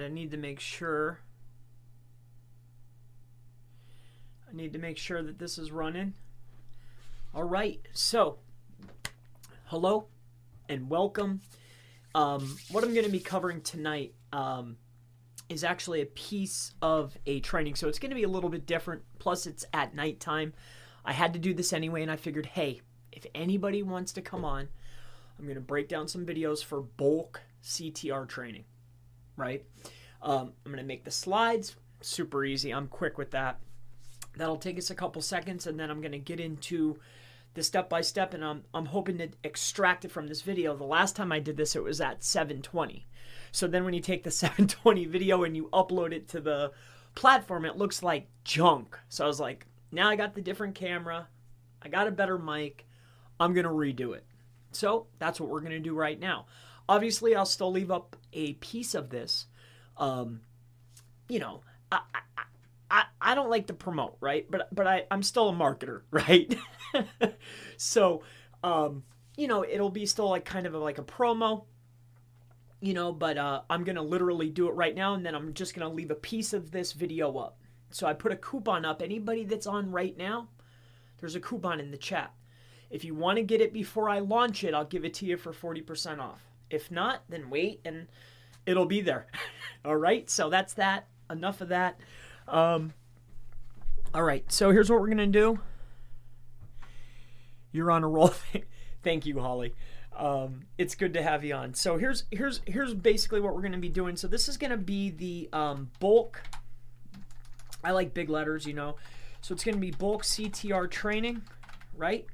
I need to make sure that this is running. All right, so hello and welcome. What I'm going to be covering tonight is actually a piece of a training, so it's going to be a little bit different. Plus, it's at nighttime. I had to do this anyway, and I figured, hey, if anybody wants to come on, I'm going to break down some videos for bulk CTR training, right? I'm going to make the slides super easy. I'm quick with that. That'll take us a couple seconds, and then I'm going to get into the step-by-step, and I'm hoping to extract it from this video. The last time I did this, it was at 720. So then when you take the 720 video and you upload it to the platform, it looks like junk. So I was like, now I got the different camera. I got a better mic. I'm going to redo it. So that's what we're going to do right now. Obviously, I'll still leave up a piece of this. I don't like to promote, right? But I'm still a marketer, right? So, it'll be still like kind of like a promo, but I'm going to literally do it right now, and then I'm just going to leave a piece of this video up. So I put a coupon up. Anybody that's on right now, there's a coupon in the chat. If you want to get it before I launch it, I'll give it to you for 40% off. If not, then wait and it'll be there. All right, so that's that. Enough of that. All right, so here's what we're going to do. You're on a roll. Thank you, Holly. It's good to have you on. So here's basically what we're going to be doing. So this is going to be the bulk. I like big letters, So it's going to be bulk CTR training, right?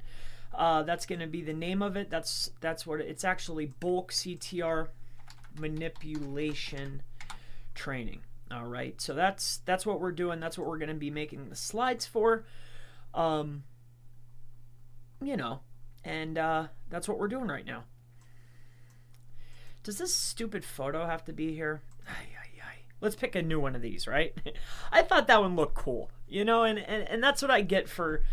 That's going to be the name of it. That's what it's actually, bulk CTR manipulation training. All right, so that's what we're doing. That's what we're going to be making the slides for, and that's what we're doing right now. Does this stupid photo have to be here? Let's pick a new one of these, right? I thought that one looked cool, and that's what I get for,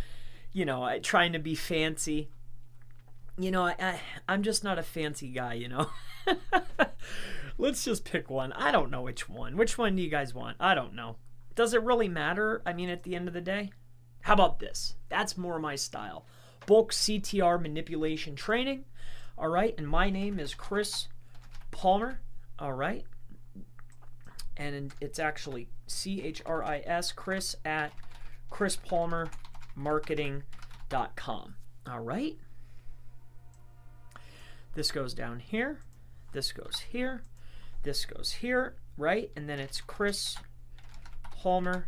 trying to be fancy. I'm just not a fancy guy, Let's just pick one. I don't know which one. Which one do you guys want? I don't know. Does it really matter? I mean, at the end of the day? How about this? That's more my style. Bulk CTR manipulation training. All right. And my name is Chris Palmer. All right. And it's actually CHRIS, Chris at chrispalmermarketing.com. All right. This goes down here. This goes here. This goes here, right? And then it's Chris Palmer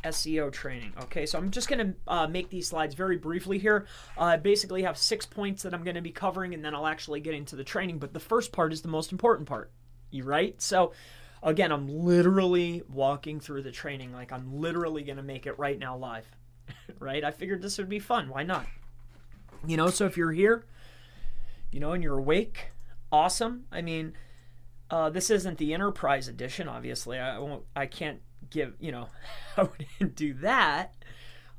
SEO training. Okay, so I'm just going to make these slides very briefly here. I basically have 6 points that I'm going to be covering, and then I'll actually get into the training. But the first part is the most important part, right? So, again, I'm literally walking through the training. Like, I'm literally going to make it right now live, right? I figured this would be fun. Why not? So if you're here, and you're awake, awesome. I mean, this isn't the Enterprise edition, obviously. I can't give, I wouldn't do that.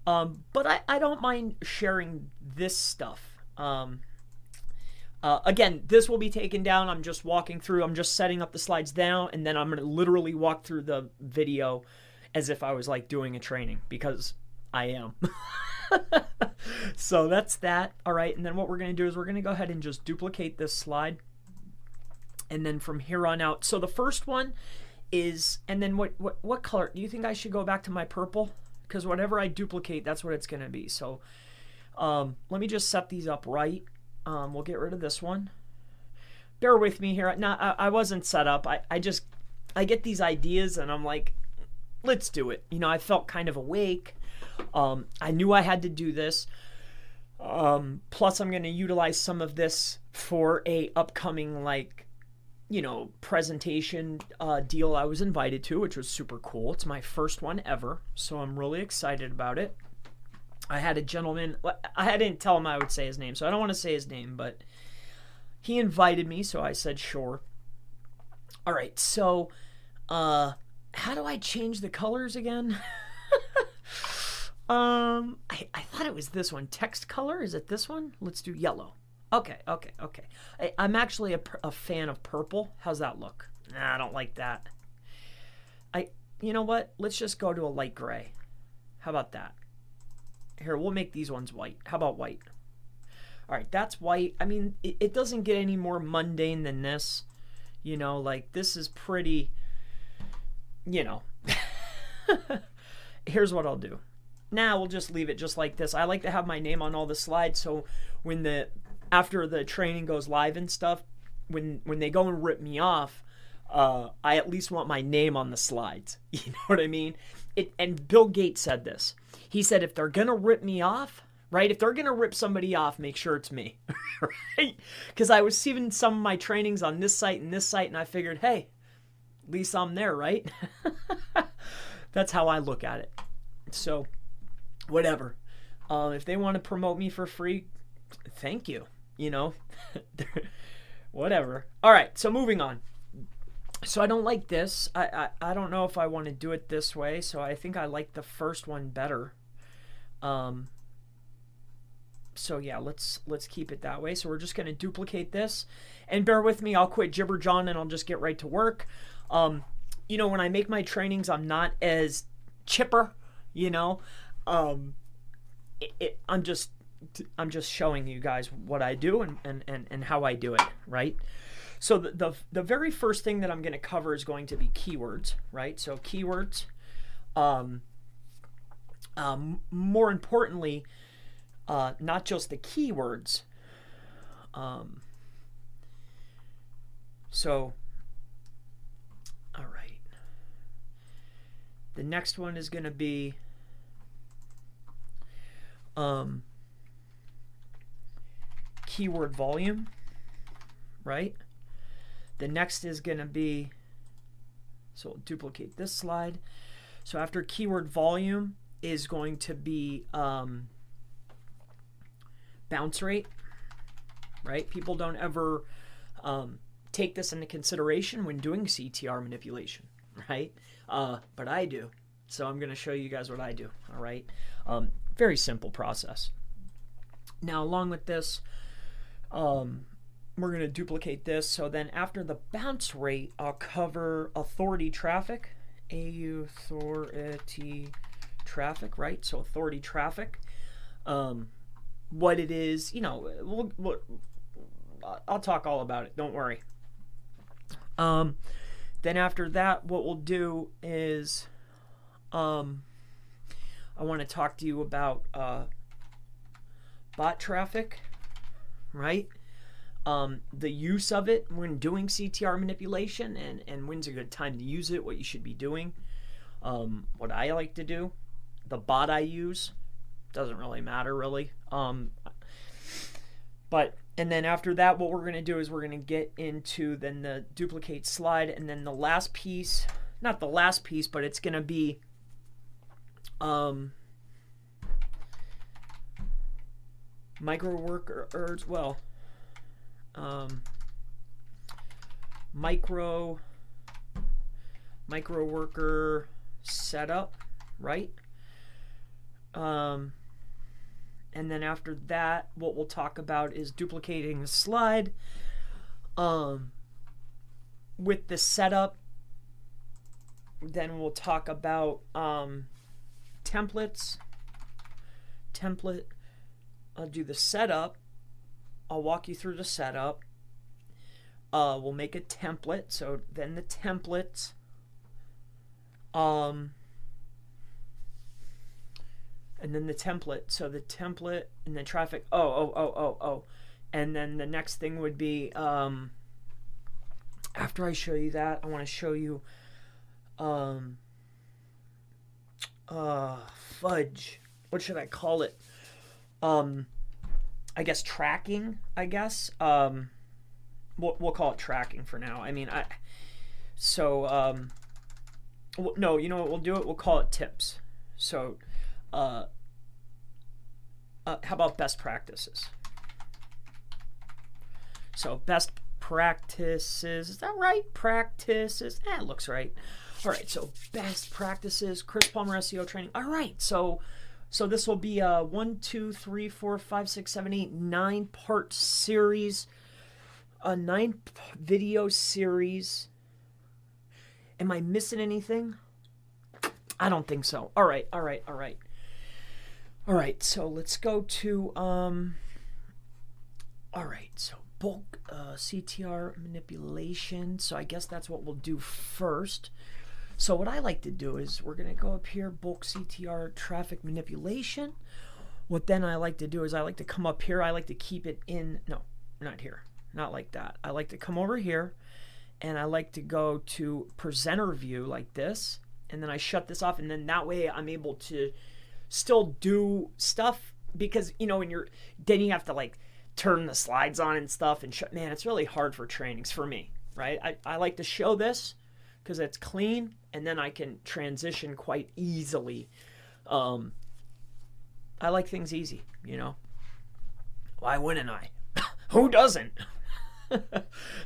But I don't mind sharing this stuff. Again, this will be taken down. I'm just walking through. I'm just setting up the slides down, and then I'm going to literally walk through the video as if I was like doing a training, because I am. So that's that. All right, and then what we're going to do is we're going to go ahead and just duplicate this slide, and then from here on out. So the first one is, and then what color do you think I should go back to? My purple, because whatever I duplicate, that's what it's going to be. So let me just set these up right. We'll get rid of this one. Bear with me here. No, I wasn't set up. I get these ideas and I'm like, let's do it. I felt kind of awake. I knew I had to do this. Plus, I'm going to utilize some of this for a upcoming presentation deal I was invited to, which was super cool. It's my first one ever, so I'm really excited about it. I had a gentleman. I didn't tell him I would say his name, so I don't want to say his name, but he invited me, so I said sure. All right, so how do I change the colors again? I thought it was this one. Text color, is it this one? Let's do yellow. Okay. I'm actually a fan of purple. How's that look? Nah, I don't like that. You know what? Let's just go to a light gray. How about that? Here, we'll make these ones white. How about white? All right, that's white. I mean, it doesn't get any more mundane than this. You know, like this is pretty, you know. Here's what I'll do. Now we'll just leave it just like this. I like to have my name on all the slides, so when after the training goes live and stuff, when they go and rip me off, I at least want my name on the slides. You know what I mean? And Bill Gates said this. He said, if they're going to rip me off, right? If they're going to rip somebody off, make sure it's me, right? Because I was seeing some of my trainings on this site and this site, and I figured, hey, at least I'm there, right? That's how I look at it. So, whatever. If they want to promote me for free, thank you. You know, whatever. All right, so moving on. So I don't like this. I don't know if I want to do it this way. So I think I like the first one better. So yeah, let's keep it that way. So we're just going to duplicate this. And bear with me, I'll quit jibber John and I'll just get right to work. You know, when I make my trainings, I'm not as chipper, you know. I'm just showing you guys what I do and how I do it, right? So the very first thing that I'm going to cover is going to be keywords, right? So keywords. More importantly, not just the keywords. So, all right. The next one is going to be keyword volume, right? The next is going to be, so we'll duplicate this slide. So after keyword volume is going to be bounce rate, right? People don't ever take this into consideration when doing CTR manipulation, right? But I do. So I'm going to show you guys what I do, all right? Very simple process. Now, along with this, we're going to duplicate this. So then after the bounce rate, I'll cover authority traffic, authority traffic, right? So authority traffic, what it is, you know, I'll talk all about it. Don't worry. Then after that, what we'll do is, I want to talk to you about bot traffic, right? The use of it when doing CTR manipulation and when's a good time to use it, what you should be doing, what I like to do, the bot I use, doesn't really matter really. And then after that, what we're going to do is we're going to get into then the duplicate slide, and then the last piece, not the last piece, but it's going to be micro workers, well, micro worker setup, right? And then after that, what we'll talk about is duplicating the slide. With the setup, then we'll talk about templates. I'll do the setup. I'll walk you through the setup. We'll make a template. So then the templates. And then the template. So the template and then traffic. Oh. And then the next thing would be, after I show you that, I want to show you, fudge. What should I call it? I guess tracking, I guess. We'll call it tracking for now. I mean, no, you know what we'll do it? We'll call it tips. So, how about best practices? So best practices, is that right? Practices, it looks right. All right, so best practices, Chris Palmer SEO training. All right, so So this will be a 1, 2, 3, 4, 5, 6, 7, 8, 9-part series. A 9-video series. Am I missing anything? I don't think so. All right. So let's go to all right. So bulk CTR manipulation. So I guess that's what we'll do first. So what I like to do is we're going to go up here, bulk CTR traffic manipulation. What then I like to do is I like to come up here. I like to keep it in, no, not here, not like that. I like to come over here and I like to go to presenter view like this. And then I shut this off, and then that way I'm able to still do stuff, because, you know, then you have to like turn the slides on and stuff and man, it's really hard for trainings for me, right? I like to show this because it's clean, and then I can transition quite easily. I like things easy, you know. Why wouldn't I? Who doesn't?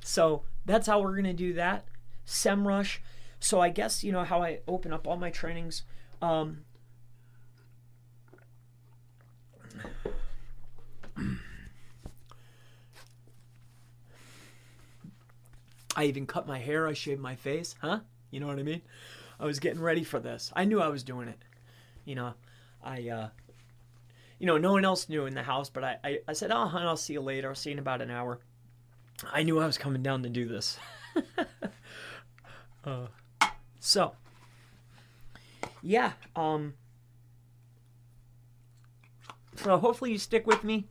So that's how we're going to do that. SEMrush. So I guess, you know, how I open up all my trainings. I even cut my hair. I shaved my face. Huh? You know what I mean? I was getting ready for this. I knew I was doing it. You know, no one else knew in the house, but I said, oh, hon, I'll see you later. I'll see you in about an hour. I knew I was coming down to do this. So, yeah, so hopefully you stick with me.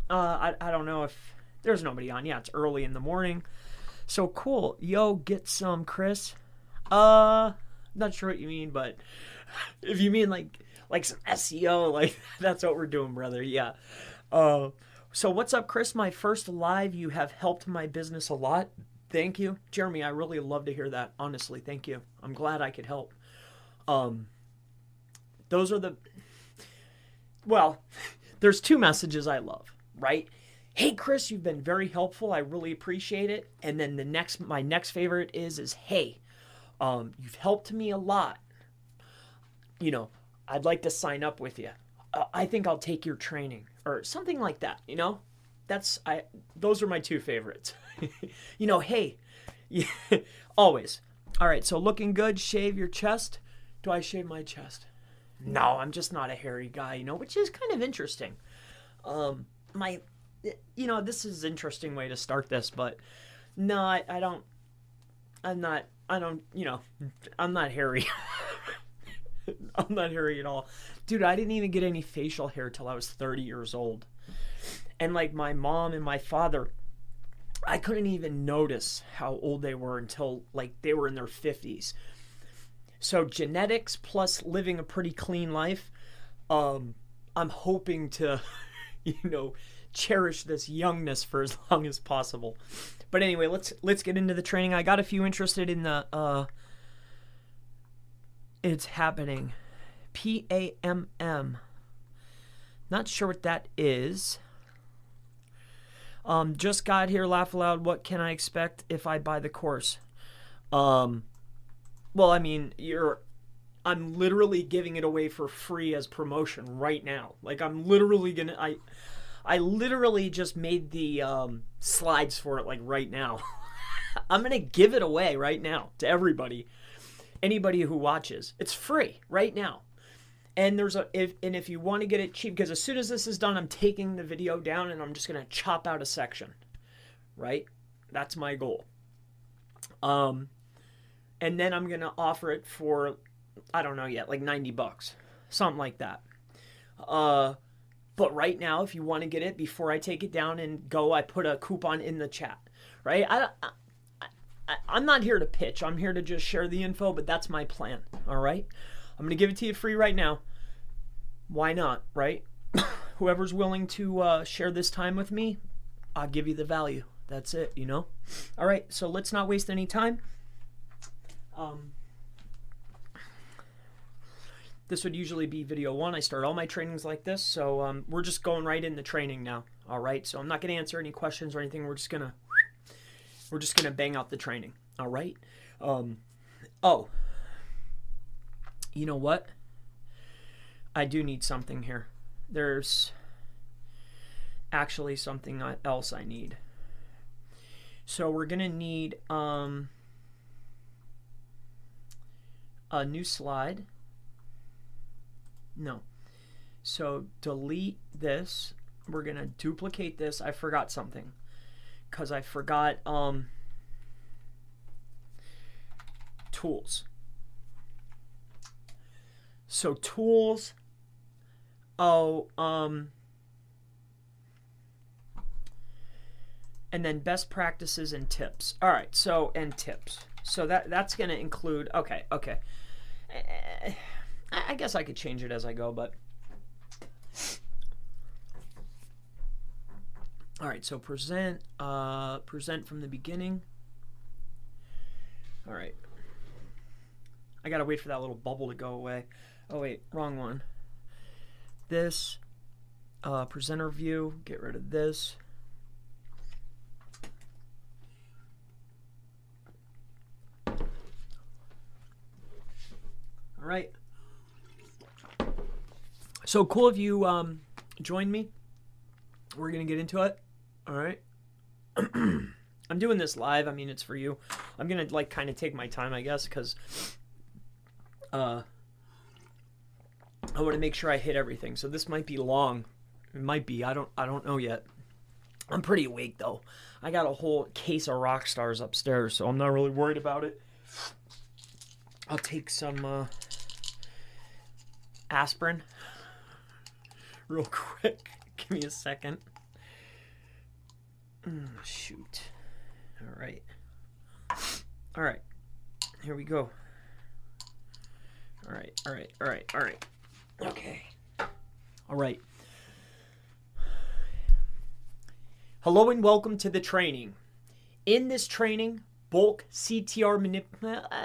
I don't know if there's nobody on. Yeah, it's early in the morning. So cool. Yo, get some, Chris. Not sure what you mean, but if you mean like some SEO, like that's what we're doing, brother. Yeah. So what's up, Chris? My first live. You have helped my business a lot. Thank you, Jeremy. I really love to hear that. Honestly, thank you. I'm glad I could help. Those are there's two messages I love, right? Hey, Chris, you've been very helpful. I really appreciate it. And then my next favorite is hey, you've helped me a lot. You know, I'd like to sign up with you. I think I'll take your training or something like that. You know, those are my two favorites. You know, hey, yeah, always. All right, so looking good, shave your chest. Do I shave my chest? No, I'm just not a hairy guy, you know, which is kind of interesting. This is an interesting way to start this, but no, I'm not hairy. I'm not hairy at all. Dude, I didn't even get any facial hair till I was 30 years old. And like my mom and my father, I couldn't even notice how old they were until like they were in their 50s. So genetics plus living a pretty clean life, I'm hoping to, cherish this youngness for as long as possible. But anyway, let's get into the training. I got a few interested in the it's happening. PAMM. Not sure what that is. Just got here, laugh aloud. What can I expect if I buy the course? Well, I mean, I'm literally giving it away for free as promotion right now. Like I'm literally I literally just made the slides for it like right now. I'm gonna give it away right now to everybody, anybody who watches. It's free right now. And if you want to get it cheap, because as soon as this is done, I'm taking the video down and I'm just gonna chop out a section, right? That's my goal. And then I'm gonna offer it for, I don't know yet, like $90, something like that. But right now, if you want to get it before I take it down and go, I put a coupon in the chat, right? I'm not here to pitch. I'm here to just share the info, but that's my plan, all right? I'm going to give it to you free right now. Why not, right? Whoever's willing to share this time with me, I'll give you the value. That's it, All right, so let's not waste any time. This would usually be video 1. I start all my trainings like this, so we're just going right into training now. All right, so I'm not going to answer any questions or anything. We're just gonna bang out the training. All right. Oh, you know what? I do need something here. There's actually something else I need. So we're going to need a new slide. No. So delete this. We're going to duplicate this. I forgot something because I forgot tools. So tools. And then best practices and tips. All right, so and tips. So that's going to include, okay. I guess I could change it as I go, but. All right, so present from the beginning. All right. I got to wait for that little bubble to go away. Oh, wait, wrong one. This, presenter view, get rid of this. All right. So cool if you join me. We're going to get into it. All right. I'm doing this live. I mean, it's for you. I'm going to kind of take my time, I guess, because I want to make sure I hit everything. So this might be long. It might be. I don't know yet. I'm pretty awake, though. I got a whole case of rock stars upstairs, so I'm not really worried about it. I'll take some aspirin real quick. Give me a second. Shoot. All right. Here we go. All right. Okay. All right. Hello and welcome to the training. In this training, bulk CTR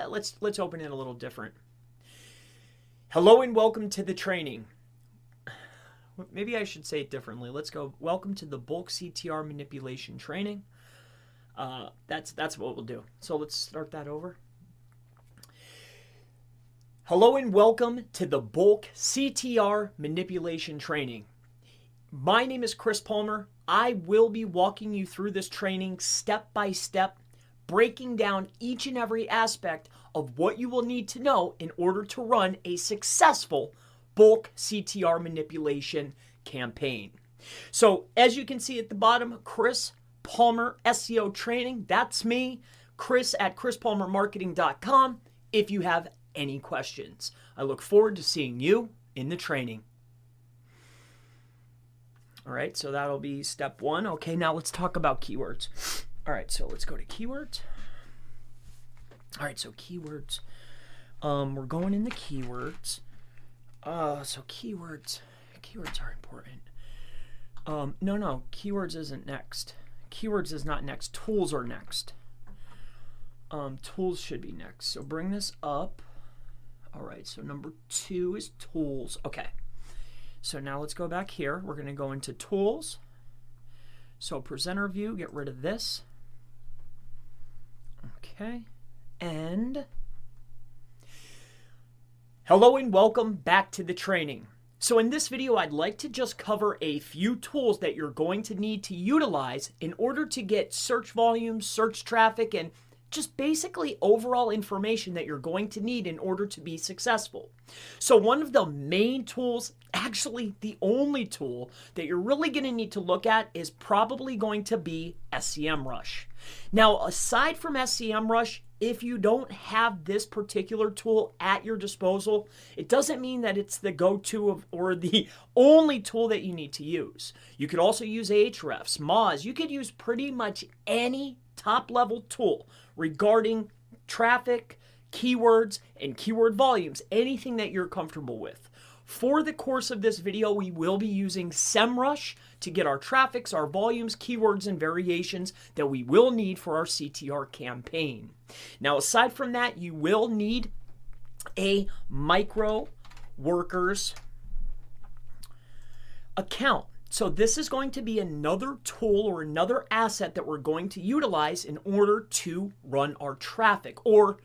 let's open it a little different. Hello and welcome to the training. Maybe I should say it differently. Let's go. Welcome to the bulk CTR manipulation training. That's what we'll do. So let's start that over. Hello and welcome to the bulk CTR manipulation training. My name is Chris Palmer. I will be walking you through this training step by step, breaking down each and every aspect of what you will need to know in order to run a successful bulk CTR manipulation campaign. So as you can see at the bottom, Chris Palmer SEO training. That's me, Chris at chrispalmermarketing.com. If you have any questions, I look forward to seeing you in the training. All right, so that'll be step one. Okay, now let's talk about keywords. All right, so let's go to keywords. All right, so keywords. We're going into keywords. So keywords are important. No, keywords isn't next. Keywords is not next. Tools are next. Tools should be next. So bring this up. All right, so number 2 is tools. Okay. So now let's go back here. We're going to go into tools. So presenter view, get rid of this. Okay. And hello and welcome back to the training. So in this video, I'd like to just cover a few tools that you're going to need to utilize in order to get search volume, search traffic, and just basically overall information that you're going to need in order to be successful. So one of the main tools, actually the only tool that you're really going to need to look at is probably going to be SEMrush. Now, aside from SEMrush, if you don't have this particular tool at your disposal, it doesn't mean that it's the go-to or the only tool that you need to use. You could also use Ahrefs, Moz. You could use pretty much any top-level tool regarding traffic, keywords, and keyword volumes, anything that you're comfortable with. For the course of this video, we will be using SEMrush to get our traffics, our volumes, keywords, and variations that we will need for our CTR campaign. Now, aside from that, you will need a micro workers account. So this is going to be another tool or another asset that we're going to utilize in order to run our traffic or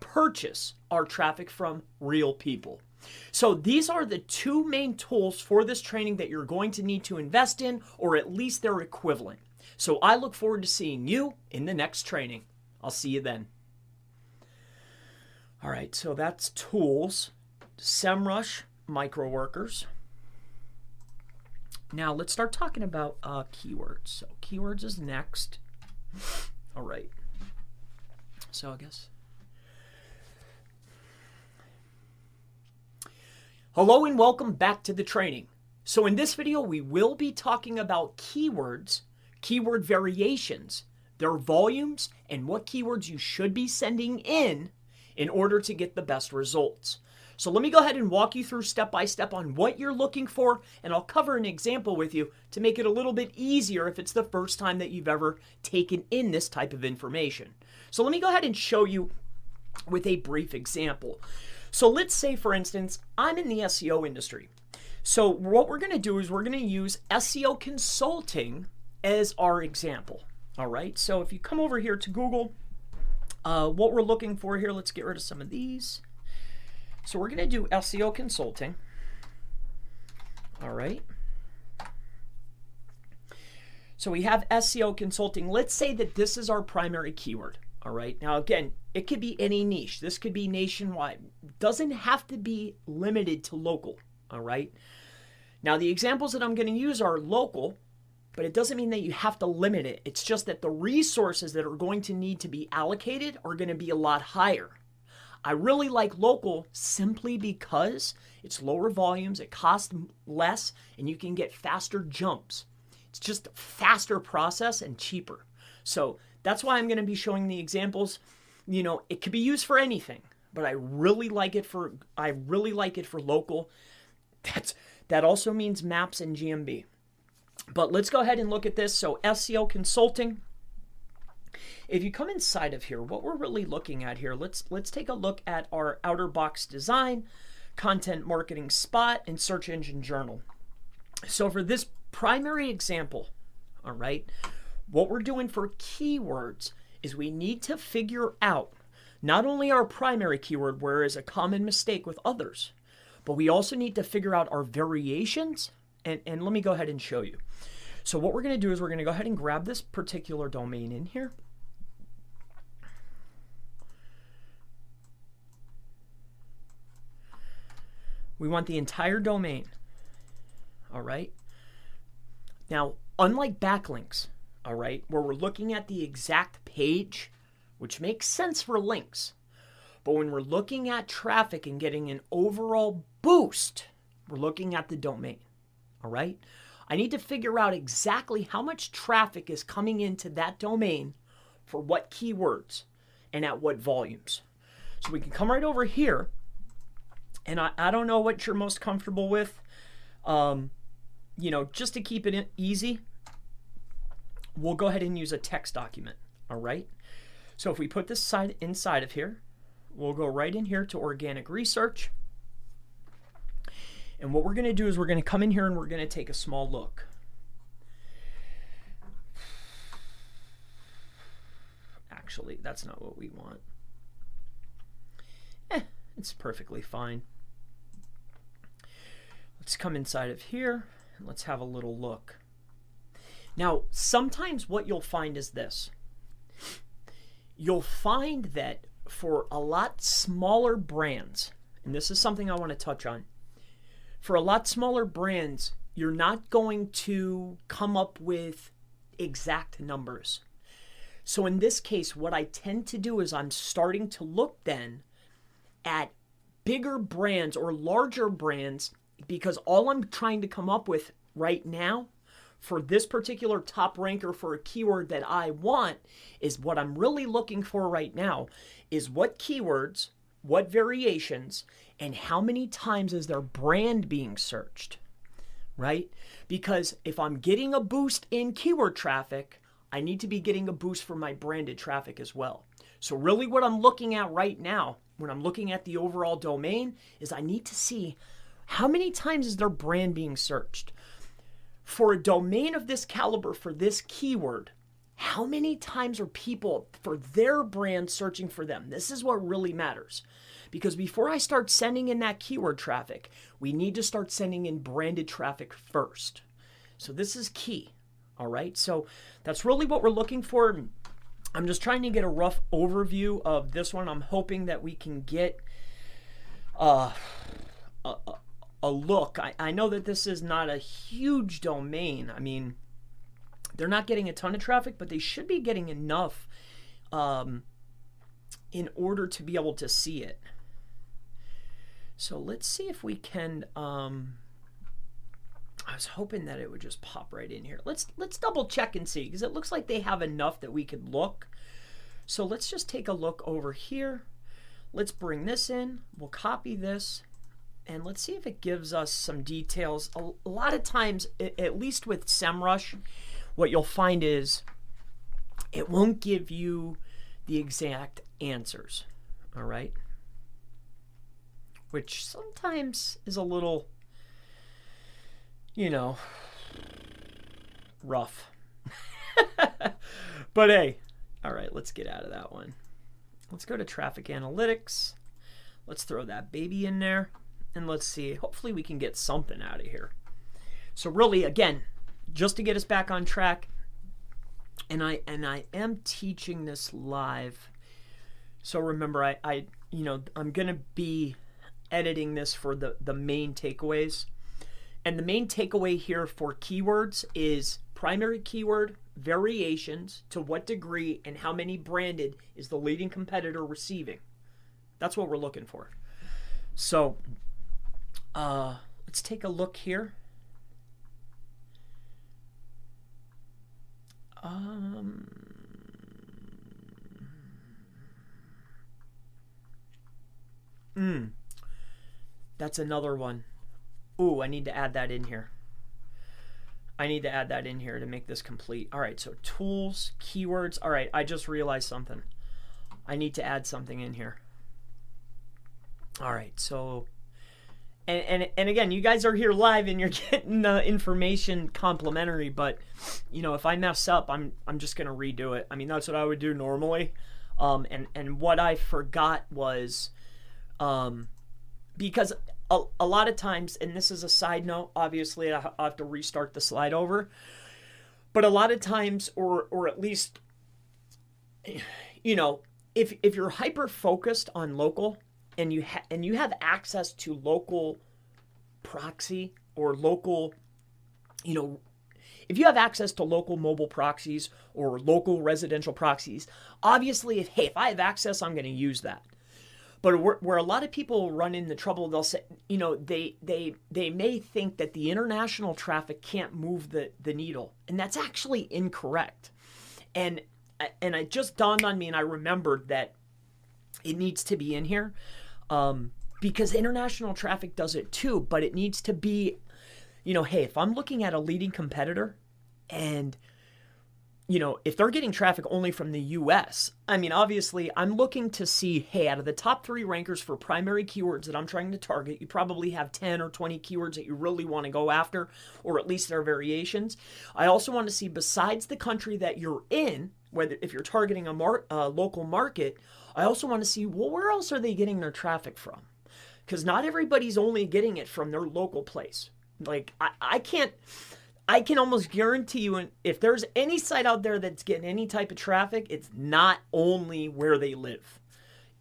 purchase our traffic from real people. So these are the two main tools for this training that you're going to need to invest in, or at least they're equivalent. So I look forward to seeing you in the next training. I'll see you then. All right, so that's tools, SEMrush, micro workers. Now let's start talking about keywords. So keywords is next. All right. So I guess. Hello and welcome back to the training. So in this video, we will be talking about keywords, keyword variations, their volumes, and what keywords you should be sending in order to get the best results. So let me go ahead and walk you through step by step on what you're looking for, and I'll cover an example with you to make it a little bit easier if it's the first time that you've ever taken in this type of information. So let me go ahead and show you with a brief example. So let's say, for instance, I'm in the SEO industry. So what we're going to do is we're going to use SEO consulting as our example. All right, so if you come over here to Google, what we're looking for here, let's get rid of some of these. So we're going to do SEO consulting. All right. So we have SEO consulting. Let's say that this is our primary keyword. All right. Now, again, it could be any niche. This could be nationwide. Doesn't have to be limited to local. All right. Now, the examples that I'm going to use are local, but it doesn't mean that you have to limit it. It's just that the resources that are going to need to be allocated are going to be a lot higher. I really like local simply because it's lower volumes, it costs less, and you can get faster jumps. It's just a faster process and cheaper. So that's why I'm going to be showing the examples. You know, it could be used for anything, but I really like it for local. That also means maps and GMB. But let's go ahead and look at this. So SEO consulting. If you come inside of here, what we're really looking at here, let's take a look at our outer box design, content marketing spot, and search engine journal. So for this primary example, all right, what we're doing for keywords is we need to figure out not only our primary keyword, where is a common mistake with others, but we also need to figure out our variations. And let me go ahead and show you. So what we're going to do is we're going to go ahead and grab this particular domain in here. We want the entire domain. All right. Now, unlike backlinks, all right, where we're looking at the exact page, which makes sense for links, but when we're looking at traffic and getting an overall boost, we're looking at the domain. All right. I need to figure out exactly how much traffic is coming into that domain for what keywords and at what volumes. So we can come right over here. And I don't know what you're most comfortable with. You know, just to keep it easy, we'll go ahead and use a text document. All right. So if we put this inside of here, we'll go right in here to organic research. And what we're going to do is we're going to come in here and we're going to take a small look. Actually, that's not what we want. It's perfectly fine. Let's come inside of here and let's have a little look. Now, sometimes what you'll find is this. You'll find that for a lot smaller brands, and this is something I want to touch on, for a lot smaller brands, you're not going to come up with exact numbers. So in this case, what I tend to do is I'm starting to look then at bigger brands or larger brands, because all I'm trying to come up with right now for this particular top ranker for a keyword that I want is what I'm really looking for right now is what keywords, what variations, and how many times is their brand being searched, right? Because if I'm getting a boost in keyword traffic, I need to be getting a boost for my branded traffic as well. So really what I'm looking at right now, when I'm looking at the overall domain, is I need to see how many times is their brand being searched. For a domain of this caliber, for this keyword, how many times are people for their brand searching for them? This is what really matters. Because before I start sending in that keyword traffic, we need to start sending in branded traffic first. So this is key. All right. So that's really what we're looking for. I'm just trying to get a rough overview of this one. I'm hoping that we can get a look. I know that this is not a huge domain. I mean, they're not getting a ton of traffic, but they should be getting enough in order to be able to see it. So let's see if we can. I was hoping that it would just pop right in here. Let's double check and see, because it looks like they have enough that we could look. So let's just take a look over here. Let's bring this in. We'll copy this, and let's see if it gives us some details. A lot of times, at least with SEMrush, what you'll find is it won't give you the exact answers. All right, which sometimes is a little, rough. But hey, all right, let's get out of that one. Let's go to traffic analytics. Let's throw that baby in there, and let's see. Hopefully we can get something out of here. So really, again, just to get us back on track, and I am teaching this live. So remember, I'm gonna be editing this for the main takeaways. And the main takeaway here for keywords is primary keyword, variations, to what degree, and how many branded is the leading competitor receiving. That's what we're looking for. So let's take a look here. That's another one. Ooh, I need to add that in here. I need to add that in here to make this complete. All right, so tools, keywords. All right, I just realized something. I need to add something in here. All right, so, and again, you guys are here live and you're getting the information complimentary, but, if I mess up, I'm just going to redo it. I mean, that's what I would do normally. And what I forgot was, because a lot of times, and this is a side note, obviously I have to restart the slide over, but a lot of times, or at least, if you're hyper focused on local and you have access to local proxy or local, if you have access to local mobile proxies or local residential proxies, obviously, if I have access, I'm going to use that. But where a lot of people run into trouble, they'll say, they may think that the international traffic can't move the needle, and that's actually incorrect. And it just dawned on me, and I remembered that it needs to be in here, because international traffic does it too. But it needs to be, hey, if I'm looking at a leading competitor, and if they're getting traffic only from the US, I mean, obviously, I'm looking to see, hey, out of the top 3 rankers for primary keywords that I'm trying to target, you probably have 10 or 20 keywords that you really want to go after, or at least their variations. I also want to see, besides the country that you're in, whether if you're targeting a local market, I also want to see, well, where else are they getting their traffic from? Because not everybody's only getting it from their local place. Like, I can almost guarantee you, if there's any site out there that's getting any type of traffic, it's not only where they live,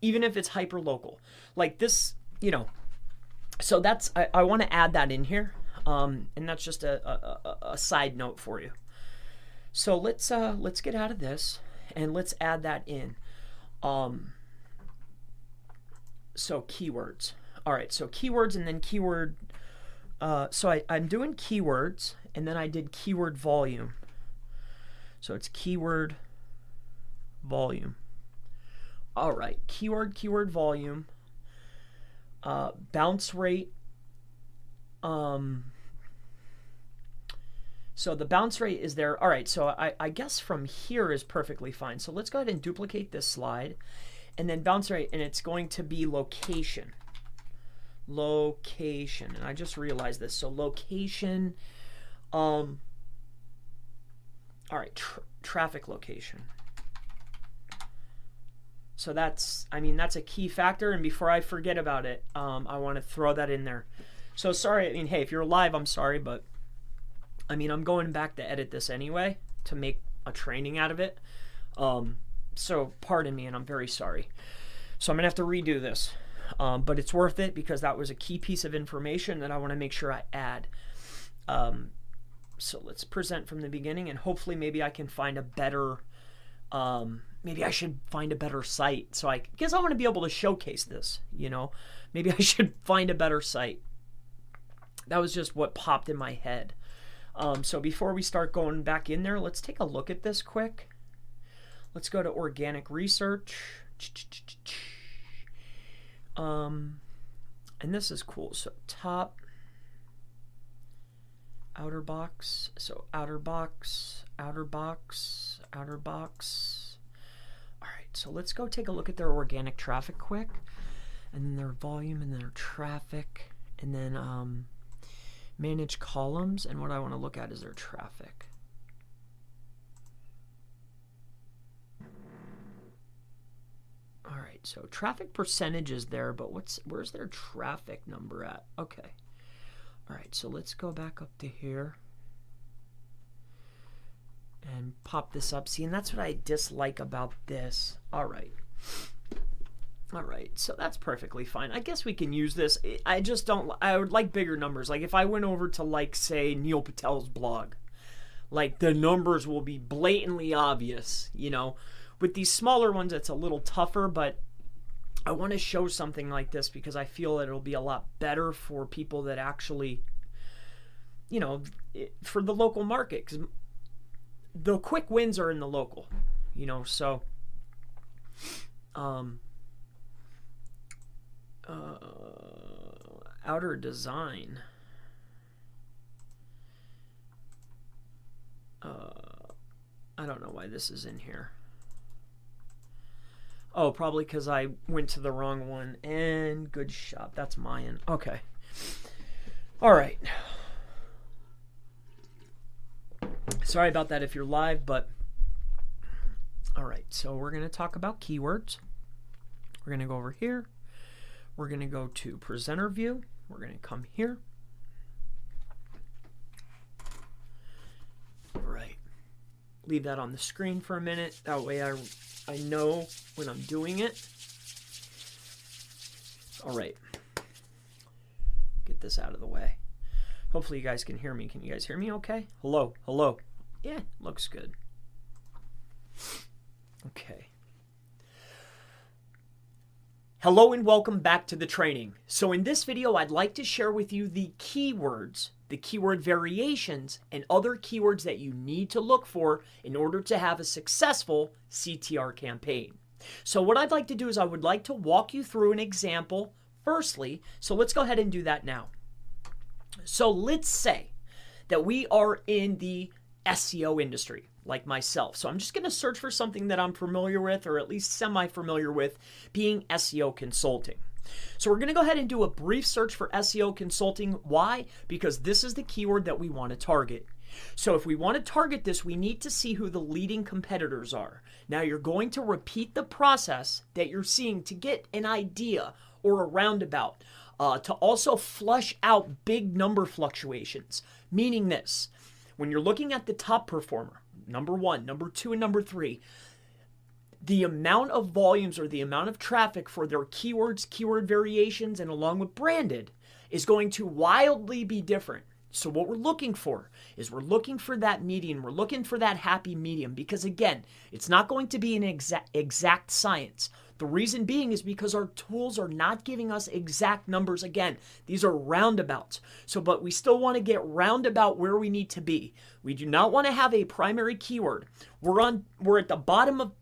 even if it's hyper local. Like this, so that's, I want to add that in here, and that's just a side note for you. So let's get out of this and let's add that in. So keywords. All right, so keywords and then keyword. So I'm doing keywords, and then I did keyword volume. So it's keyword volume. All right, keyword volume. Bounce rate. So the bounce rate is there. All right, so I guess from here is perfectly fine. So let's go ahead and duplicate this slide, and then bounce rate, and it's going to be location. Location, and I just realized this. So location, all right, traffic location. So that's a key factor. And before I forget about it, I want to throw that in there. So sorry. Hey, if you're live, I'm sorry, but I'm going back to edit this anyway to make a training out of it. So pardon me, and I'm very sorry. So I'm going to have to redo this. But it's worth it because that was a key piece of information that I want to make sure I add. So let's present from the beginning, and hopefully maybe I can find a better, maybe I should find a better site. Because I want to be able to showcase this, maybe I should find a better site. That was just what popped in my head. So before we start going back in there, let's take a look at this quick. Let's go to organic research. And this is cool. So top, outer box. So outer box, outer box, outer box. All right, so let's go take a look at their organic traffic quick, and then their volume, and their traffic, and then manage columns. And what I want to look at is their traffic. All right, so traffic percentage is there, but where's their traffic number at? Okay. All right, so let's go back up to here and pop this up. See, and that's what I dislike about this. All right. All right, so that's perfectly fine. I guess we can use this. I just don't, I would like bigger numbers. Like if I went over to say Neil Patel's blog, the numbers will be blatantly obvious, With these smaller ones, it's a little tougher, but I want to show something like this because I feel it'll be a lot better for people that actually, for the local market. Because the quick wins are in the local, so outer design. I don't know why this is in here. Oh, probably because I went to the wrong one. And good shot. That's Mayan. Okay. All right. Sorry about that if you're live, but all right. So we're going to talk about keywords. We're going to go over here. We're going to go to presenter view. We're going to come here. All right. Leave that on the screen for a minute. That way I know when I'm doing it. All right. Get this out of the way. Hopefully you guys can hear me. Can you guys hear me okay? Hello. Hello. Yeah, looks good. Okay. Hello and welcome back to the training. So in this video, I'd like to share with you the keywords, the keyword variations, and other keywords that you need to look for in order to have a successful CTR campaign. So what I'd like to do is I would like to walk you through an example firstly. So let's go ahead and do that now. So let's say that we are in the SEO industry, like myself. So I'm just going to search for something that I'm familiar with, or at least semi-familiar with, being SEO consulting. So we're going to go ahead and do a brief search for SEO consulting. Why? Because this is the keyword that we want to target. So if we want to target this, we need to see who the leading competitors are. Now you're going to repeat the process that you're seeing to get an idea or a roundabout, to also flush out big number fluctuations. Meaning this, when you're looking at the top performer, number 1, number 2, and number 3, the amount of volumes or the amount of traffic for their keywords, keyword variations, and along with branded is going to wildly be different. So what we're looking for is we're looking for that median. We're looking for that happy medium because, again, it's not going to be an exact science. The reason being is because our tools are not giving us exact numbers. Again, these are roundabouts. But we still want to get roundabout where we need to be. We do not want to have a primary keyword. We're at the bottom of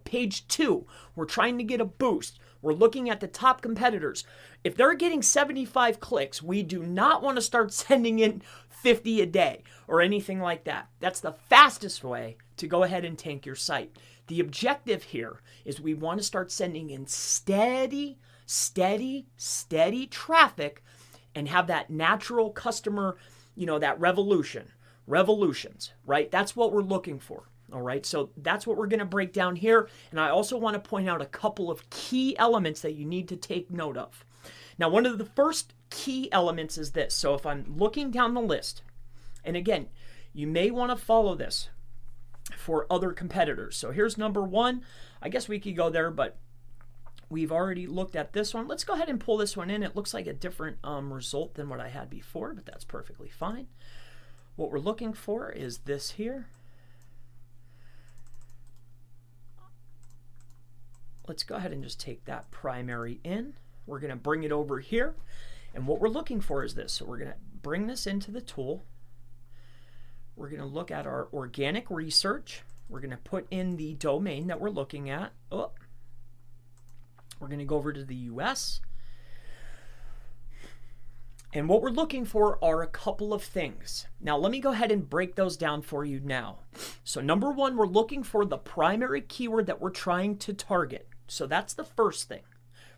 page 2. We're trying to get a boost. We're looking at the top competitors. If they're getting 75 clicks, we do not want to start sending in 50 a day or anything like that. That's the fastest way to go ahead and tank your site. The objective here is we want to start sending in steady traffic and have that natural customer, that revolutions, right? That's what we're looking for. All right, so that's what we're going to break down here. And I also want to point out a couple of key elements that you need to take note of. Now, one of the first key elements is this. So if I'm looking down the list, and again, you may want to follow this for other competitors. So here's number one. I guess we could go there, but we've already looked at this one. Let's go ahead and pull this one in. It looks like a different result than what I had before, but that's perfectly fine. What we're looking for is this here. Let's go ahead and just take that primary in. We're going to bring it over here. And what we're looking for is this. So we're going to bring this into the tool. We're going to look at our organic research. We're going to put in the domain that we're looking at. Oh. We're going to go over to the US. And what we're looking for are a couple of things. Now, let me go ahead and break those down for you now. So number one, we're looking for the primary keyword that we're trying to target. So that's the first thing.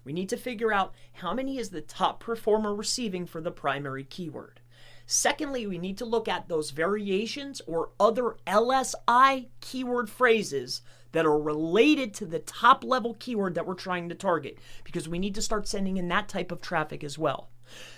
We need to figure out how many is the top performer receiving for the primary keyword. Secondly, we need to look at those variations or other LSI keyword phrases that are related to the top level keyword that we're trying to target, because we need to start sending in that type of traffic as well.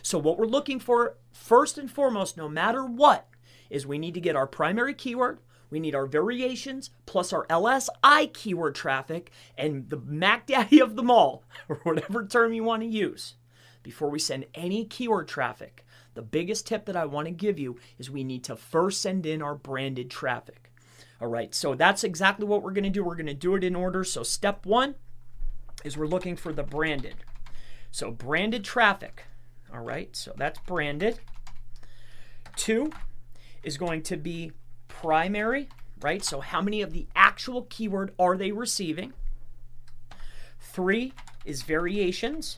So what we're looking for first and foremost, no matter what, is we need to get our primary keyword, we need our variations, plus our LSI keyword traffic, and the Mac Daddy of them all, or whatever term you want to use, before we send any keyword traffic. The biggest tip that I want to give you is we need to first send in our branded traffic. All right, so that's exactly what we're going to do. We're going to do it in order. So step one is we're looking for the branded. So branded traffic. All right, so that's branded. Two is going to be primary, right? So how many of the actual keyword are they receiving? Three is variations.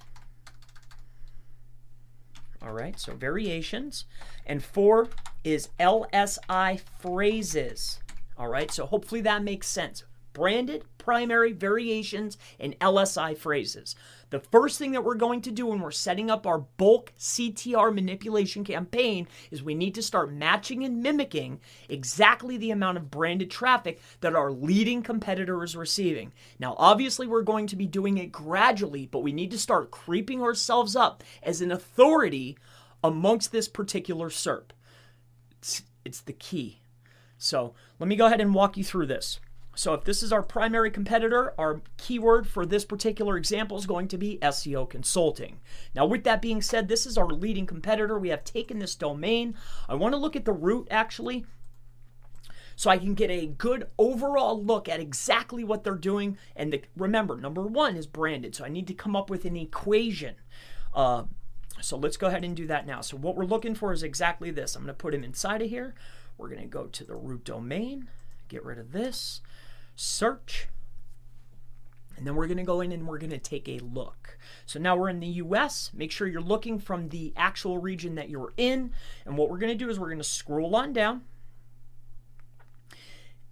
All right, so variations. And four is LSI phrases. All right, so hopefully that makes sense. Branded, primary, variations, and LSI phrases. The first thing that we're going to do when we're setting up our bulk CTR manipulation campaign is we need to start matching and mimicking exactly the amount of branded traffic that our leading competitor is receiving. Now, obviously, we're going to be doing it gradually, but we need to start creeping ourselves up as an authority amongst this particular SERP. It's the key. So let me go ahead and walk you through this. So if this is our primary competitor, our keyword for this particular example is going to be SEO consulting. Now, with that being said, this is our leading competitor. We have taken this domain. I want to look at the root actually, so I can get a good overall look at exactly what they're doing. And remember, number one is branded. So I need to come up with an equation. So let's go ahead and do that now. So what we're looking for is exactly this. I'm going to put him inside of here. We're going to go to the root domain, get rid of this, search, and then we're going to go in and we're going to take a look. So now we're in the US. Make sure you're looking from the actual region that you're in. And what we're going to do is we're going to scroll on down,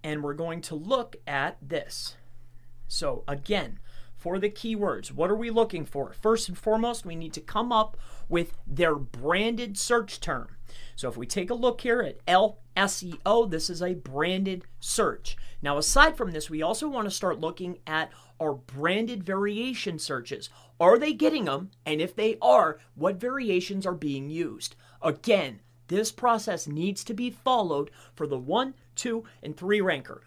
and we're going to look at this. So again, for the keywords, what are we looking for? First and foremost, we need to come up with their branded search term. So if we take a look here at SEO, this is a branded search. Now, aside from this, we also want to start looking at our branded variation searches. Are they getting them? And if they are, what variations are being used? Again, this process needs to be followed for the 1, 2, and 3 ranker.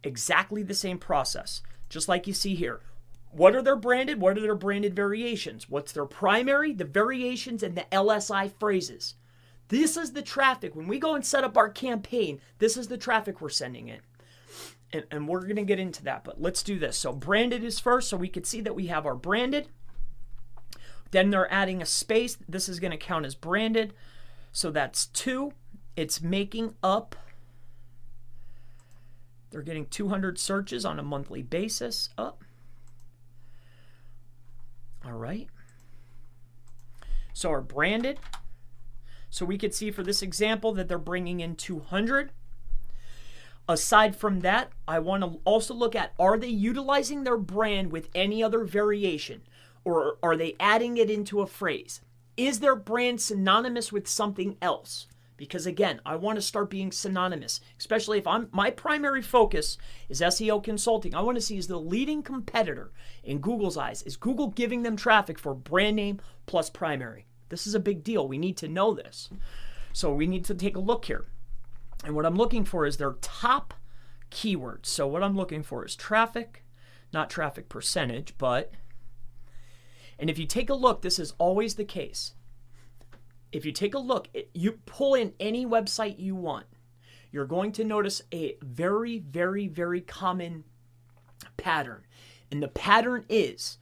Exactly the same process, just like you see here. What are their branded? What are their branded variations? What's their primary, the variations, and the LSI phrases? This is the traffic. When we go and set up our campaign, this is the traffic we're sending in. And we're going to get into that, but let's do this. So branded is first, so we could see that we have our branded. Then they're adding a space. This is going to count as branded. So that's 2. It's making up, they're getting 200 searches on a monthly basis. All right. So our branded. So we could see for this example that they're bringing in 200. Aside from that, I want to also look at, are they utilizing their brand with any other variation? Or are they adding it into a phrase? Is their brand synonymous with something else? Because again, I want to start being synonymous, especially if my primary focus is SEO consulting. I want to see, is the leading competitor in Google's eyes, is Google giving them traffic for brand name plus primary? This is a big deal. We need to know this. So we need to take a look here. And what I'm looking for is their top keywords. So what I'm looking for is traffic, not traffic percentage, and if you take a look, this is always the case. If you take a look, you pull in any website you want, you're going to notice a very, very, very common pattern. And the pattern is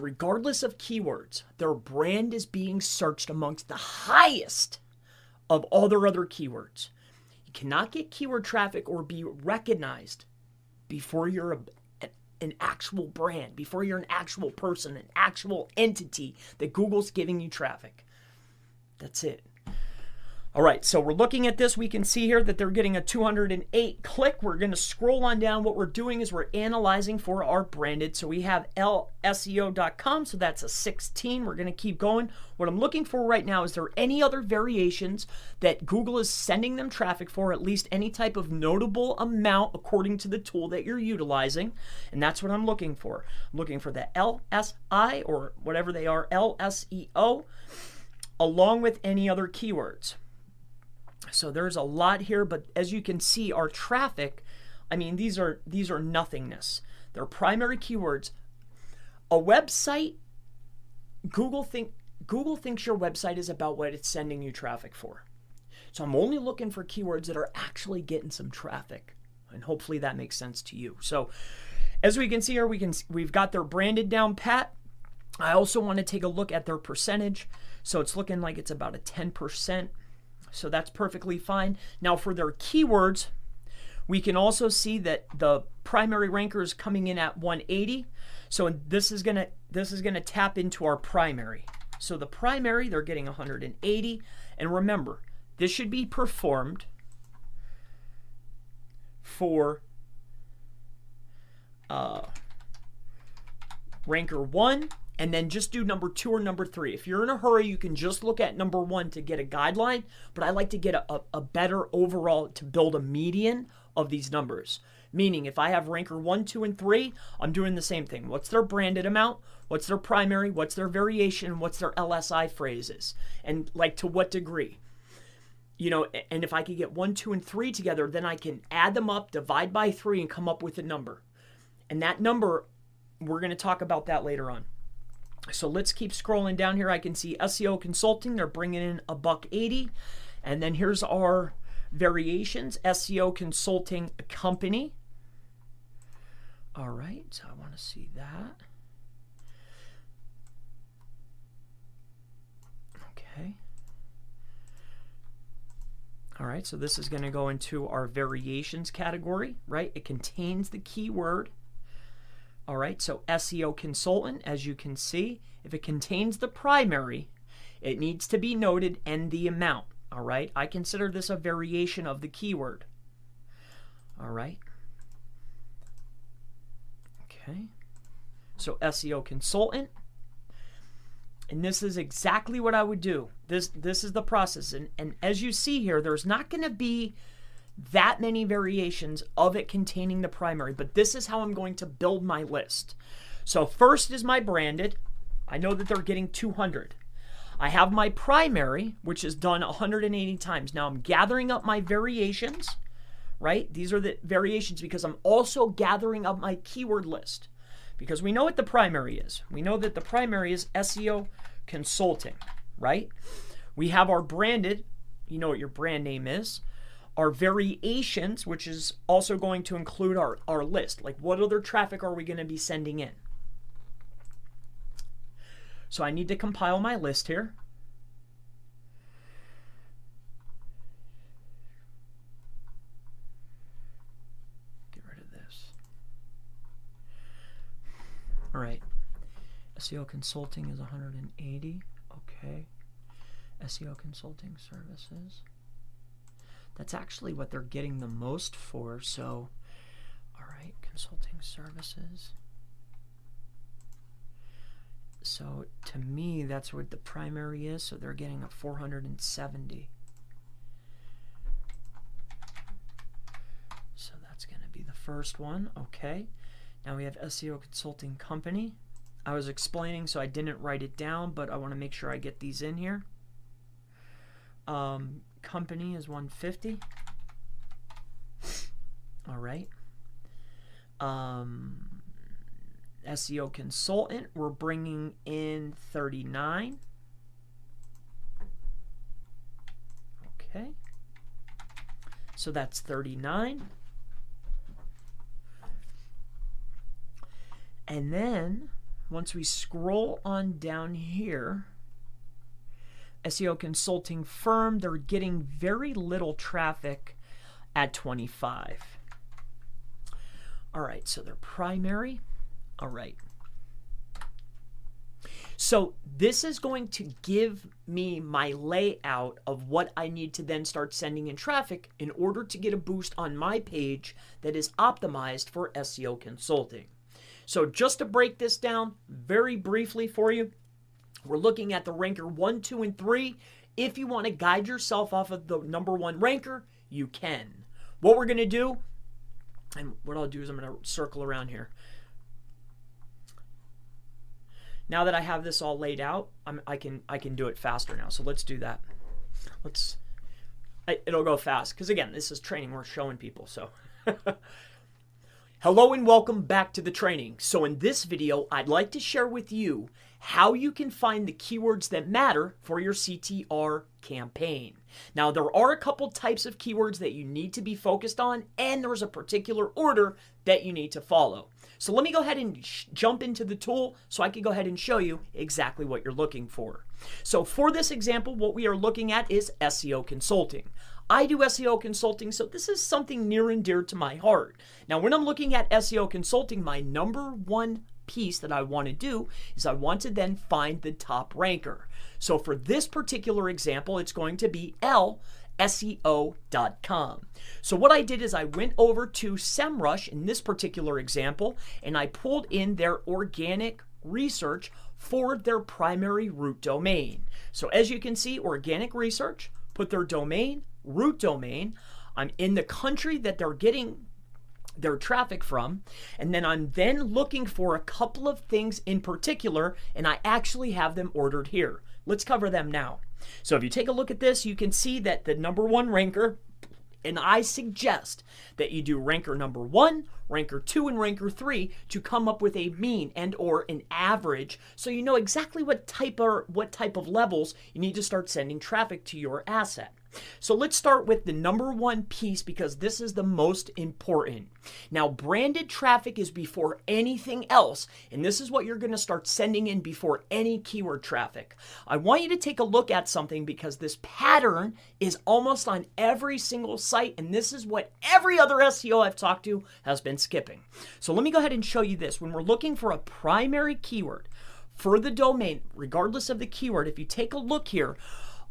regardless of keywords, their brand is being searched amongst the highest of all their other keywords. You cannot get keyword traffic or be recognized before you're an actual brand, before you're an actual person, an actual entity that Google's giving you traffic. That's it. All right, so we're looking at this. We can see here that they're getting a 208 click. We're going to scroll on down. What we're doing is we're analyzing for our branded. So we have lseo.com, so that's a 16. We're going to keep going. What I'm looking for right now, is there any other variations that Google is sending them traffic for, at least any type of notable amount according to the tool that you're utilizing? And that's what I'm looking for. I'm looking for the LSI, or whatever they are, LSEO, along with any other keywords. So there's a lot here, but as you can see, our traffic, I mean, these are nothingness. They're primary keywords. A website, Google thinks your website is about what it's sending you traffic for. So I'm only looking for keywords that are actually getting some traffic, and hopefully that makes sense to you. So as we can see here, we've got their branded down pat. I also want to take a look at their percentage. So it's looking like it's about a 10%. So that's perfectly fine. Now for their keywords, we can also see that the primary ranker is coming in at 180. So this is gonna tap into our primary. So the primary, they're getting 180. And remember, this should be performed for ranker 1, and then just do number 2 or number 3. If you're in a hurry, you can just look at number 1 to get a guideline, but I like to get a better overall to build a median of these numbers. Meaning, if I have ranker 1, 2, and 3, I'm doing the same thing. What's their branded amount? What's their primary? What's their variation? What's their LSI phrases? And like, to what degree? You know, and if I could get 1, 2, and 3 together, then I can add them up, divide by 3, and come up with a number. And that number, we're going to talk about that later on. So let's keep scrolling down here. I can see SEO Consulting, they're bringing in $180. And then here's our variations, SEO Consulting Company. All right, so I want to see that. Okay. All right, so this is going to go into our variations category, right? It contains the keyword. All right, so SEO Consultant, as you can see, if it contains the primary, it needs to be noted and the amount. All right, I consider this a variation of the keyword. All right. Okay, so SEO Consultant. And this is exactly what I would do. This is the process. And as you see here, there's not going to be that many variations of it containing the primary, but this is how I'm going to build my list. So first is my branded. I know that they're getting 200. I have my primary, which is done 180 times. Now I'm gathering up my variations, right? These are the variations because I'm also gathering up my keyword list, because we know what the primary is. We know that the primary is SEO Consulting, right? We have our branded, you know what your brand name is. Our variations, which is also going to include our list. Like, what other traffic are we going to be sending in? So I need to compile my list here. Get rid of this. All right. SEO Consulting is 180. Okay. SEO Consulting Services. That's actually what they're getting the most for. So, all right, consulting services. So to me, that's what the primary is. So they're getting a 470. first one. Okay. Now we have SEO Consulting Company. I was explaining, so I didn't write it down, but I want to make sure I get these in here. Company is 150. All right. SEO Consultant, we're bringing in 39. Okay. So that's 39. And then once we scroll on down here, SEO Consulting Firm, they're getting very little traffic at 25. All right, so they're primary. All right. So this is going to give me my layout of what I need to then start sending in traffic in order to get a boost on my page that is optimized for SEO consulting. So just to break this down very briefly for you, we're looking at the ranker 1, 2, and 3. If you want to guide yourself off of the number 1 ranker, you can. What we're going to do, and what I'll do is I'm going to circle around here. Now that I have this all laid out, I can do it faster now. So let's do that. It'll go fast because again, this is training we're showing people. So hello and welcome back to the training. So in this video, I'd like to share with you how you can find the keywords that matter for your CTR campaign. Now, there are a couple types of keywords that you need to be focused on, and there's a particular order that you need to follow. So let me go ahead and jump into the tool so I can go ahead and show you exactly what you're looking for. So for this example, what we are looking at is SEO consulting. I do SEO consulting, so this is something near and dear to my heart. Now, when I'm looking at SEO consulting, my number one piece that I want to do is I want to then find the top ranker. So for this particular example, it's going to be SEO.com. So what I did is I went over to SEMrush in this particular example, and I pulled in their organic research for their primary root domain. So as you can see, organic research, put their domain, root domain. I'm in the country that they're getting their traffic from, and then I'm then looking for a couple of things in particular, and I actually have them ordered here. Let's cover them now. So if you take a look at this, you can see that the number 1 ranker, and I suggest that you do ranker number 1, ranker 2, and ranker 3 to come up with a mean and or an average so you know exactly what type of levels you need to start sending traffic to your asset. So let's start with the number 1 piece because this is the most important. Now, branded traffic is before anything else, and this is what you're going to start sending in before any keyword traffic. I want you to take a look at something because this pattern is almost on every single site, and this is what every other SEO I've talked to has been skipping. So let me go ahead and show you this. When we're looking for a primary keyword for the domain, regardless of the keyword, if you take a look here,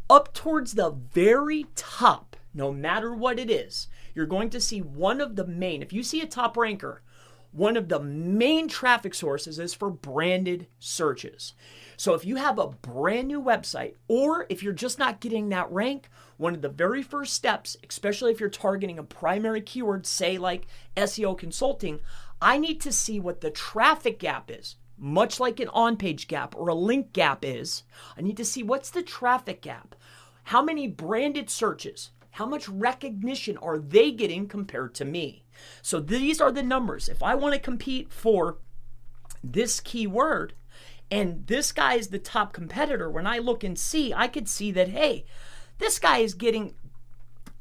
up towards the very top, no matter what it is, you're going to see one of the main, if you see a top ranker, one of the main traffic sources is for branded searches. So if you have a brand new website, or if you're just not getting that rank, one of the very first steps, especially if you're targeting a primary keyword, say like SEO consulting, I need to see what the traffic gap is. Much like an on-page gap or a link gap is, I need to see what's the traffic gap. How many branded searches, how much recognition are they getting compared to me? So these are the numbers. If I want to compete for this keyword and this guy is the top competitor, when I look and see, I could see that, hey, this guy is getting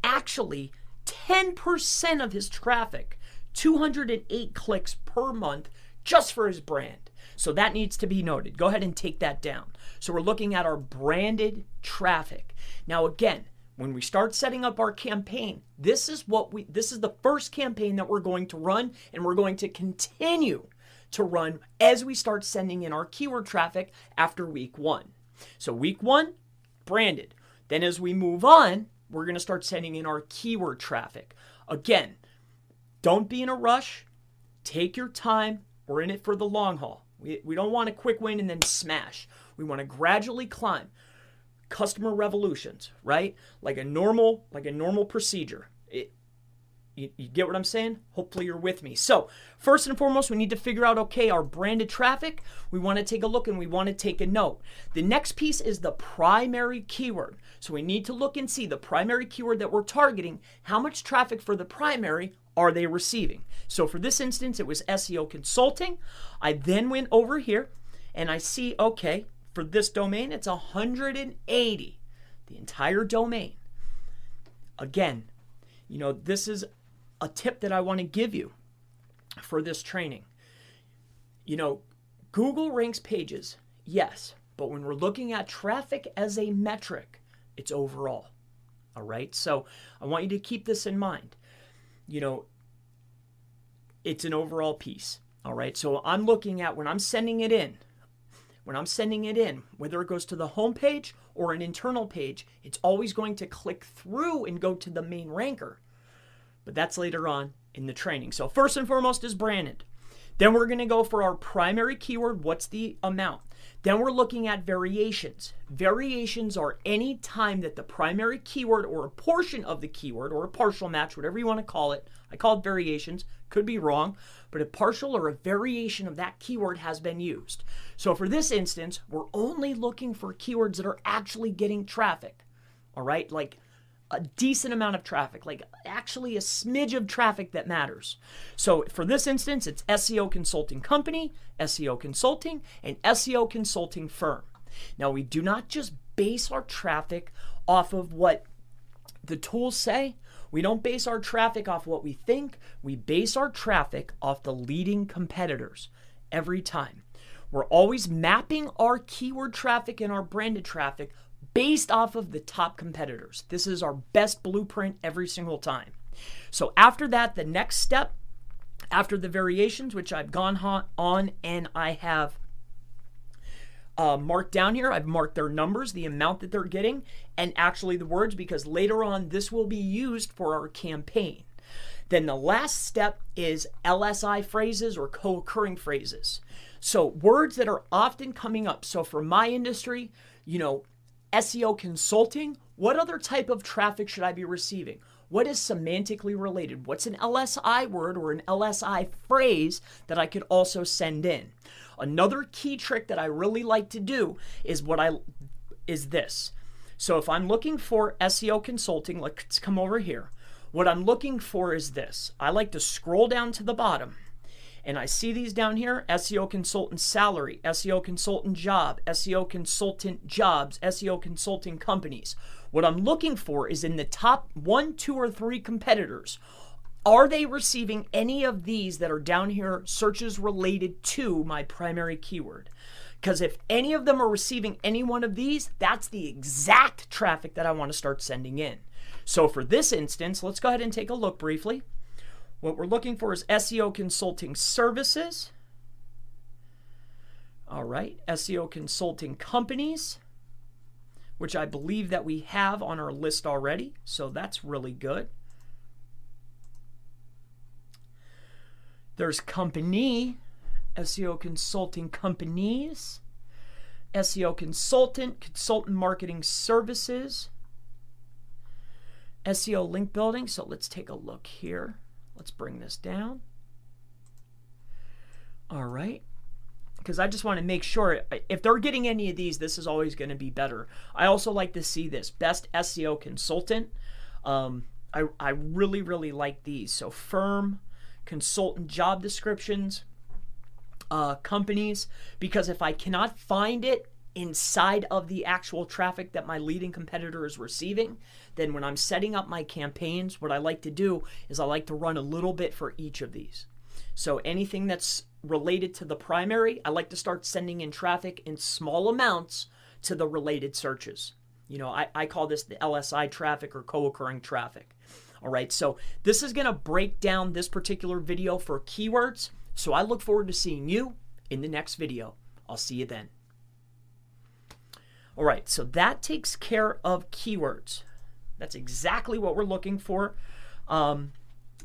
actually 10% of his traffic, 208 clicks per month just for his brand. So that needs to be noted. Go ahead and take that down. So we're looking at our branded traffic. Now again, when we start setting up our campaign, this is the first campaign that we're going to run, and we're going to continue to run as we start sending in our keyword traffic after week 1. So week 1, branded. Then as we move on, we're going to start sending in our keyword traffic. Again, don't be in a rush. Take your time. We're in it for the long haul. We don't want a quick win and then smash. We want to gradually climb. Customer revolutions, right? Like a normal procedure. You get what I'm saying? Hopefully you're with me. So first and foremost, we need to figure out, okay, our branded traffic. We want to take a look and we want to take a note. The next piece is the primary keyword. So we need to look and see the primary keyword that we're targeting. How much traffic for the primary are they receiving? So for this instance, it was SEO consulting. I then went over here and I see, okay, for this domain, it's 180, the entire domain. Again, this is a tip that I want to give you for this training. Google ranks pages, yes, but when we're looking at traffic as a metric, it's overall. All right, so I want you to keep this in mind. It's an overall piece. All right, so I'm looking at when I'm sending it in, whether it goes to the home page or an internal page, it's always going to click through and go to the main ranker. But that's later on in the training. So first and foremost is branded. Then we're going to go for our primary keyword. What's the amount? Then we're looking at variations. Variations are any time that the primary keyword or a portion of the keyword or a partial match, whatever you want to call it. I call it variations. Could be wrong, but a partial or a variation of that keyword has been used. So for this instance, we're only looking for keywords that are actually getting traffic. All right, like a decent amount of traffic, like actually a smidge of traffic that matters. So for this instance, it's SEO consulting company, SEO consulting, and SEO consulting firm. Now, we do not just base our traffic off of what the tools say. We don't base our traffic off what we think. We base our traffic off the leading competitors every time. We're always mapping our keyword traffic and our branded traffic based off of the top competitors. This is our best blueprint every single time. So after that, the next step, after the variations, which I've gone on and I have marked down here, I've marked their numbers, the amount that they're getting, and actually the words, because later on this will be used for our campaign. Then the last step is LSI phrases or co-occurring phrases. So words that are often coming up. So for my industry, SEO consulting, what other type of traffic should I be receiving? What is semantically related? What's an LSI word or an LSI phrase that I could also send in? Another key trick that I really like to do is this. So if I'm looking for SEO consulting, let's come over here. What I'm looking for is this. I like to scroll down to the bottom. And I see these down here, SEO consultant salary, SEO consultant job, SEO consultant jobs, SEO consulting companies. What I'm looking for is in the top 1, 2, or 3 competitors. Are they receiving any of these that are down here, searches related to my primary keyword? Because if any of them are receiving any one of these, that's the exact traffic that I want to start sending in. So for this instance, let's go ahead and take a look briefly. What we're looking for is SEO consulting services. All right, SEO consulting companies, which I believe that we have on our list already. So that's really good. There's company, SEO consulting companies, SEO consultant, consultant marketing services, SEO link building. So let's take a look here. Let's bring this down. All right. Because I just want to make sure if they're getting any of these, this is always going to be better. I also like to see this best SEO consultant. I really, really like these. So firm, consultant job descriptions, companies, because if I cannot find it inside of the actual traffic that my leading competitor is receiving, then when I'm setting up my campaigns, what I like to do is I like to run a little bit for each of these. So anything that's related to the primary, I like to start sending in traffic in small amounts to the related searches. I call this the LSI traffic or co-occurring traffic. All right, so this is going to break down this particular video for keywords. So I look forward to seeing you in the next video. I'll see you then. All right, so that takes care of keywords. That's exactly what we're looking for. Now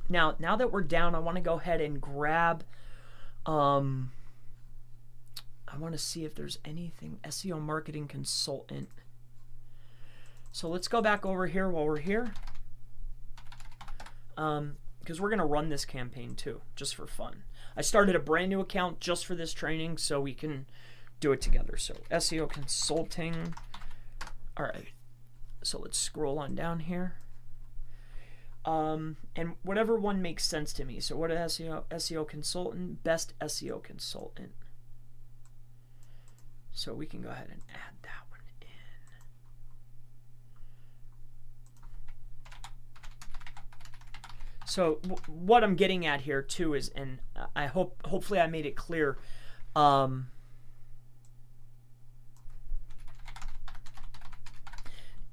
that we're down, I want to go ahead and grab, I want to see if there's anything, SEO marketing consultant. So let's go back over here while we're here. Because because we're going to run this campaign too, just for fun. I started a brand new account just for this training so we can do it together. So SEO consulting. All right. So let's scroll on down here. And whatever one makes sense to me. So what is SEO consultant? Best SEO consultant. So we can go ahead and add that one in. So what I'm getting at here too is, and I hopefully I made it clear,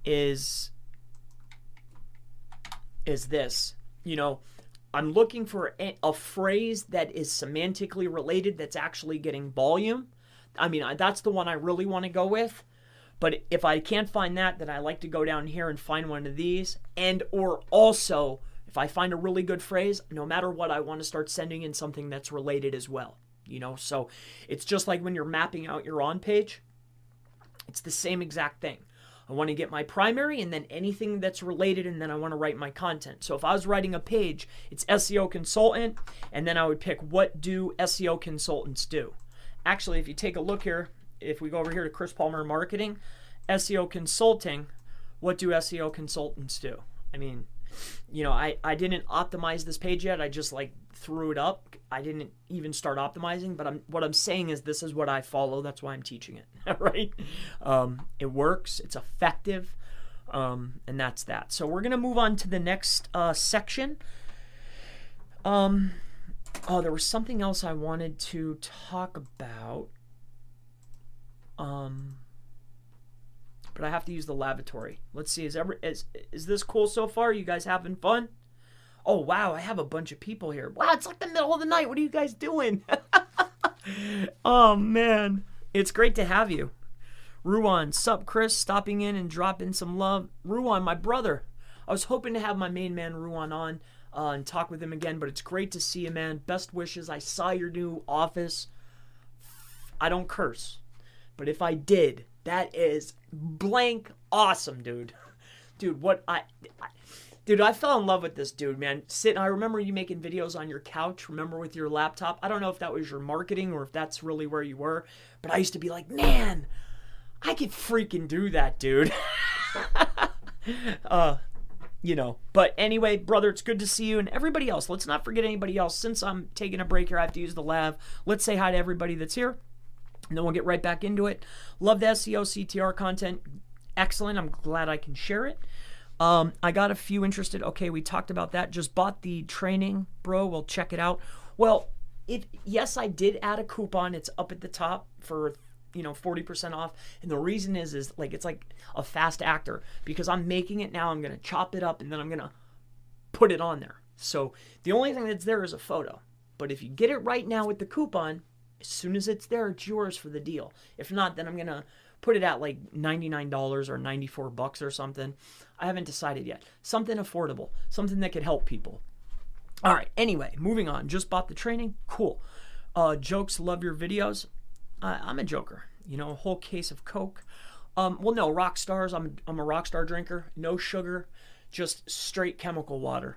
is this, I'm looking for a phrase that is semantically related, that's actually getting volume. I mean, that's the one I really want to go with. But if I can't find that, then I like to go down here and find one of these. And or also, if I find a really good phrase, no matter what, I want to start sending in something that's related as well. So it's just like when you're mapping out your on page. It's the same exact thing. I want to get my primary and then anything that's related, and then I want to write my content. So if I was writing a page, it's SEO consultant, and then I would pick, what do SEO consultants do? Actually, if you take a look here, if we go over here to Chris Palmer Marketing, SEO consulting, what do SEO consultants do? I mean, I didn't optimize this page yet. I just threw it up. I didn't even start optimizing, but what I'm saying is this is what I follow. That's why I'm teaching it, right? It works. It's effective, and that's that. So we're going to move on to the next section. There was something else I wanted to talk about, but I have to use the lavatory. Let's see, is this cool so far? You guys having fun? Oh, wow, I have a bunch of people here. Wow, it's like the middle of the night. What are you guys doing? Oh, man. It's great to have you. Ruan, sup, Chris, stopping in and dropping some love. Ruan, my brother. I was hoping to have my main man, Ruan, on and talk with him again, but it's great to see you, man. Best wishes. I saw your new office. I don't curse, but if I did, that is blank awesome, dude. Dude, Dude, I fell in love with this dude, man. I remember you making videos on your couch, remember, with your laptop. I don't know if that was your marketing or if that's really where you were, but I used to be like, man, I could freaking do that, dude. But anyway, brother, it's good to see you. And everybody else, let's not forget anybody else. Since I'm taking a break here, I have to use the lav. Let's say hi to everybody that's here, and then we'll get right back into it. Love the SEO CTR content. Excellent. I'm glad I can share it. I got a few interested. Okay, we talked about that. Just bought the training, bro. We'll check it out. Well, yes, I did add a coupon. It's up at the top for 40% off. And the reason is it's like a fast actor, because I'm making it now. I'm gonna chop it up and then I'm gonna put it on there. So the only thing that's there is a photo. But if you get it right now with the coupon, as soon as it's there, it's yours for the deal. If not, then I'm gonna put it at like $99 or $94 or something. I haven't decided yet. Something affordable, something that could help people. All right, anyway, moving on. Just bought the training. Cool. Jokes, love your videos. I'm a joker. A whole case of Coke. Well, no, rock stars. I'm a rock star drinker. No sugar, just straight chemical water.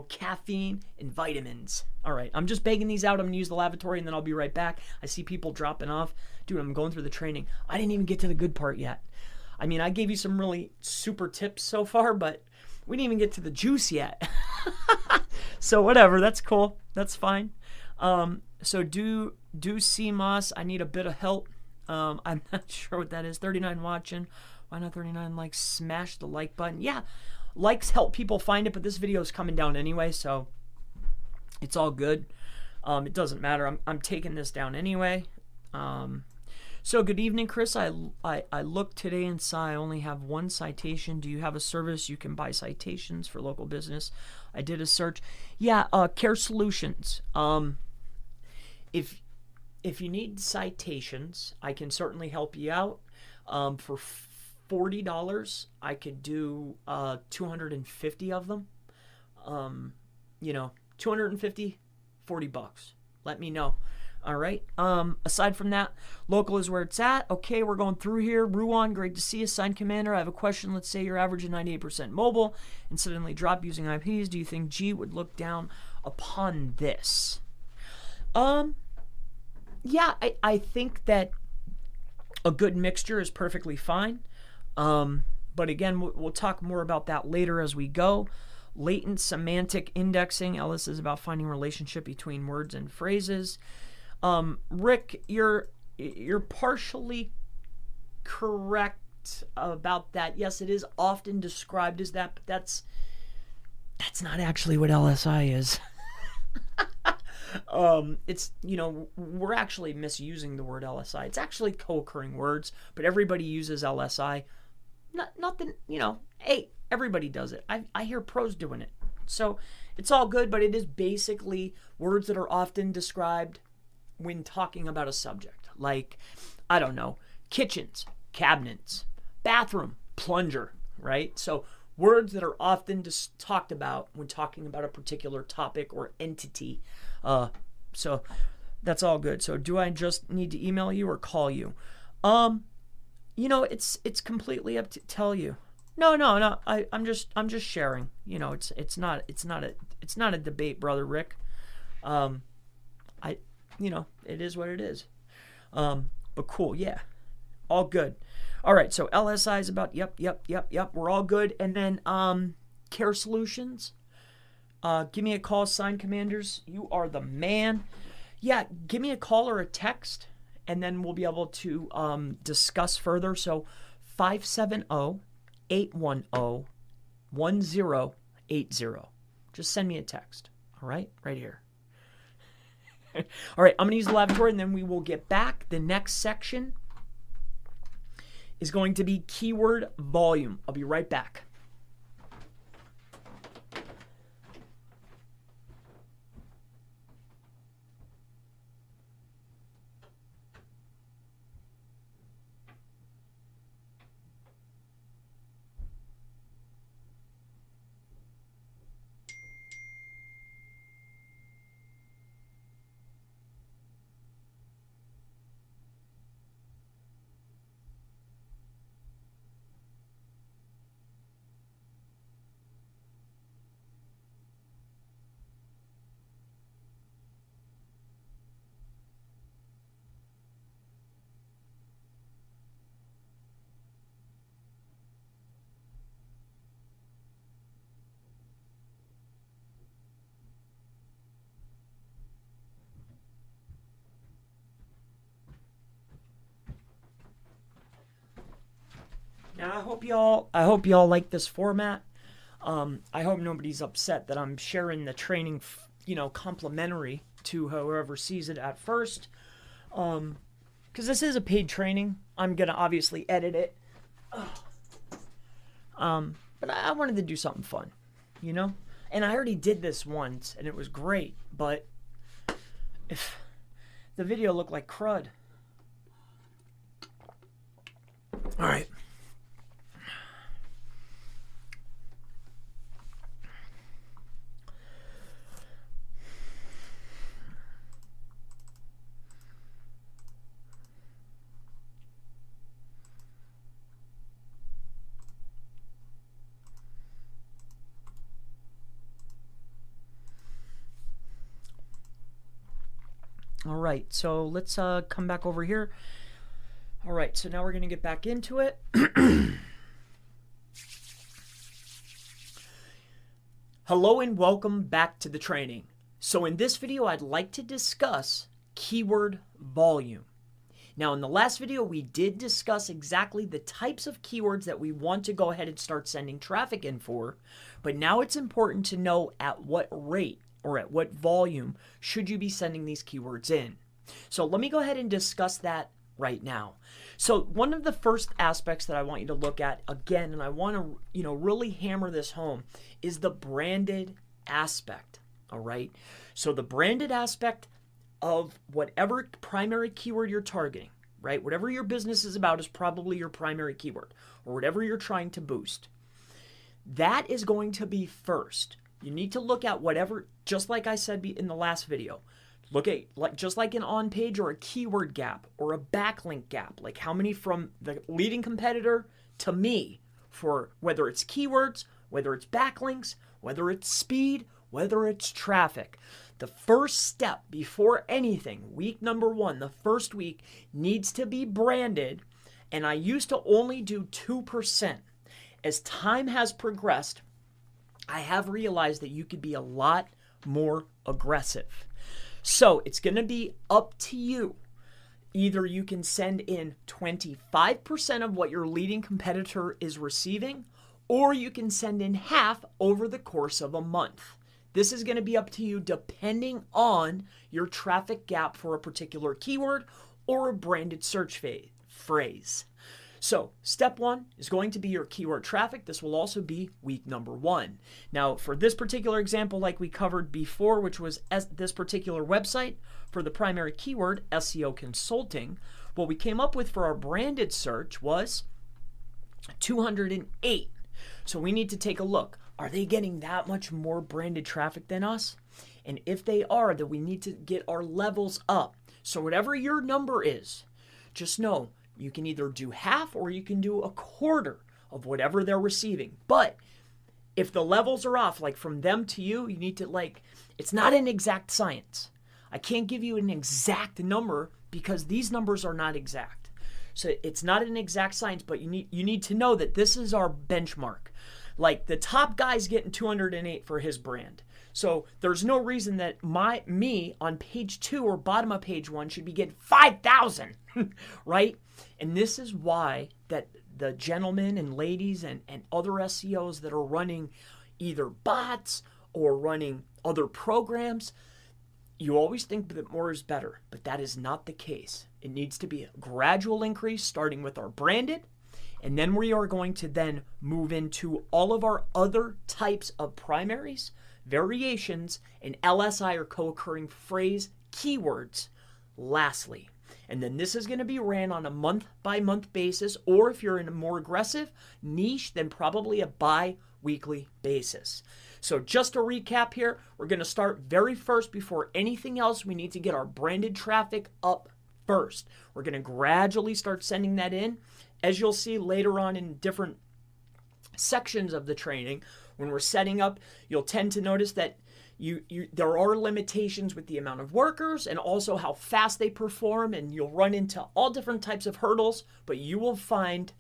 Caffeine and vitamins. All right, I'm just begging these out. I'm gonna use the lavatory and then I'll be right back. I see people dropping off. Dude, I'm going through the training. I didn't even get to the good part yet. I mean, I gave you some really super tips so far, but we didn't even get to the juice yet. So whatever, that's cool. That's fine. So do CMOS. I need a bit of help. I'm not sure what that is. 39 watching. Why not 39 likes? Smash the like button. Yeah, likes help people find it, but this video is coming down anyway, so it's all good. It doesn't matter. I'm taking this down anyway. So good evening, Chris. I looked today and saw I only have one citation. Do you have a service you can buy citations for local business? I did a search. Yeah, Care Solutions. If you need citations, I can certainly help you out. For $40, I could do 250 of them. 250, $40. Let me know. All right. Aside from that, local is where it's at. Okay, we're going through here. Ruan, great to see you. Sign commander, I have a question. Let's say you're averaging 98% mobile and suddenly drop using IPs. Do you think G would look down upon this? Yeah, I think that a good mixture is perfectly fine. But again, we'll talk more about that later as we go. Latent semantic indexing. Ellis is about finding relationship between words and phrases. Rick, you're partially correct about that. Yes, it is often described as that, but that's not actually what LSI is. It's, we're actually misusing the word LSI. It's actually co-occurring words, but everybody uses LSI. Nothing, hey, everybody does it. I hear pros doing it. So it's all good, but it is basically words that are often described when talking about a subject. Like, I don't know, kitchens, cabinets, bathroom, plunger, right? So words that are often just talked about when talking about a particular topic or entity. So that's all good. So do I just need to email you or call you? It's completely up to tell you. No. I'm just sharing. It's not a debate, brother Rick. It is what it is. But cool, yeah. All good. All right, so LSI is about yep. We're all good. And then Care Solutions. Give me a call, Sign Commanders. You are the man. Yeah, give me a call or a text, and then we'll be able to discuss further. So 570-810-1080. Just send me a text. All right? Right here. All right, I'm going to use the lavatory, and then we will get back. The next section is going to be keyword volume. I'll be right back. Now I hope y'all like this format. I hope nobody's upset that I'm sharing the training, complimentary to whoever sees it at first. Because this is a paid training. I'm gonna obviously edit it. But I wanted to do something fun, And I already did this once, and it was great. But if the video looked like crud. All right. All right, so let's come back over here. All right, so now we're going to get back into it. Hello and welcome back to the training. So in this video, I'd like to discuss keyword volume. Now, in the last video, we did discuss exactly the types of keywords that we want to go ahead and start sending traffic in for, but now it's important to know at what rate or at what volume should you be sending these keywords in. So let me go ahead and discuss that right now. So one of the first aspects that I want you to look at again, and I want to, really hammer this home, is the branded aspect. All right. So the branded aspect of whatever primary keyword you're targeting, right? Whatever your business is about is probably your primary keyword, or whatever you're trying to boost. That is going to be first. You need to look at whatever, just like I said in the last video, Look at just like an on-page or a keyword gap or a backlink gap, like how many from the leading competitor to me for whether it's keywords, whether it's backlinks, whether it's speed, whether it's traffic. The first step before anything, week number 1, the first week needs to be branded. And I used to only do 2%. As time has progressed, I have realized that you could be a lot more aggressive. So it's going to be up to you. Either you can send in 25% of what your leading competitor is receiving, or you can send in half over the course of a month. This is going to be up to you depending on your traffic gap for a particular keyword or a branded search phrase. So step 1 is going to be your keyword traffic. This will also be week number 1. Now for this particular example, like we covered before, which was this particular website for the primary keyword SEO consulting, what we came up with for our branded search was 208. So we need to take a look. Are they getting that much more branded traffic than us? And if they are, then we need to get our levels up. So whatever your number is, just know you can either do half or you can do a quarter of whatever they're receiving. But if the levels are off, like from them to you, you need to it's not an exact science. I can't give you an exact number because these numbers are not exact. So it's not an exact science, but you need to know that this is our benchmark. Like the top guy's getting 208 for his brand. So there's no reason that me on page 2 or bottom of page 1 should be getting 5,000, right? And this is why that the gentlemen and ladies and other SEOs that are running either bots or running other programs, you always think that more is better, but that is not the case. It needs to be a gradual increase starting with our branded, and then we are going to then move into all of our other types of primaries, variations, and LSI or co-occurring phrase keywords lastly. And then this is going to be ran on a month-by-month basis, or if you're in a more aggressive niche, then probably a bi-weekly basis. So just to recap here, we're going to start very first before anything else. We need to get our branded traffic up first. We're going to gradually start sending that in. As you'll see later on in different sections of the training, when we're setting up, you'll tend to notice that there are limitations with the amount of workers and also how fast they perform, and you'll run into all different types of hurdles, but you will find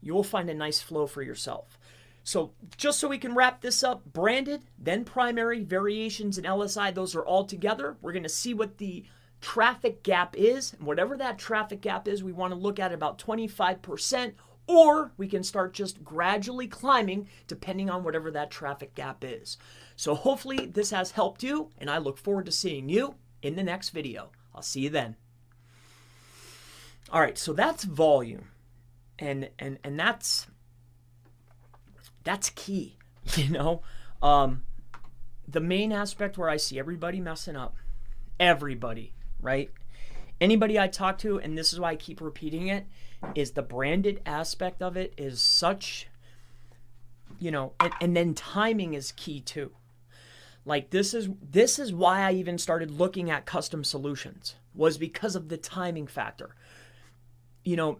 a nice flow for yourself. So just so we can wrap this up, branded, then primary, variations, and LSI, those are all together. We're going to see what the traffic gap is, and whatever that traffic gap is, we want to look at about 25%, or we can start just gradually climbing depending on whatever that traffic gap is. So hopefully this has helped you, and I look forward to seeing you in the next video. I'll see you then. All right, so that's volume, and that's key, the main aspect where I see everybody messing up, everybody, right? Anybody I talk to, and this is why I keep repeating it, is the branded aspect of it is such, and then timing is key too. Like this is why I even started looking at custom solutions, was because of the timing factor.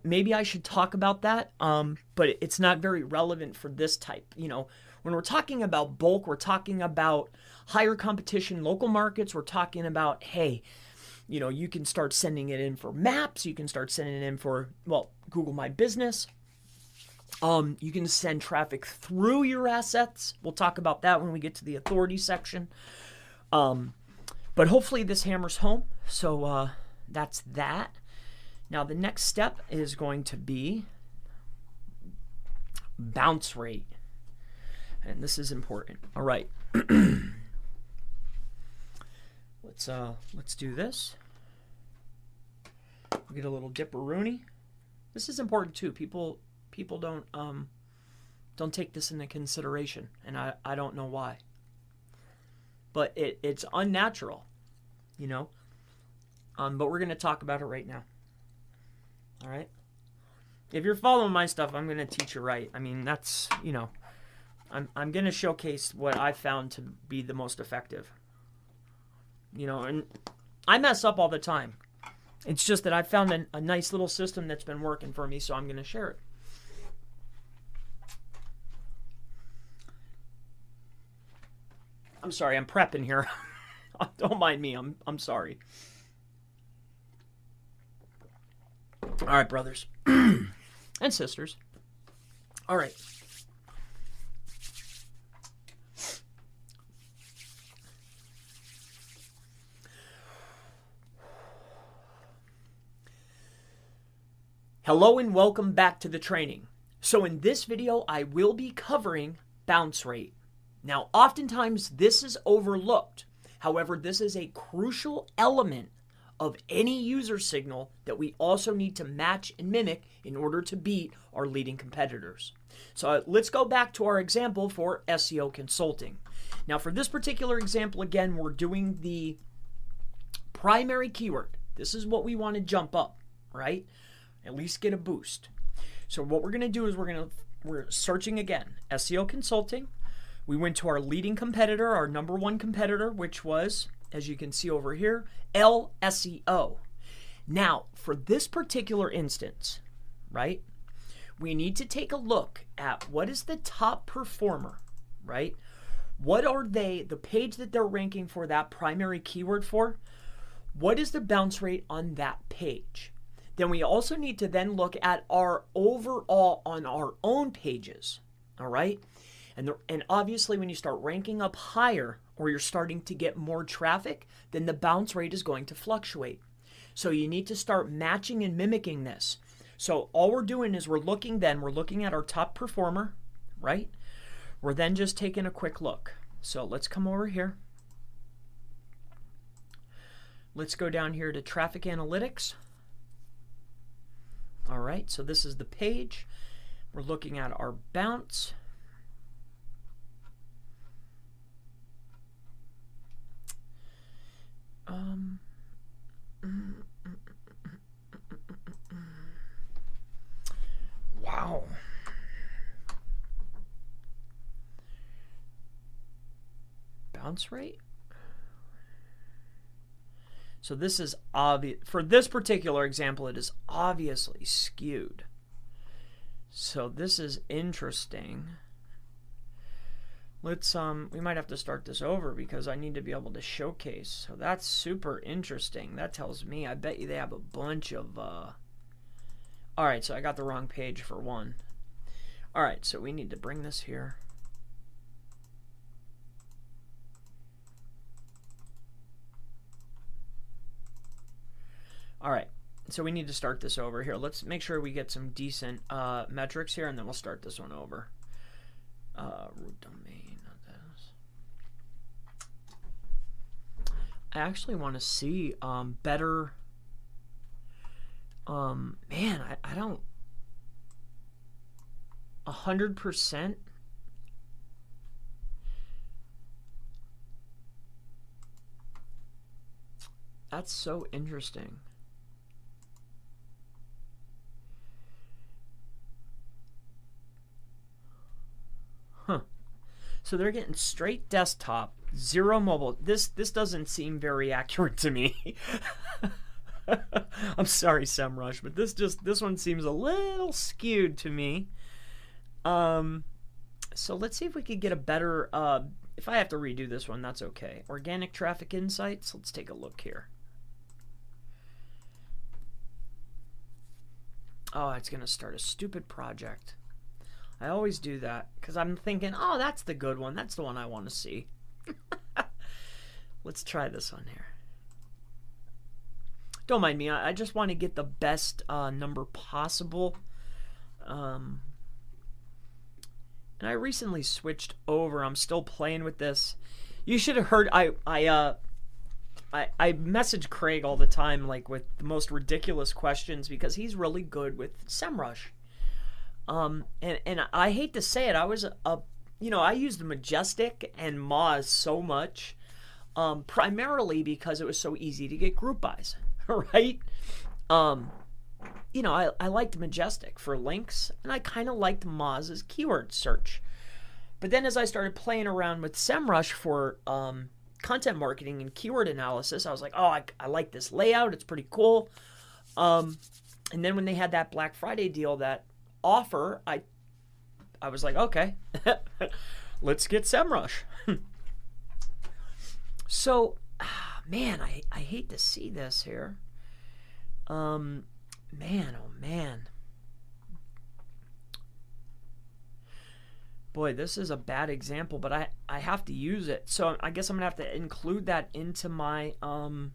Maybe I should talk about that, but it's not very relevant for this type. When we're talking about bulk, we're talking about higher competition, local markets. We're talking about, hey, you can start sending it in for maps. You can start sending it in for, Google My Business. You can send traffic through your assets. We'll talk about that when we get to the authority section. But hopefully this hammers home. So that's that. Now the next step is going to be bounce rate. And this is important. All right. Let's do this. We'll get a little dipperoonie. This is important too. People don't take this into consideration, and I don't know why. But it's unnatural, But we're gonna talk about it right now. All right. If you're following my stuff, I'm gonna teach you right. I mean, that's I'm gonna showcase what I found to be the most effective. and I mess up all the time. It's just that I found a nice little system that's been working for me, so I'm going to share it. I'm sorry, I'm prepping here. Don't mind me. I'm sorry. All right, brothers and sisters. All right. Hello and welcome back to the training. So in this video, I will be covering bounce rate. Now, oftentimes this is overlooked. However, this is a crucial element of any user signal that we also need to match and mimic in order to beat our leading competitors. So let's go back to our example for SEO consulting. Now, for this particular example, again, we're doing the primary keyword. This is what we want to jump up, right? At least get a boost. So what we're going to do is we're searching again, SEO consulting. We went to our leading competitor, our number one competitor, which was, as you can see over here, SEO. Now, for this particular instance, right, we need to take a look at what is the top performer, right? What are they, the page that they're ranking for that primary keyword for? What is the bounce rate on that page? Then we also need to then look at our overall on our own pages, all right? And obviously when you start ranking up higher or you're starting to get more traffic, then the bounce rate is going to fluctuate. So you need to start matching and mimicking this. So all we're doing is we're looking at our top performer, right? We're then just taking a quick look. So let's come over here. Let's go down here to traffic analytics. All right, so this is the page. We're looking at our bounce. Wow. Bounce rate? So this is obvious. For this particular example, it is obviously skewed. So this is interesting. Let's we might have to start this over because I need to be able to showcase. So that's super interesting. That tells me, I bet you they have a bunch of all right, so I got the wrong page for one. All right, so we need to bring this here. All right, so we need to start this over here. Let's make sure we get some decent metrics here, and then we'll start this one over. Root domain, not this. I actually want to see better. Man, I don't. 100%. That's so interesting. So they're getting straight desktop, 0 mobile. This doesn't seem very accurate to me. I'm sorry, SEMrush, but this one seems a little skewed to me. So let's see if we could get a better. If I have to redo this one, that's okay. Organic traffic insights. Let's take a look here. Oh, it's gonna start a stupid project. I always do that because I'm thinking, oh, that's the good one. That's the one I want to see. Let's try this one here. Don't mind me. I just want to get the best number possible. And I recently switched over. I'm still playing with this. You should have heard. I message Craig all the time, like with the most ridiculous questions because he's really good with SEMrush. And I hate to say it, I was I used Majestic and Moz so much, primarily because it was so easy to get group buys, right? I liked Majestic for links, and I kind of liked Moz as keyword search. But then as I started playing around with SEMrush for content marketing and keyword analysis. I was like, oh, I like this layout. It's pretty cool. And then when they had that Black Friday deal, that offer, I was like, okay, let's get SEMrush. So, man, I hate to see this here. Man, oh man. Boy, this is a bad example, but I have to use it. So I guess I'm going to have to include that into my, I'm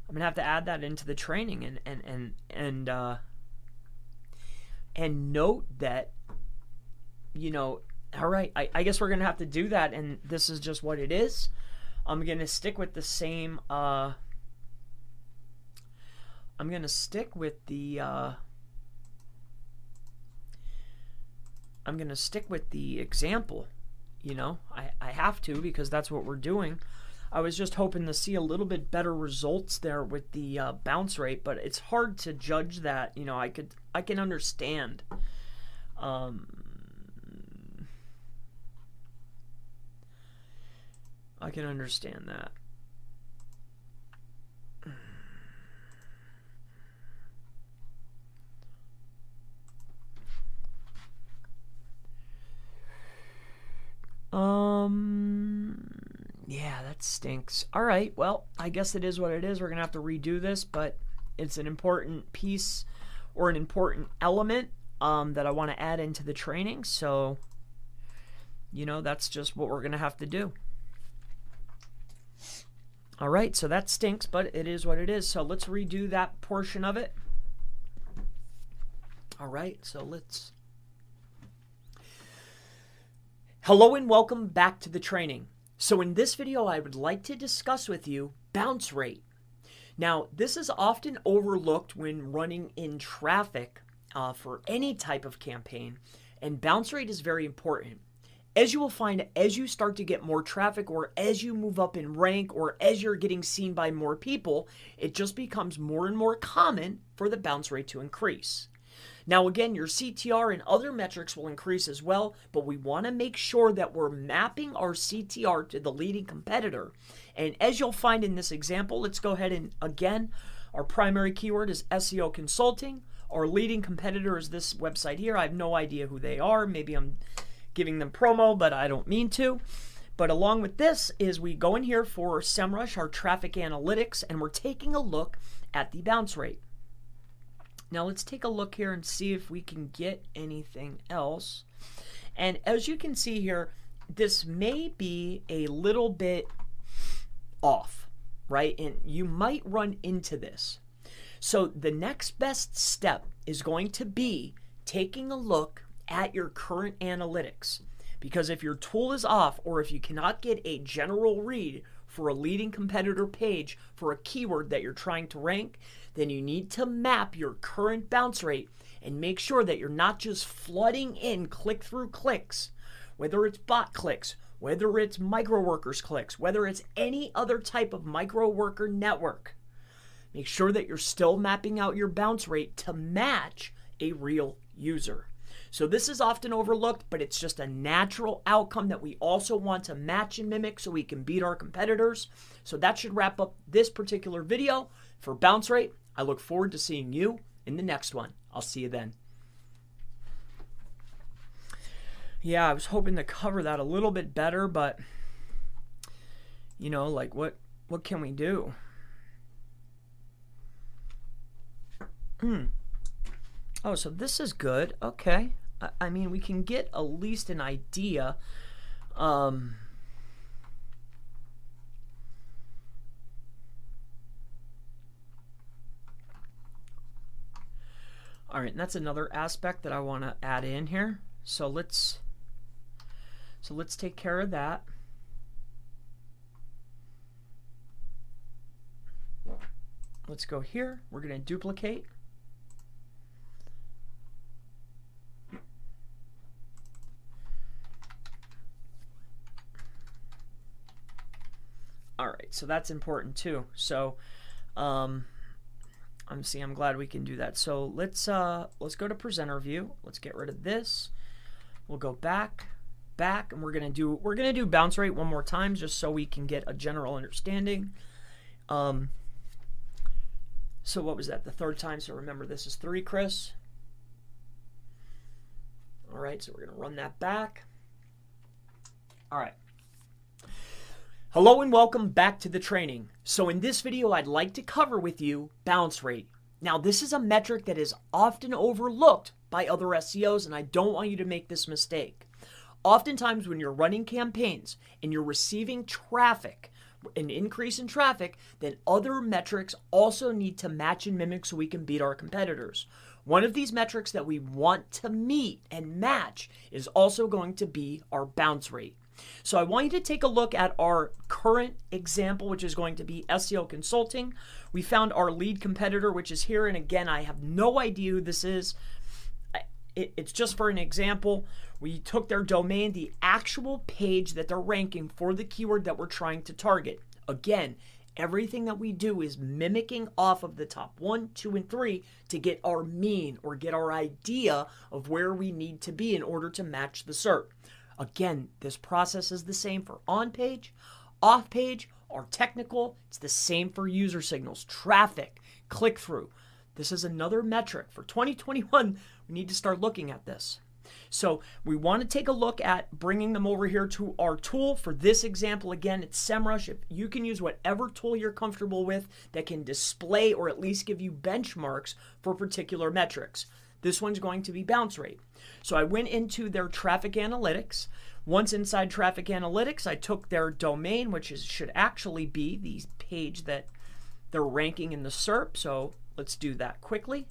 going to have to add that into the training and note that, you know, all right, I guess we're going to have to do that, and this is just what it is. I'm going to stick with the same, I'm going to stick with the, I'm going to stick with the example, you know, I have to, because that's what we're doing. I was just hoping to see a little bit better results there with the bounce rate, but it's hard to judge that. You know, I can understand. I can understand that. Yeah, that stinks. All right, well, I guess it is what it is. We're going to have to redo this, but it's an important piece or an important element that I want to add into the training. So, you know, that's just what we're going to have to do. All right, so that stinks, but it is what it is. So let's redo that portion of it. All right, so let's... Hello and welcome back to the training. So in this video, I would like to discuss with you bounce rate. Now, this is often overlooked when running in traffic for any type of campaign, and bounce rate is very important. As you will find, as you start to get more traffic, or as you move up in rank, or as you're getting seen by more people, it just becomes more and more common for the bounce rate to increase. Now again, your CTR and other metrics will increase as well, but we want to make sure that we're mapping our CTR to the leading competitor. And as you'll find in this example, let's go ahead and again, our primary keyword is SEO consulting. Our leading competitor is this website here. I have no idea who they are. Maybe I'm giving them promo, but I don't mean to. But along with this is we go in here for SEMrush, our traffic analytics, and we're taking a look at the bounce rate. Now let's take a look here and see if we can get anything else. And as you can see here, this may be a little bit off, right? And you might run into this. So the next best step is going to be taking a look at your current analytics. Because if your tool is off, or if you cannot get a general read for a leading competitor page for a keyword that you're trying to rank, then you need to map your current bounce rate and make sure that you're not just flooding in click-through clicks, whether it's bot clicks, whether it's micro workers clicks, whether it's any other type of micro worker network. Make sure that you're still mapping out your bounce rate to match a real user. So this is often overlooked, but it's just a natural outcome that we also want to match and mimic so we can beat our competitors. So that should wrap up this particular video for bounce rate. I look forward to seeing you in the next one. I'll see you then. Yeah, I was hoping to cover that a little bit better, but you know, like what can we do? Oh, so this is good. Okay. I mean, we can get at least an idea. All right, and that's another aspect that I want to add in here. So let's take care of that. Let's go here. We're going to duplicate. All right, so that's important too. So I'm glad we can do that. So let's go to presenter view. Let's get rid of this. We'll go back back, and we're gonna do bounce rate one more time just so we can get a general understanding. So what was that? The third time. So remember, this is 3, Chris. All right, so we're gonna run that back. All right. Hello and welcome back to the training. So in this video, I'd like to cover with you bounce rate. Now, this is a metric that is often overlooked by other SEOs, and I don't want you to make this mistake. Oftentimes, when you're running campaigns and you're receiving traffic, an increase in traffic, then other metrics also need to match and mimic so we can beat our competitors. One of these metrics that we want to meet and match is also going to be our bounce rate. So I want you to take a look at our current example, which is going to be SEO Consulting. We found our lead competitor, which is here. And again, I have no idea who this is. It's just for an example. We took their domain, the actual page that they're ranking for the keyword that we're trying to target. Again, everything that we do is mimicking off of the top 1, 2, and 3 to get our mean or get our idea of where we need to be in order to match the SERP. Again, this process is the same for on-page, off-page, or technical. It's the same for user signals, traffic, click-through. This is another metric. For 2021, we need to start looking at this. So we want to take a look at bringing them over here to our tool. For this example, again, it's SEMrush. If you can use whatever tool you're comfortable with that can display or at least give you benchmarks for particular metrics. This one's going to be bounce rate. So I went into their traffic analytics. Once inside traffic analytics, I took their domain, which should actually be the page that they're ranking in the SERP. So let's do that quickly.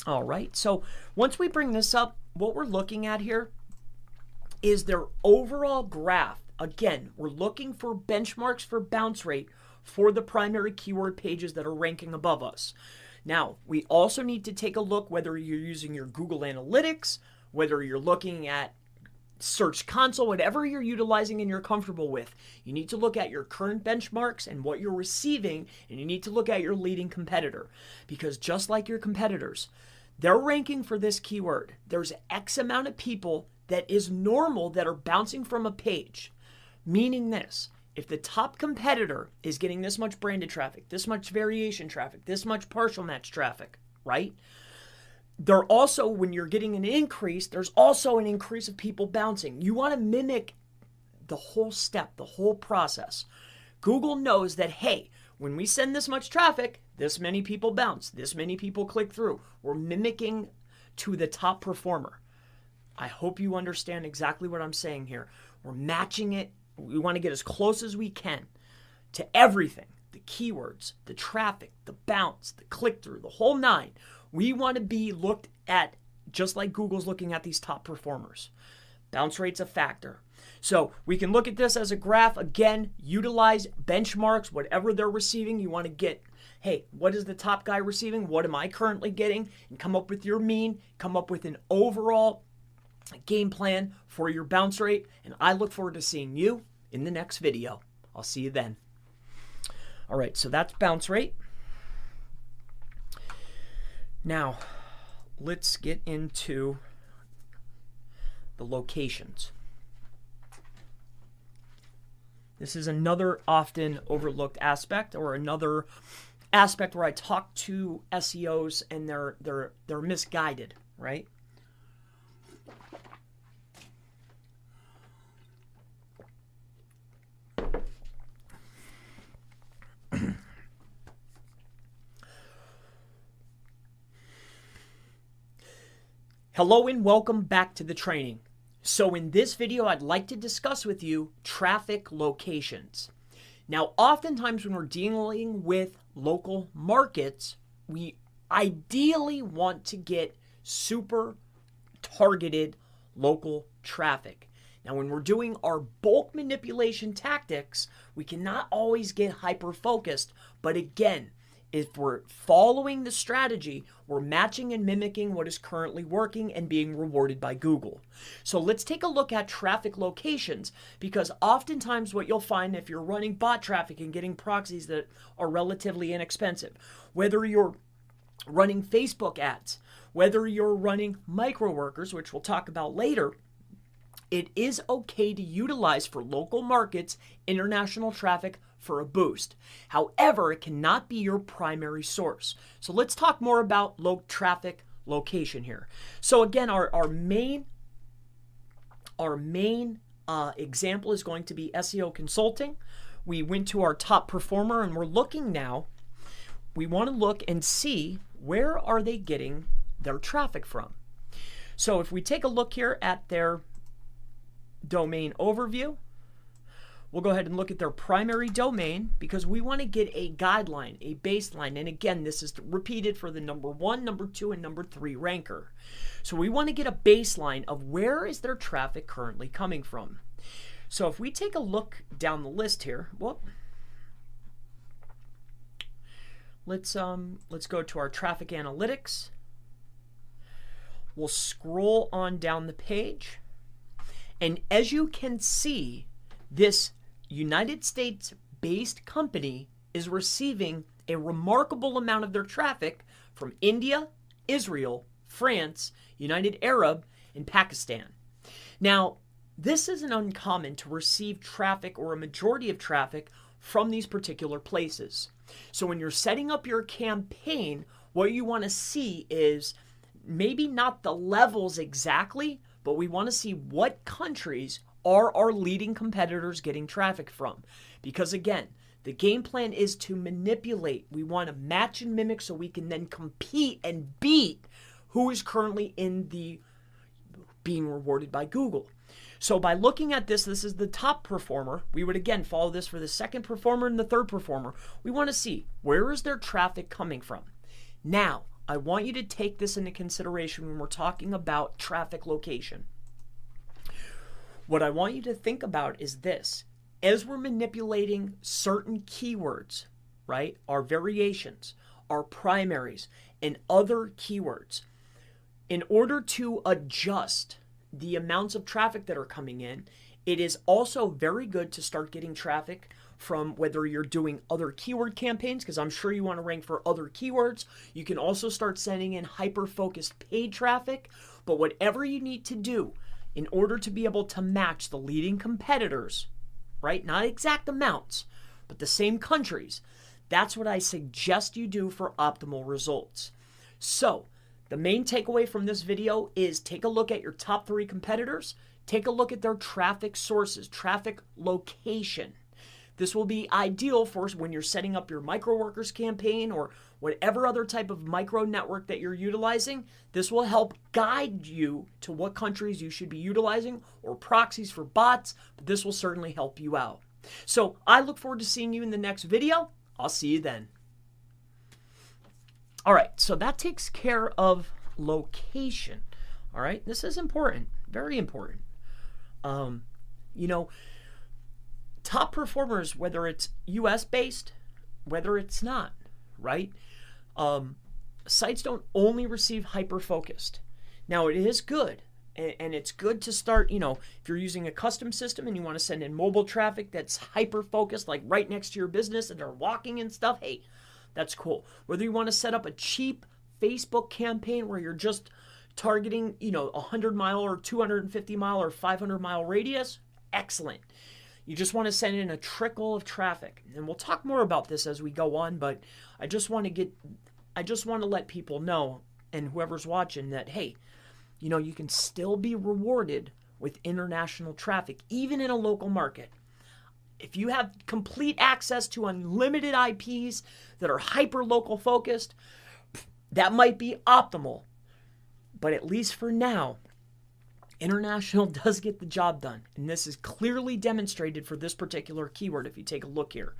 All right, so once we bring this up, what we're looking at here is their overall graph. Again, we're looking for benchmarks for bounce rate for the primary keyword pages that are ranking above us. Now, we also need to take a look whether you're using your Google Analytics, whether you're looking at Search Console, whatever you're utilizing and you're comfortable with. You need to look at your current benchmarks and what you're receiving, and you need to look at your leading competitor. Because just like your competitors, they're ranking for this keyword. There's X amount of people that is normal that are bouncing from a page. Meaning this, if the top competitor is getting this much branded traffic, this much variation traffic, this much partial match traffic, right? They're also, when you're getting an increase, there's also an increase of people bouncing. You want to mimic the whole step, the whole process. Google knows that, hey, when we send this much traffic, this many people bounce, this many people click through. We're mimicking to the top performer. I hope you understand exactly what I'm saying here. We're matching it. We want to get as close as we can to everything, the keywords, the traffic, the bounce, the click-through, the whole 9. We want to be looked at just like Google's looking at these top performers. Bounce rate's a factor. So we can look at this as a graph. Again, utilize benchmarks, whatever they're receiving. You want to get, hey, what is the top guy receiving? What am I currently getting? And come up with your mean, come up with an overall game plan for your bounce rate, and I look forward to seeing you in the next video. I'll see you then. All right, so that's bounce rate. Now, let's get into the locations. This is another often overlooked aspect, or another aspect where I talk to SEOs and they're misguided, right? Hello and welcome back to the training. So in this video, I'd like to discuss with you traffic locations. Now, oftentimes when we're dealing with local markets, we ideally want to get super targeted local traffic. Now, when we're doing our bulk manipulation tactics, we cannot always get hyper-focused. But again, If we're following the strategy, we're matching and mimicking what is currently working and being rewarded by Google. So let's take a look at traffic locations, because oftentimes what you'll find if you're running bot traffic and getting proxies that are relatively inexpensive, whether you're running Facebook ads, whether you're running micro workers, which we'll talk about later, it is okay to utilize for local markets international traffic for a boost. However, it cannot be your primary source. So let's talk more about traffic location here. So again, our main example is going to be SEO consulting. We went to our top performer and we're looking now. We want to look and see where are they getting their traffic from. So if we take a look here at their domain overview, we'll go ahead and look at their primary domain because we want to get a guideline, a baseline. And again, this is repeated for the number 1, number 2, and number 3 ranker. So we want to get a baseline of where is their traffic currently coming from. So if we take a look down the list here, let's go to our traffic analytics. We'll scroll on down the page. And as you can see, this United States-based company is receiving a remarkable amount of their traffic from India, Israel, France, United Arab, and Pakistan. Now, this isn't uncommon to receive traffic or a majority of traffic from these particular places. So when you're setting up your campaign, what you want to see is maybe not the levels exactly, but we want to see what countries are our leading competitors getting traffic from. Because again, the game plan is to manipulate. We want to match and mimic so we can then compete and beat who is currently in the being rewarded by Google. So by looking at this is the top performer. We would again follow this for the second performer and the third performer. We want to see where is their traffic coming from. Now, I want you to take this into consideration when we're talking about traffic location. What I want you to think about is this. As we're manipulating certain keywords, right, our variations, our primaries, and other keywords, in order to adjust the amounts of traffic that are coming in, it is also very good to start getting traffic from whether you're doing other keyword campaigns, because I'm sure you want to rank for other keywords. You can also start sending in hyper-focused paid traffic, but whatever you need to do in order to be able to match the leading competitors, right? Not exact amounts, but the same countries. That's what I suggest you do for optimal results. So the main takeaway from this video is take a look at your top 3 competitors. Take a look at their traffic sources, traffic location. This will be ideal for when you're setting up your micro workers campaign or whatever other type of micro network that you're utilizing. This will help guide you to what countries you should be utilizing or proxies for bots, but this will certainly help you out. So I look forward to seeing you in the next video. I'll see you then. All right, so that takes care of location. All right, this is important, very important. Top performers, whether it's US based, whether it's not, right? Sites don't only receive hyper-focused. Now it is good, and it's good to start, if you're using a custom system and you want to send in mobile traffic that's hyper-focused, like right next to your business and they're walking and stuff, hey, that's cool. Whether you want to set up a cheap Facebook campaign where you're just targeting, 100-mile or 250-mile or 500-mile radius, excellent. You just want to send in a trickle of traffic. And we'll talk more about this as we go on, but I just want to let people know, and whoever's watching, that, hey, you can still be rewarded with international traffic, even in a local market. If you have complete access to unlimited IPs that are hyper-local focused, that might be optimal. But at least for now, international does get the job done. And this is clearly demonstrated for this particular keyword. If you take a look here,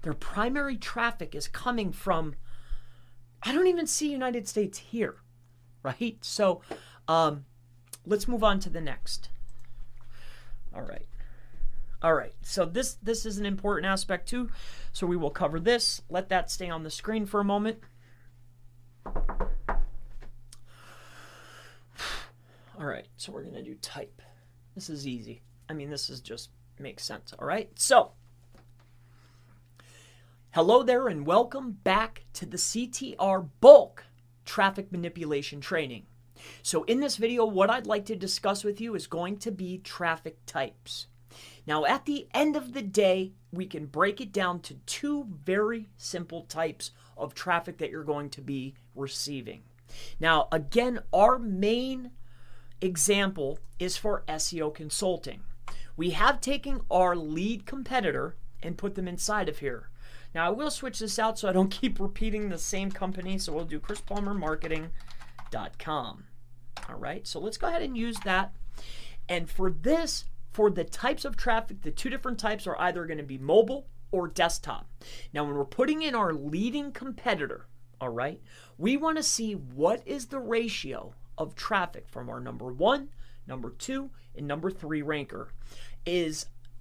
their primary traffic is coming from, I don't even see United States here, right? So let's move on to the next. All right. All right, so this is an important aspect too, so we will cover this. Let that stay on the screen for a moment. All right, so we're going to do type. This is easy. I mean, this is just makes sense, all right? So, hello there and welcome back to the CTR bulk traffic manipulation training. So in this video, what I'd like to discuss with you is going to be traffic types. Now, at the end of the day, we can break it down to two very simple types of traffic that you're going to be receiving. Now, again, our main example is for SEO consulting. We have taken our lead competitor and put them inside of here. Now, I will switch this out so I don't keep repeating the same company. So we'll do chrispalmermarketing.com. All right, so let's go ahead and use that. And for this, for the types of traffic, the two different types are either going to be mobile or desktop. Now, when we're putting in our leading competitor, all right, we want to see what is the ratio of traffic from our number 1, number 2, and number 3 ranker.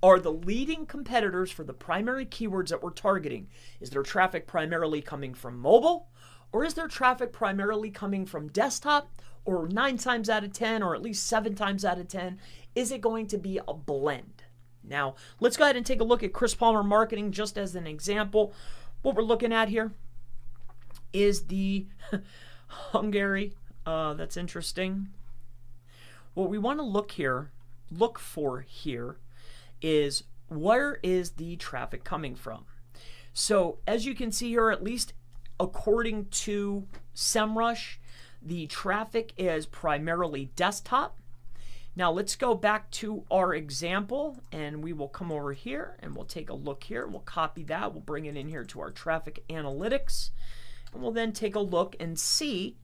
Are the leading competitors for the primary keywords that we're targeting, is their traffic primarily coming from mobile, or is their traffic primarily coming from desktop, or 9 times out of 10, or at least 7 times out of 10, is it going to be a blend? Now, let's go ahead and take a look at Chris Palmer Marketing just as an example. What we're looking at here is the Hungary. That's interesting. What we want to look for here is where is the traffic coming from? So as you can see here, at least according to SEMrush, the traffic is primarily desktop. Now let's go back to our example and we will come over here and we'll take a look here. We'll copy that. We'll bring it in here to our traffic analytics and we'll then take a look and see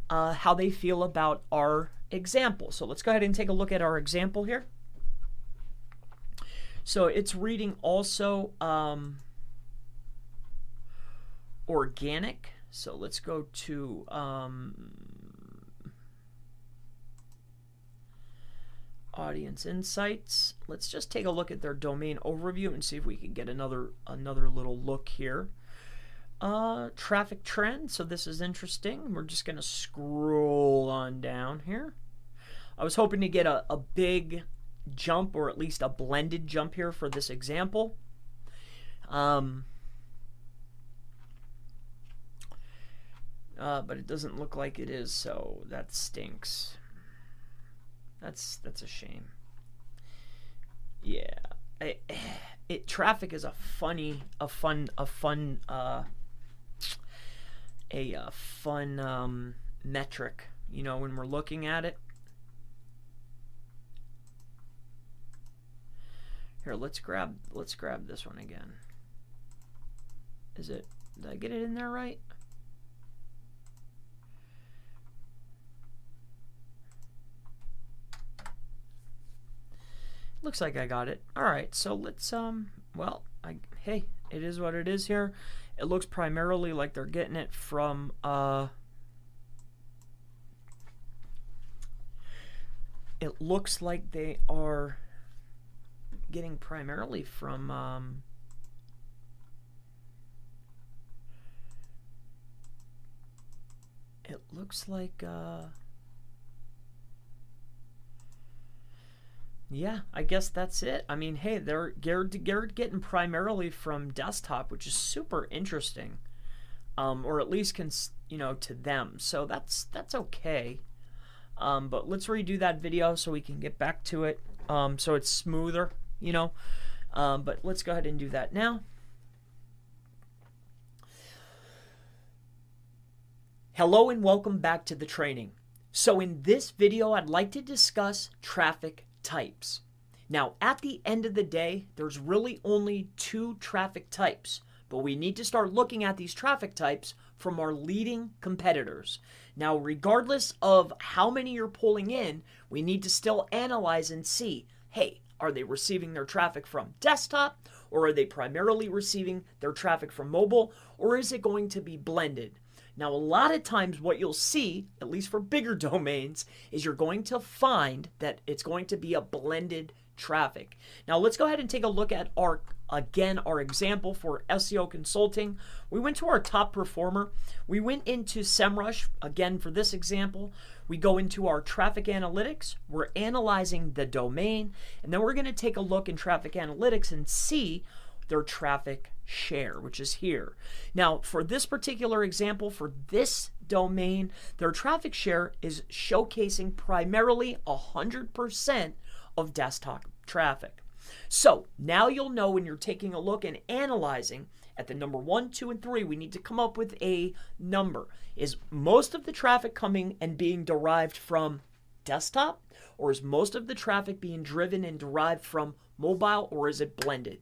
how they feel about our example. So let's go ahead and take a look at our example here. So it's reading also organic. So let's go to audience insights. Let's just take a look at their domain overview and see if we can get another little look here. Traffic trend. So this is interesting. We're just going to scroll on down here. I was hoping to get a big jump or at least a blended jump here for this example. But it doesn't look like it is, so that stinks. That's a shame. Yeah, traffic is a fun metric, you know, when we're looking at it. Here, let's grab this one again. Did I get it in there right? Looks like I got it. All right, so let's hey, it is what it is here. It looks primarily like they're getting it from it looks like they are getting primarily from it looks like yeah, I guess that's it. I mean, hey, they're getting primarily from desktop, which is super interesting, or at least to them. So that's okay. But let's redo that video so we can get back to it. So it's smoother, But let's go ahead and do that now. Hello and welcome back to the training. So in this video, I'd like to discuss traffic types. Now, at the end of the day, there's really only 2 traffic types, but we need to start looking at these traffic types from our leading competitors. Now, regardless of how many you're pulling in, we need to still analyze and see, hey, are they receiving their traffic from desktop, or are they primarily receiving their traffic from mobile, or is it going to be blended? Now, a lot of times what you'll see, at least for bigger domains, is you're going to find that it's going to be a blended traffic. Now let's go ahead and take a look at our example for SEO consulting. We went to our top performer. We went into SEMrush. Again, for this example, we go into our traffic analytics. We're analyzing the domain, and then we're going to take a look in traffic analytics and see their traffic share, which is here. Now, for this particular example, for this domain, their traffic share is showcasing primarily 100% of desktop traffic. So now you'll know when you're taking a look and analyzing at the number 1, 2, and 3, we need to come up with a number. Is most of the traffic coming and being derived from desktop, or is most of the traffic being driven and derived from mobile, or is it blended?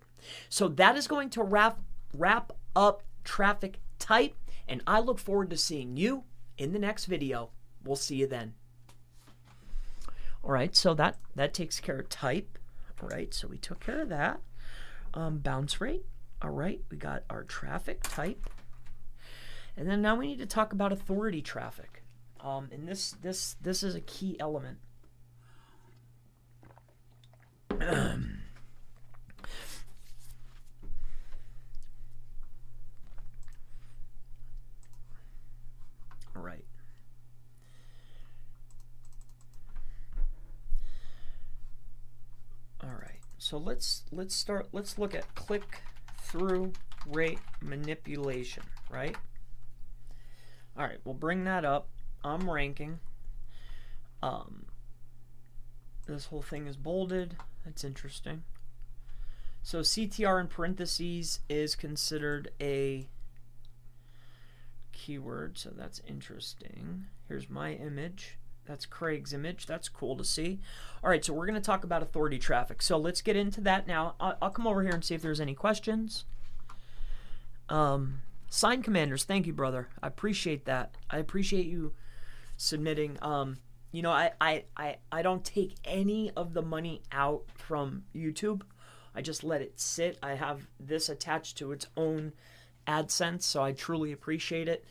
So that is going to wrap up traffic type, and I look forward to seeing you in the next video. We'll see you then. All right, so that takes care of type. All right, so we took care of that. Bounce rate. All right, we got our traffic type. And then now we need to talk about authority traffic. And this is a key element. All right. All right. So let's look at click-through rate manipulation, right? All right, we'll bring that up. I'm ranking. This whole thing is bolded. That's interesting. So CTR in parentheses is considered a keyword, so that's interesting. Here's my image. That's Craig's image. That's cool to see. All right, so we're going to talk about authority traffic. So let's get into that now. I'll come over here and see if there's any questions. Sign Commanders, thank you, brother. I appreciate that. I appreciate you submitting. You know, I don't take any of the money out from YouTube. I just let it sit. I have this attached to its own AdSense, so I truly appreciate it.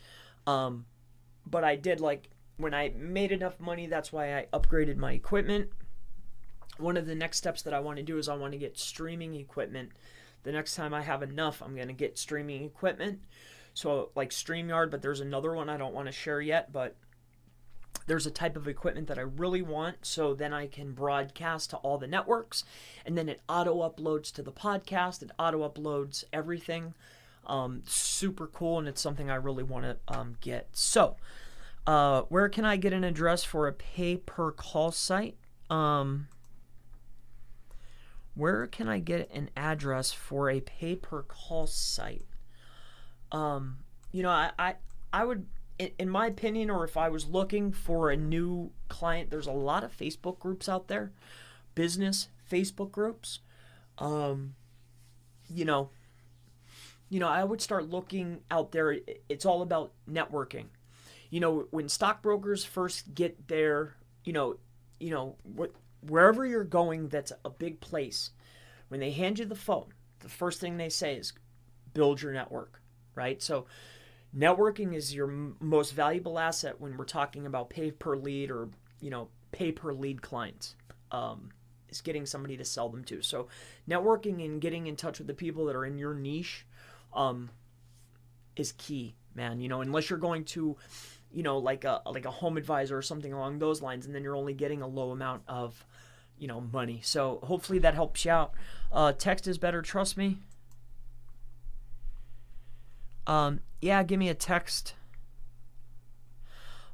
But I did, like, when I made enough money, that's why I upgraded my equipment. One of the next steps that I want to do is I want to get streaming equipment. The next time I have enough, I'm going to get streaming equipment. So like StreamYard, but there's another one I don't want to share yet, but there's a type of equipment that I really want, so then I can broadcast to all the networks, and then it auto-uploads to the podcast. It auto-uploads everything. Super cool, and it's something I really want to get. So where can I get an address for a pay-per-call site? Where can I get an address for a pay-per-call site? You know, I would, in my opinion, or if I was looking for a new client, there's a lot of Facebook groups out there, business Facebook groups. You know, I would start looking out there. It's all about networking. You know, when stockbrokers first get there, wherever you're going, that's a big place. When they hand you the phone, the first thing they say is build your network, right? So networking is your most valuable asset when we're talking about pay per lead or, pay per lead clients, is getting somebody to sell them to. So networking and getting in touch with the people that are in your niche is key, man. Unless you're going to, like a home advisor or something along those lines, and then you're only getting a low amount of, money. So hopefully that helps you out. Text is better, trust me. Yeah, give me a text.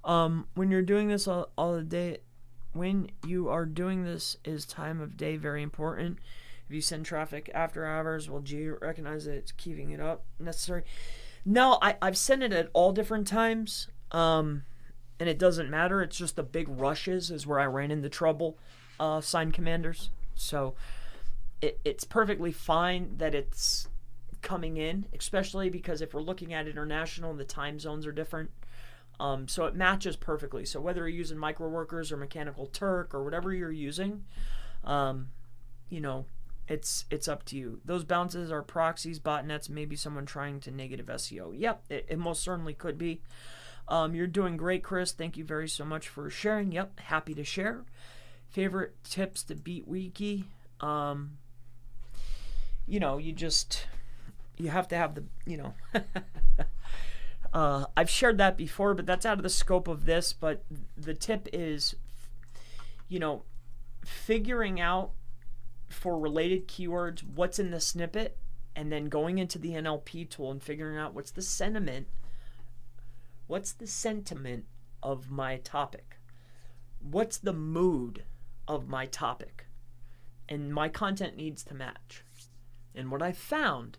When you're doing this all the day, when you are doing this, is time of day very important? If you send traffic after hours, will G recognize that it's keeping it up necessary? No, I've sent it at all different times, and it doesn't matter. It's just the big rushes is where I ran into trouble, Sign Commanders. So it's perfectly fine that it's coming in, especially because if we're looking at international, the time zones are different. So it matches perfectly. So whether you're using Microworkers or Mechanical Turk or whatever you're using, it's up to you. Those bounces are proxies, botnets, maybe someone trying to negative SEO. Yep, it most certainly could be. You're doing great, Chris. Thank you very so much for sharing. Yep, happy to share. Favorite tips to beat Wiki? you have to have the, I've shared that before, but that's out of the scope of this. But the tip is, figuring out for related keywords what's in the snippet, and then going into the NLP tool and figuring out what's the sentiment of my topic. What's the mood of my topic? And my content needs to match. And what I found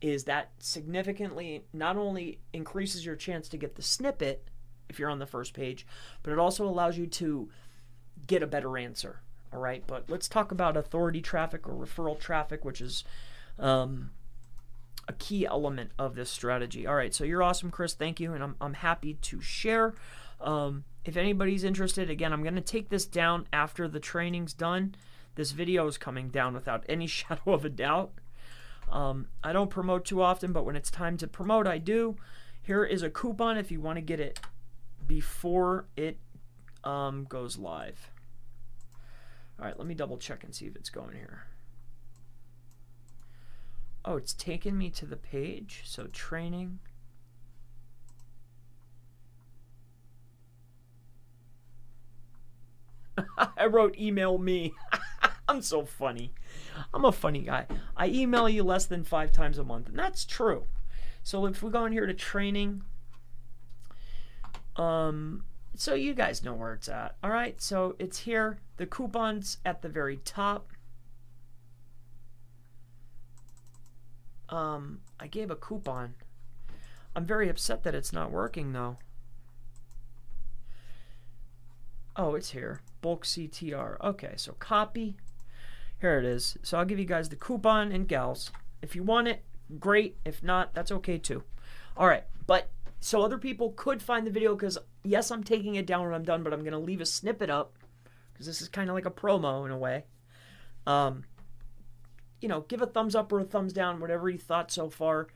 is that significantly not only increases your chance to get the snippet if you're on the first page, but it also allows you to get a better answer. All right, but let's talk about authority traffic or referral traffic, which is a key element of this strategy. All right, so you're awesome, Chris. Thank you, and I'm happy to share. If anybody's interested, again, I'm going to take this down after the training's done. This video is coming down without any shadow of a doubt. I don't promote too often, but when it's time to promote, I do. Here is a coupon if you want to get it before it goes live. All right, let me double check and see if it's going here. Oh, it's taken me to the page. So training. I wrote email me. I'm so funny. I'm a funny guy. I email you less than 5 times a month, and that's true. So if we go in here to training, so you guys know where it's at. All right, so it's here. The coupon's at the very top. I gave a coupon. I'm very upset that it's not working though. Oh, it's here. Bulk CTR. Okay, so copy. Here it is. So I'll give you guys the coupon and gals. If you want it, great. If not, that's okay too. All right, but so other people could find the video because, yes, I'm taking it down when I'm done, but I'm going to leave a snippet up because this is kind of like a promo in a way. Give a thumbs up or a thumbs down, whatever you thought so far.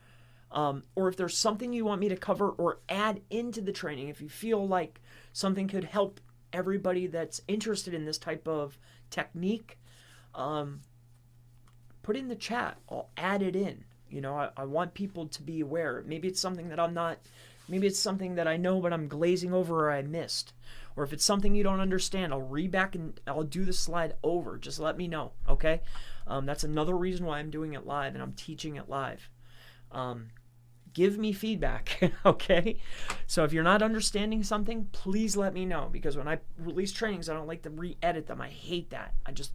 Or if there's something you want me to cover or add into the training, if you feel like something could help everybody that's interested in this type of technique, put in the chat. I'll add it in. I want people to be aware. Maybe it's something that I'm not, maybe it's something that I know but I'm glazing over or I missed. Or if it's something you don't understand, I'll read back and I'll do the slide over. Just let me know, okay? That's another reason why I'm doing it live and I'm teaching it live. Give me feedback, okay? So if you're not understanding something, please let me know, because when I release trainings, I don't like to re-edit them. I hate that. I just,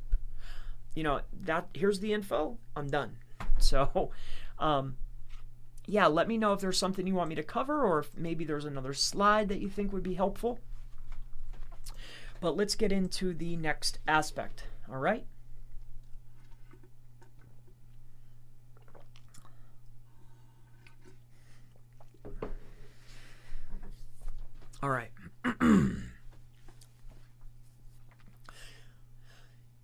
here's the info, I'm done. So, yeah, let me know if there's something you want me to cover, or if maybe there's another slide that you think would be helpful. But let's get into the next aspect, all right? All right.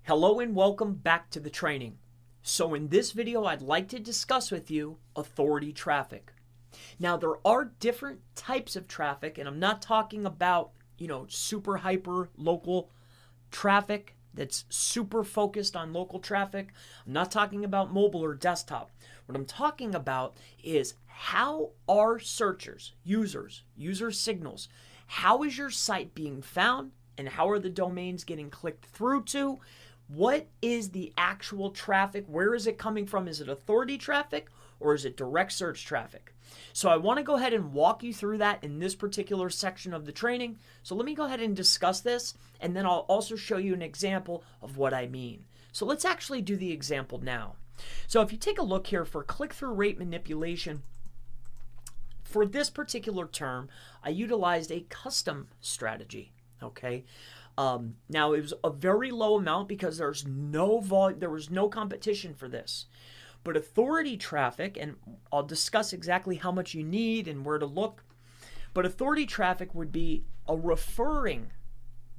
Hello and welcome back to the training. So in this video, I'd like to discuss with you authority traffic. Now, there are different types of traffic, and I'm not talking about, super hyper local traffic that's super focused on local traffic. I'm not talking about mobile or desktop. What I'm talking about is how are searchers, users, user signals, how is your site being found, and how are the domains getting clicked through to? What is the actual traffic? Where is it coming from? Is it authority traffic or is it direct search traffic? So I want to go ahead and walk you through that in this particular section of the training. So let me go ahead and discuss this, and then I'll also show you an example of what I mean. So let's actually do the example now. So if you take a look here for click-through rate manipulation, for this particular term, I utilized a custom strategy, okay? Now, it was a very low amount because there was no competition for this. But authority traffic, and I'll discuss exactly how much you need and where to look, but authority traffic would be a referring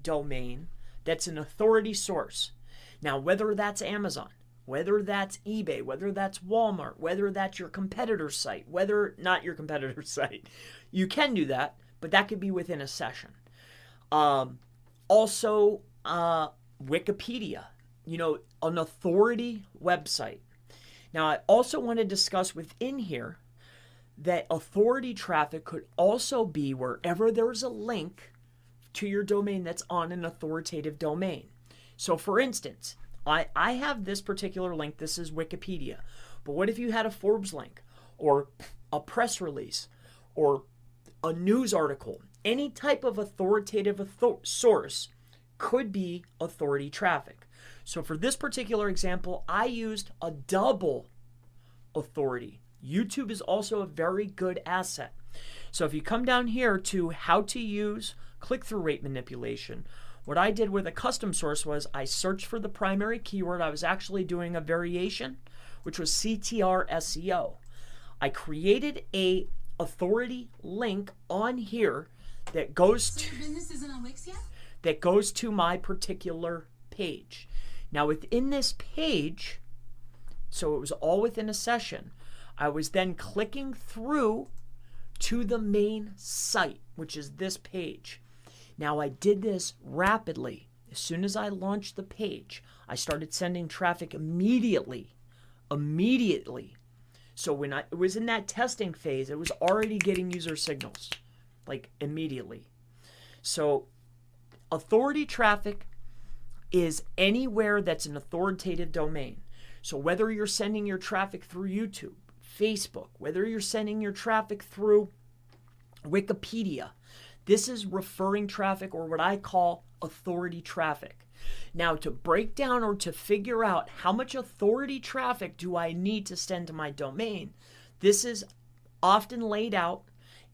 domain that's an authority source. Now, whether that's Amazon, whether that's eBay, whether that's Walmart, whether that's your competitor's site, whether not your competitor's site, you can do that, but that could be within a session. Also, Wikipedia. an authority website. Now, I also want to discuss within here that authority traffic could also be wherever there's a link to your domain that's on an authoritative domain. So for instance, I have this particular link. This is Wikipedia. But what if you had a Forbes link or a press release or a news article? Any type of authoritative source could be authority traffic. So for this particular example, I used a double authority. YouTube is also a very good asset. So if you come down here to how to use click-through rate manipulation, what I did with a custom source was I searched for the primary keyword. I was actually doing a variation, which was CTR SEO. I created a authority link on here that goes to my particular page. Now within this page, so it was all within a session, I was then clicking through to the main site, which is this page. Now I did this rapidly. As soon as I launched the page, I started sending traffic immediately. So when it was in that testing phase, it was already getting user signals, like immediately. So authority traffic is anywhere that's an authoritative domain. So whether you're sending your traffic through YouTube, Facebook, whether you're sending your traffic through Wikipedia, this is referring traffic, or what I call authority traffic. Now, to break down or to figure out how much authority traffic do I need to send to my domain, this is often laid out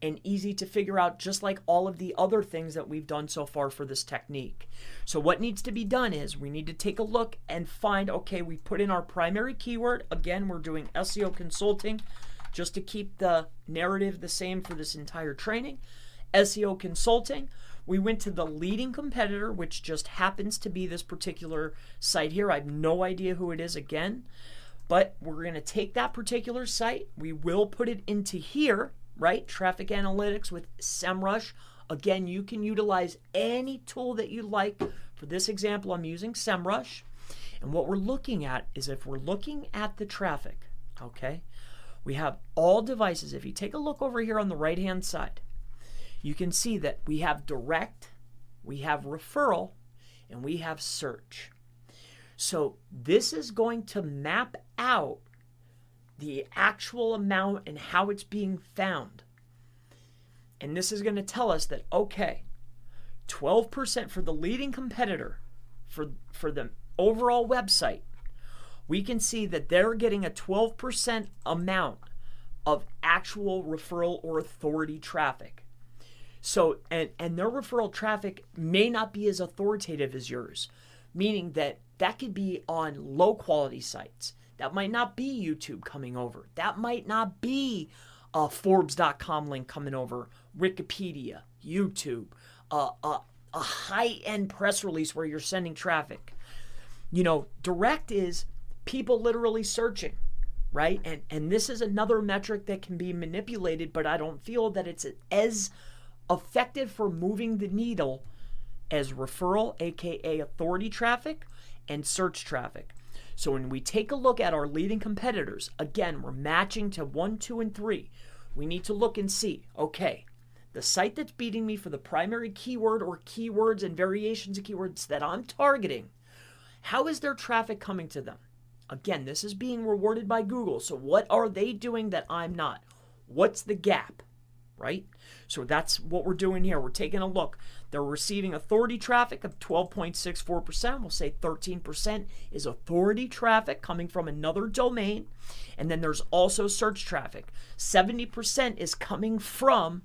and easy to figure out, just like all of the other things that we've done so far for this technique. So what needs to be done is we need to take a look and find, okay, we put in our primary keyword. Again, we're doing SEO consulting just to keep the narrative the same for this entire training. SEO consulting. We went to the leading competitor, which just happens to be this particular site here. I have no idea who it is again, but we're going to take that particular site. We will put it into here, right? Traffic analytics with SEMrush. Again, you can utilize any tool that you like. For this example, I'm using SEMrush. And what we're looking at is, if we're looking at the traffic, okay, we have all devices. If you take a look over here on the right-hand side, you can see that we have direct, we have referral, and we have search. So this is going to map out the actual amount and how it's being found. And this is going to tell us that, okay, 12% for the leading competitor, for the overall website, we can see that they're getting a 12% amount of actual referral or authority traffic. So, and their referral traffic may not be as authoritative as yours, meaning that could be on low quality sites. That might not be YouTube coming over. That might not be a Forbes.com link coming over, Wikipedia, YouTube, a high-end press release where you're sending traffic. Direct is people literally searching, right? And this is another metric that can be manipulated, but I don't feel that it's as effective for moving the needle as referral, aka authority traffic, and search traffic. So when we take a look at our leading competitors, again, we're matching to 1, 2, and 3. We need to look and see, okay, the site that's beating me for the primary keyword or keywords and variations of keywords that I'm targeting, how is their traffic coming to them? Again, this is being rewarded by Google. So what are they doing that I'm not? What's the gap? Right? So that's what we're doing here. We're taking a look. They're receiving authority traffic of 12.64%. We'll say 13% is authority traffic coming from another domain. And then there's also search traffic. 70% is coming from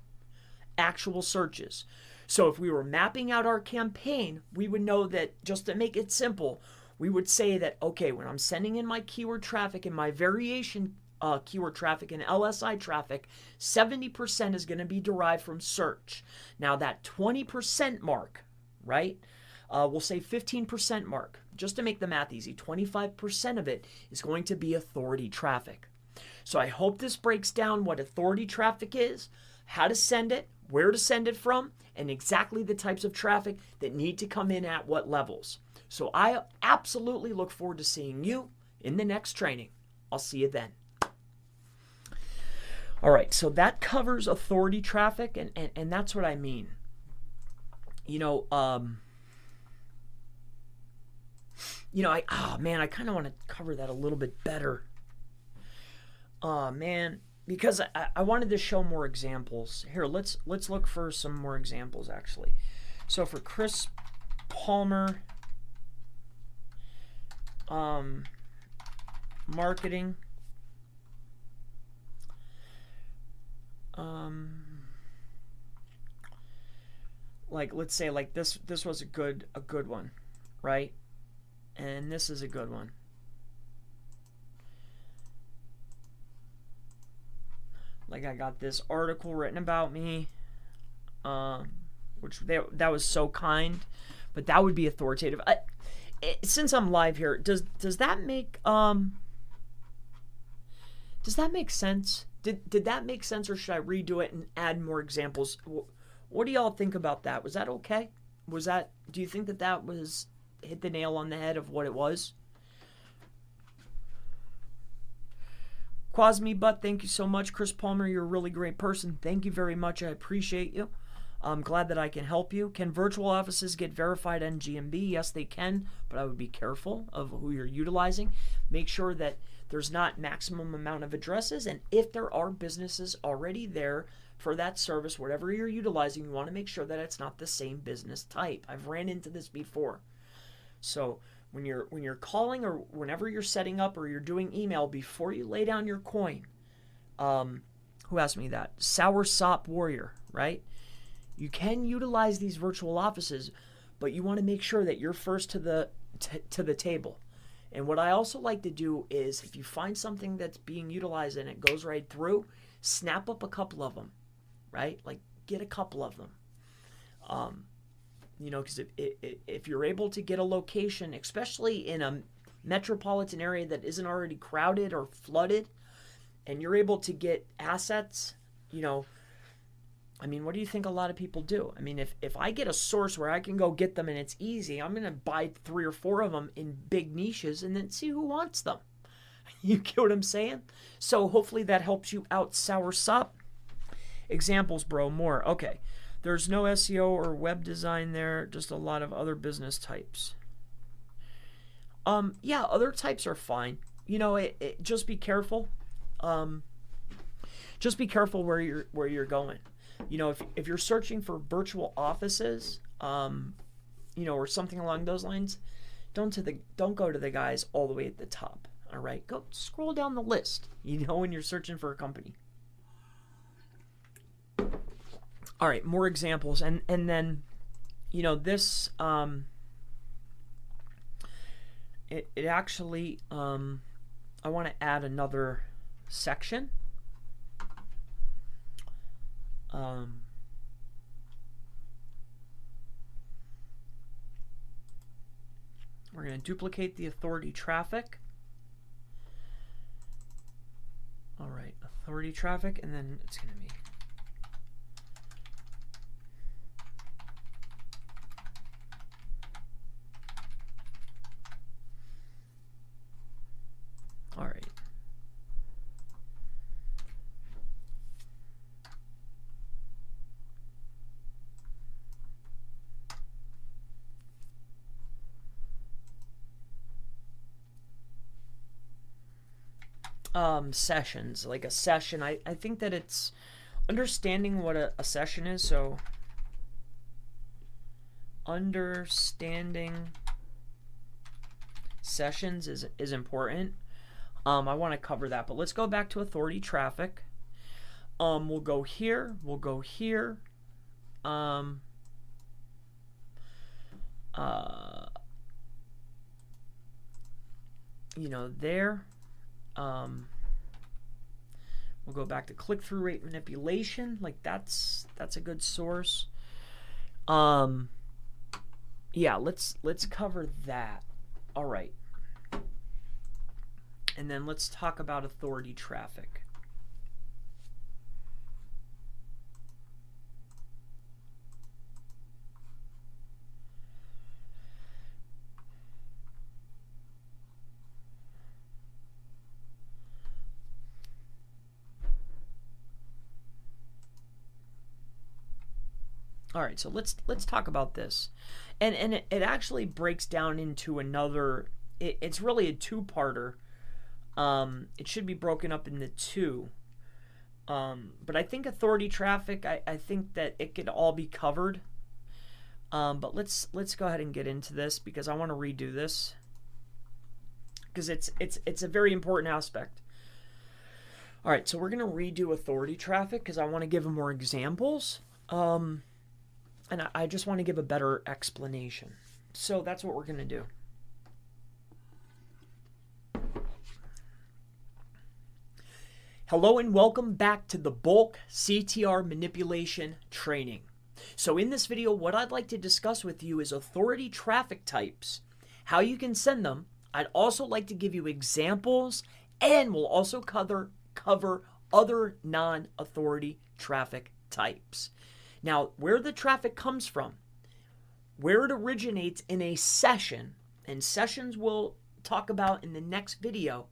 actual searches. So if we were mapping out our campaign, we would know that, just to make it simple, we would say that, okay, when I'm sending in my keyword traffic and my variation keyword traffic and LSI traffic, 70% is going to be derived from search. Now that 20% mark, right? We'll say 15% mark, just to make the math easy. 25% of it is going to be authority traffic. So I hope this breaks down what authority traffic is, how to send it, where to send it from, and exactly the types of traffic that need to come in at what levels. So I absolutely look forward to seeing you in the next training. I'll see you then. All right, so that covers authority traffic, and that's what I mean. I kind of want to cover that a little bit better. Because I wanted to show more examples. Here, let's look for some more examples, actually. So for Chris Palmer, marketing, let's say this was a good one, right? And this is a good one. Like, I got this article written about me, that was so kind, but that would be authoritative. Since I'm live here, does that make sense? Did that make sense, or should I redo it and add more examples? What do y'all think about that? Was that okay? Do you think that was hit the nail on the head of what it was? Quasme Butt, thank you so much. Chris Palmer, you're a really great person. Thank you very much. I appreciate you. I'm glad that I can help you. Can virtual offices get verified NGMB? Yes, they can, but I would be careful of who you're utilizing. Make sure that there's not maximum amount of addresses, and if there are businesses already there for that service, whatever you're utilizing, you want to make sure that it's not the same business type. I've ran into this before. So when you're calling, or whenever you're setting up or you're doing email, before you lay down your coin, who asked me that? Sour Sop Warrior, right? You can utilize these virtual offices, but you want to make sure that you're first to the table. And what I also like to do is, if you find something that's being utilized and it goes right through, snap up a couple of them, right? Like, get a couple of them. Because if you're able to get a location, especially in a metropolitan area that isn't already crowded or flooded, and you're able to get assets, what do you think a lot of people do? If I get a source where I can go get them and it's easy, I'm going to buy 3 or 4 of them in big niches and then see who wants them. You get what I'm saying? So hopefully that helps you out, Sour Sop. Examples, bro, more. Okay. There's no SEO or web design there, just a lot of other business types. Yeah, other types are fine. Just be careful. Just be careful where you're going. If you're searching for virtual offices, or something along those lines, don't go to the guys all the way at the top. All right, go scroll down the list. When you're searching for a company. All right, more examples, and then, this it actually I want to add another section. We're going to duplicate the authority traffic. All right, authority traffic, and then it's going to be all right. Sessions, like a session. I think that it's understanding what a session is. So understanding sessions is important. I want to cover that, but let's go back to authority traffic. We'll go here. We'll go here. There. We'll go back to click-through rate manipulation. Like that's a good source. Yeah, let's cover that. All right. And then let's talk about authority traffic. All right, so let's talk about this. And it actually breaks down into another, it's really a two-parter. It should be broken up into two. But I think authority traffic, I think that it could all be covered. But let's go ahead and get into this because I want to redo this because it's a very important aspect. All right, so we're going to redo authority traffic because I want to give more examples. And I just want to give a better explanation. So that's what we're going to do. Hello and welcome back to the bulk CTR manipulation training. So in this video, what I'd like to discuss with you is authority traffic types, how you can send them. I'd also like to give you examples, and we'll also cover other non-authority traffic types. Now, where the traffic comes from, where it originates in a session, and sessions we'll talk about in the next video,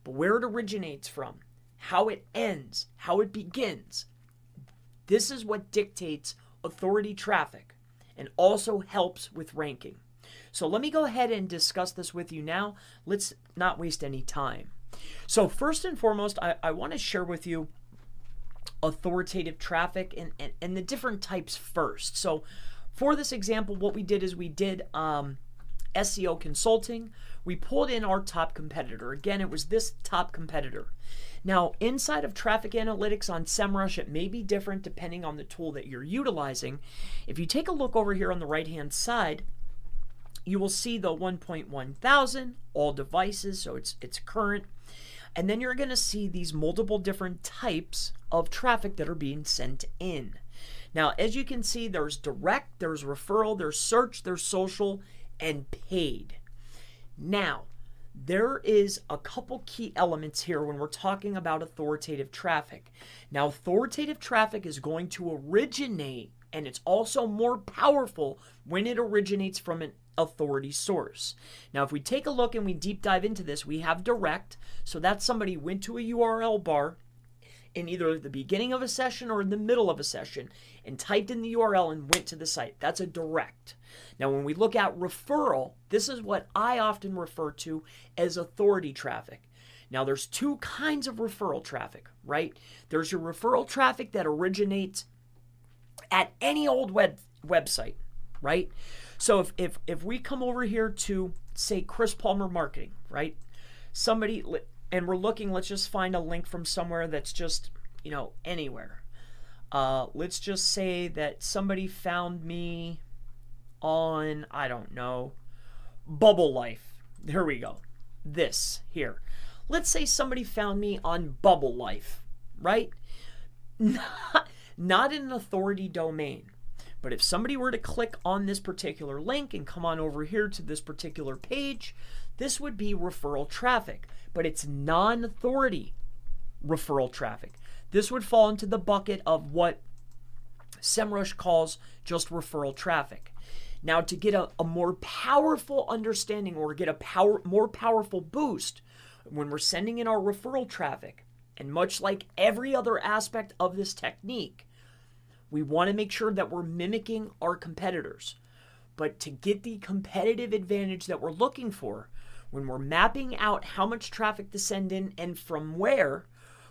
but where it originates from, how it ends, how it begins. This is what dictates authority traffic and also helps with ranking. So let me go ahead and discuss this with you now. Let's not waste any time. So first and foremost, I want to share with you authoritative traffic and the different types first. So for this example, what we did is we did SEO consulting. We pulled in our top competitor. Again, it was this top competitor. Now, inside of traffic analytics on SEMrush, it may be different depending on the tool that you're utilizing. If you take a look over here on the right-hand side, you will see the 1.1 thousand, all devices, so it's current. And then you're going to see these multiple different types of traffic that are being sent in. Now, as you can see, there's direct, there's referral, there's search, there's social, and paid. Now, there is a couple key elements here when we're talking about authoritative traffic. Now, authoritative traffic is going to originate, and it's also more powerful when it originates from an authority source. Now, if we take a look and we deep dive into this, we have direct. So that's somebody went to a URL bar in either the beginning of a session or in the middle of a session and typed in the URL and went to the site. That's a direct. Now, when we look at referral, this is what I often refer to as authority traffic. Now, there's two kinds of referral traffic, right? There's your referral traffic that originates at any old website, right? So if we come over here to, say, Chris Palmer Marketing, right? Somebody, and we're looking, let's just find a link from somewhere that's just, anywhere. Let's just say that somebody found me on, I don't know, Bubble Life. There we go. This here. Let's say somebody found me on Bubble Life, right? Not in an authority domain. But if somebody were to click on this particular link and come on over here to this particular page, this would be referral traffic. But it's non-authority referral traffic. This would fall into the bucket of what SEMrush calls just referral traffic. Now, to get a more powerful understanding or get a more powerful boost when we're sending in our referral traffic, and much like every other aspect of this technique, we want to make sure that we're mimicking our competitors. But to get the competitive advantage that we're looking for, when we're mapping out how much traffic to send in and from where,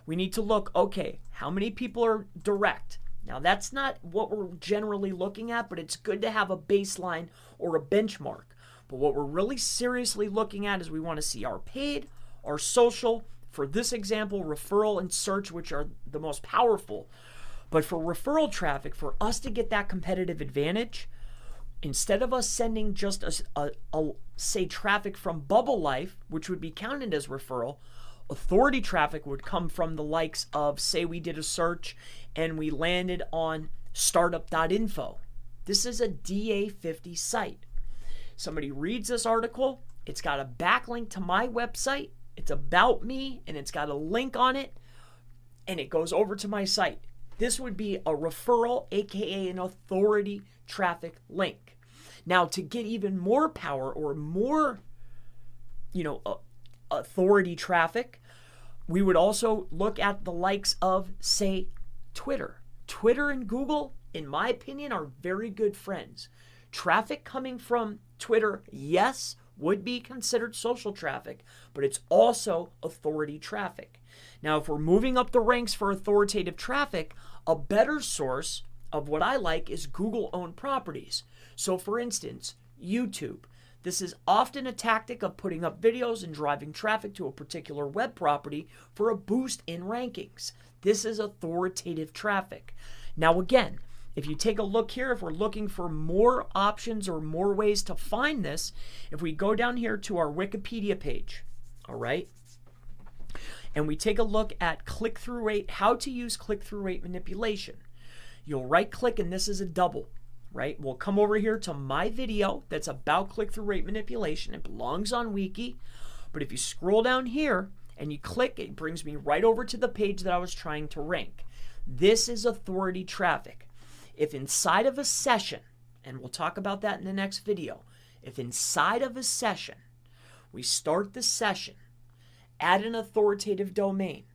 we need to look, okay, how many people are direct? Now, that's not what we're generally looking at, but it's good to have a baseline or a benchmark. But what we're really seriously looking at is we want to see our paid, our social, for this example, referral and search, which are the most powerful. But for referral traffic, for us to get that competitive advantage, instead of us sending just say traffic from Bubble Life, which would be counted as referral, authority traffic would come from the likes of, say we did a search and we landed on startup.info. This is a DA50 site. Somebody reads this article, it's got a backlink to my website, it's about me, and it's got a link on it, and it goes over to my site. This would be a referral, aka an authority traffic link. Now, to get even more power or more, authority traffic, we would also look at the likes of, say, Twitter. Twitter and Google in my opinion, are very good friends. Traffic coming from Twitter, yes, would be considered social traffic, but it's also authority traffic. Now, if we're moving up the ranks for authoritative traffic, a better source of what I like is Google-owned properties. So for instance, YouTube. This is often a tactic of putting up videos and driving traffic to a particular web property for a boost in rankings. This is authoritative traffic. Now again, if you take a look here, if we're looking for more options or more ways to find this, if we go down here to our Wikipedia page, all right, and we take a look at click-through rate, how to use click-through rate manipulation. You'll right-click, and this is a double, right? We'll come over here to my video that's about click-through rate manipulation. It belongs on Wiki, but if you scroll down here and you click, it brings me right over to the page that I was trying to rank. This is authority traffic. If inside of a session, and we'll talk about that in the next video, if inside of a session, we start the session, add an authoritative domain,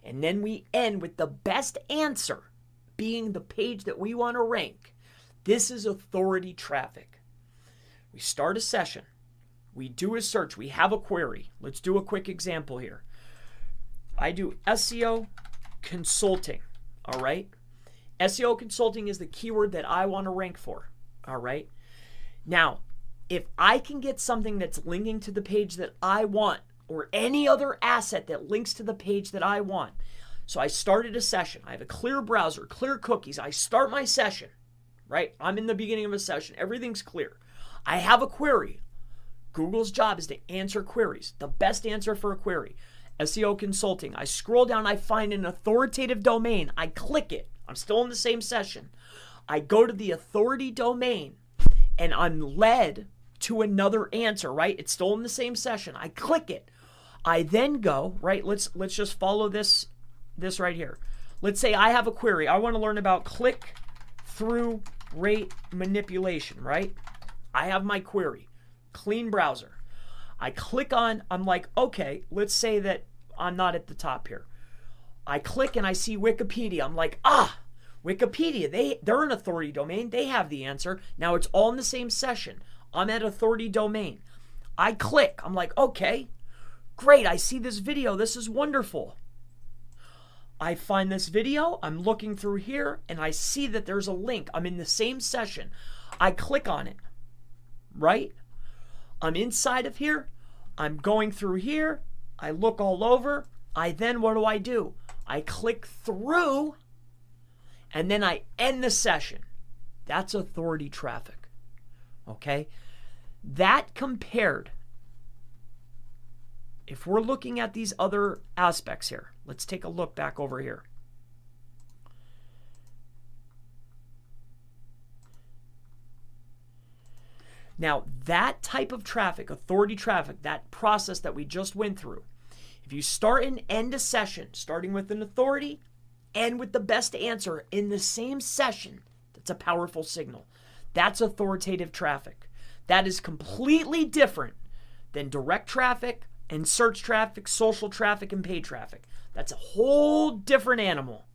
and then we end with the best answer being the page that we want to rank, this is authority traffic. We start a session, we do a search, we have a query. Let's do a quick example here. I do SEO consulting, all right? SEO consulting is the keyword that I want to rank for, all right? Now, if I can get something that's linking to the page that I want, or any other asset that links to the page that I want. So I started a session. I have a clear browser, clear cookies. I start my session, right? I'm in the beginning of a session. Everything's clear. I have a query. Google's job is to answer queries. The best answer for a query. SEO consulting. I scroll down. I find an authoritative domain. I click it. I'm still in the same session. I go to the authority domain and I'm led to another answer, right? It's still in the same session. I click it. I then go, right? Let's just follow this right here. Let's say I have a query. I want to learn about click-through rate manipulation, right? I have my query. Clean browser. I click on, I'm like, okay, let's say that I'm not at the top here. I click and I see Wikipedia. I'm like, Wikipedia, they're an authority domain. They have the answer. Now it's all in the same session. I'm at authority domain. I click. I'm like, okay, great. I see this video. This is wonderful. I find this video. I'm looking through here and I see that there's a link. I'm in the same session. I click on it, right? I'm inside of here. I'm going through here. I look all over. What do? I click through and then I end the session. That's authority traffic. Okay? That compared, if we're looking at these other aspects here, let's take a look back over here. Now, that type of traffic, authority traffic, that process that we just went through, if you start and end a session, starting with an authority and with the best answer in the same session, that's a powerful signal. That's authoritative traffic. That is completely different than direct traffic and search traffic, social traffic, and paid traffic. That's a whole different animal.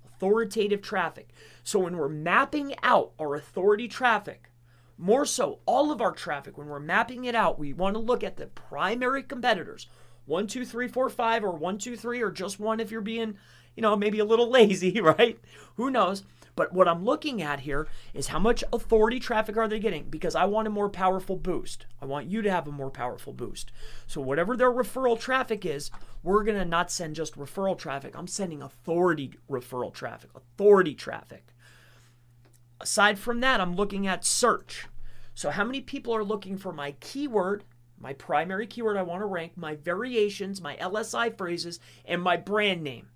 Authoritative traffic. So when we're mapping out our authority traffic, more so all of our traffic, when we're mapping it out, we want to look at the primary competitors. 1, 2, 3, 4, 5, or 1, 2, 3, or just one if you're being, maybe a little lazy, right? Who knows? But what I'm looking at here is how much authority traffic are they getting? Because I want a more powerful boost. I want you to have a more powerful boost. So whatever their referral traffic is, we're going to not send just referral traffic. I'm sending authority referral traffic, authority traffic. Aside from that, I'm looking at search. So how many people are looking for my keyword, my primary keyword I want to rank, my variations, my LSI phrases, and my brand name?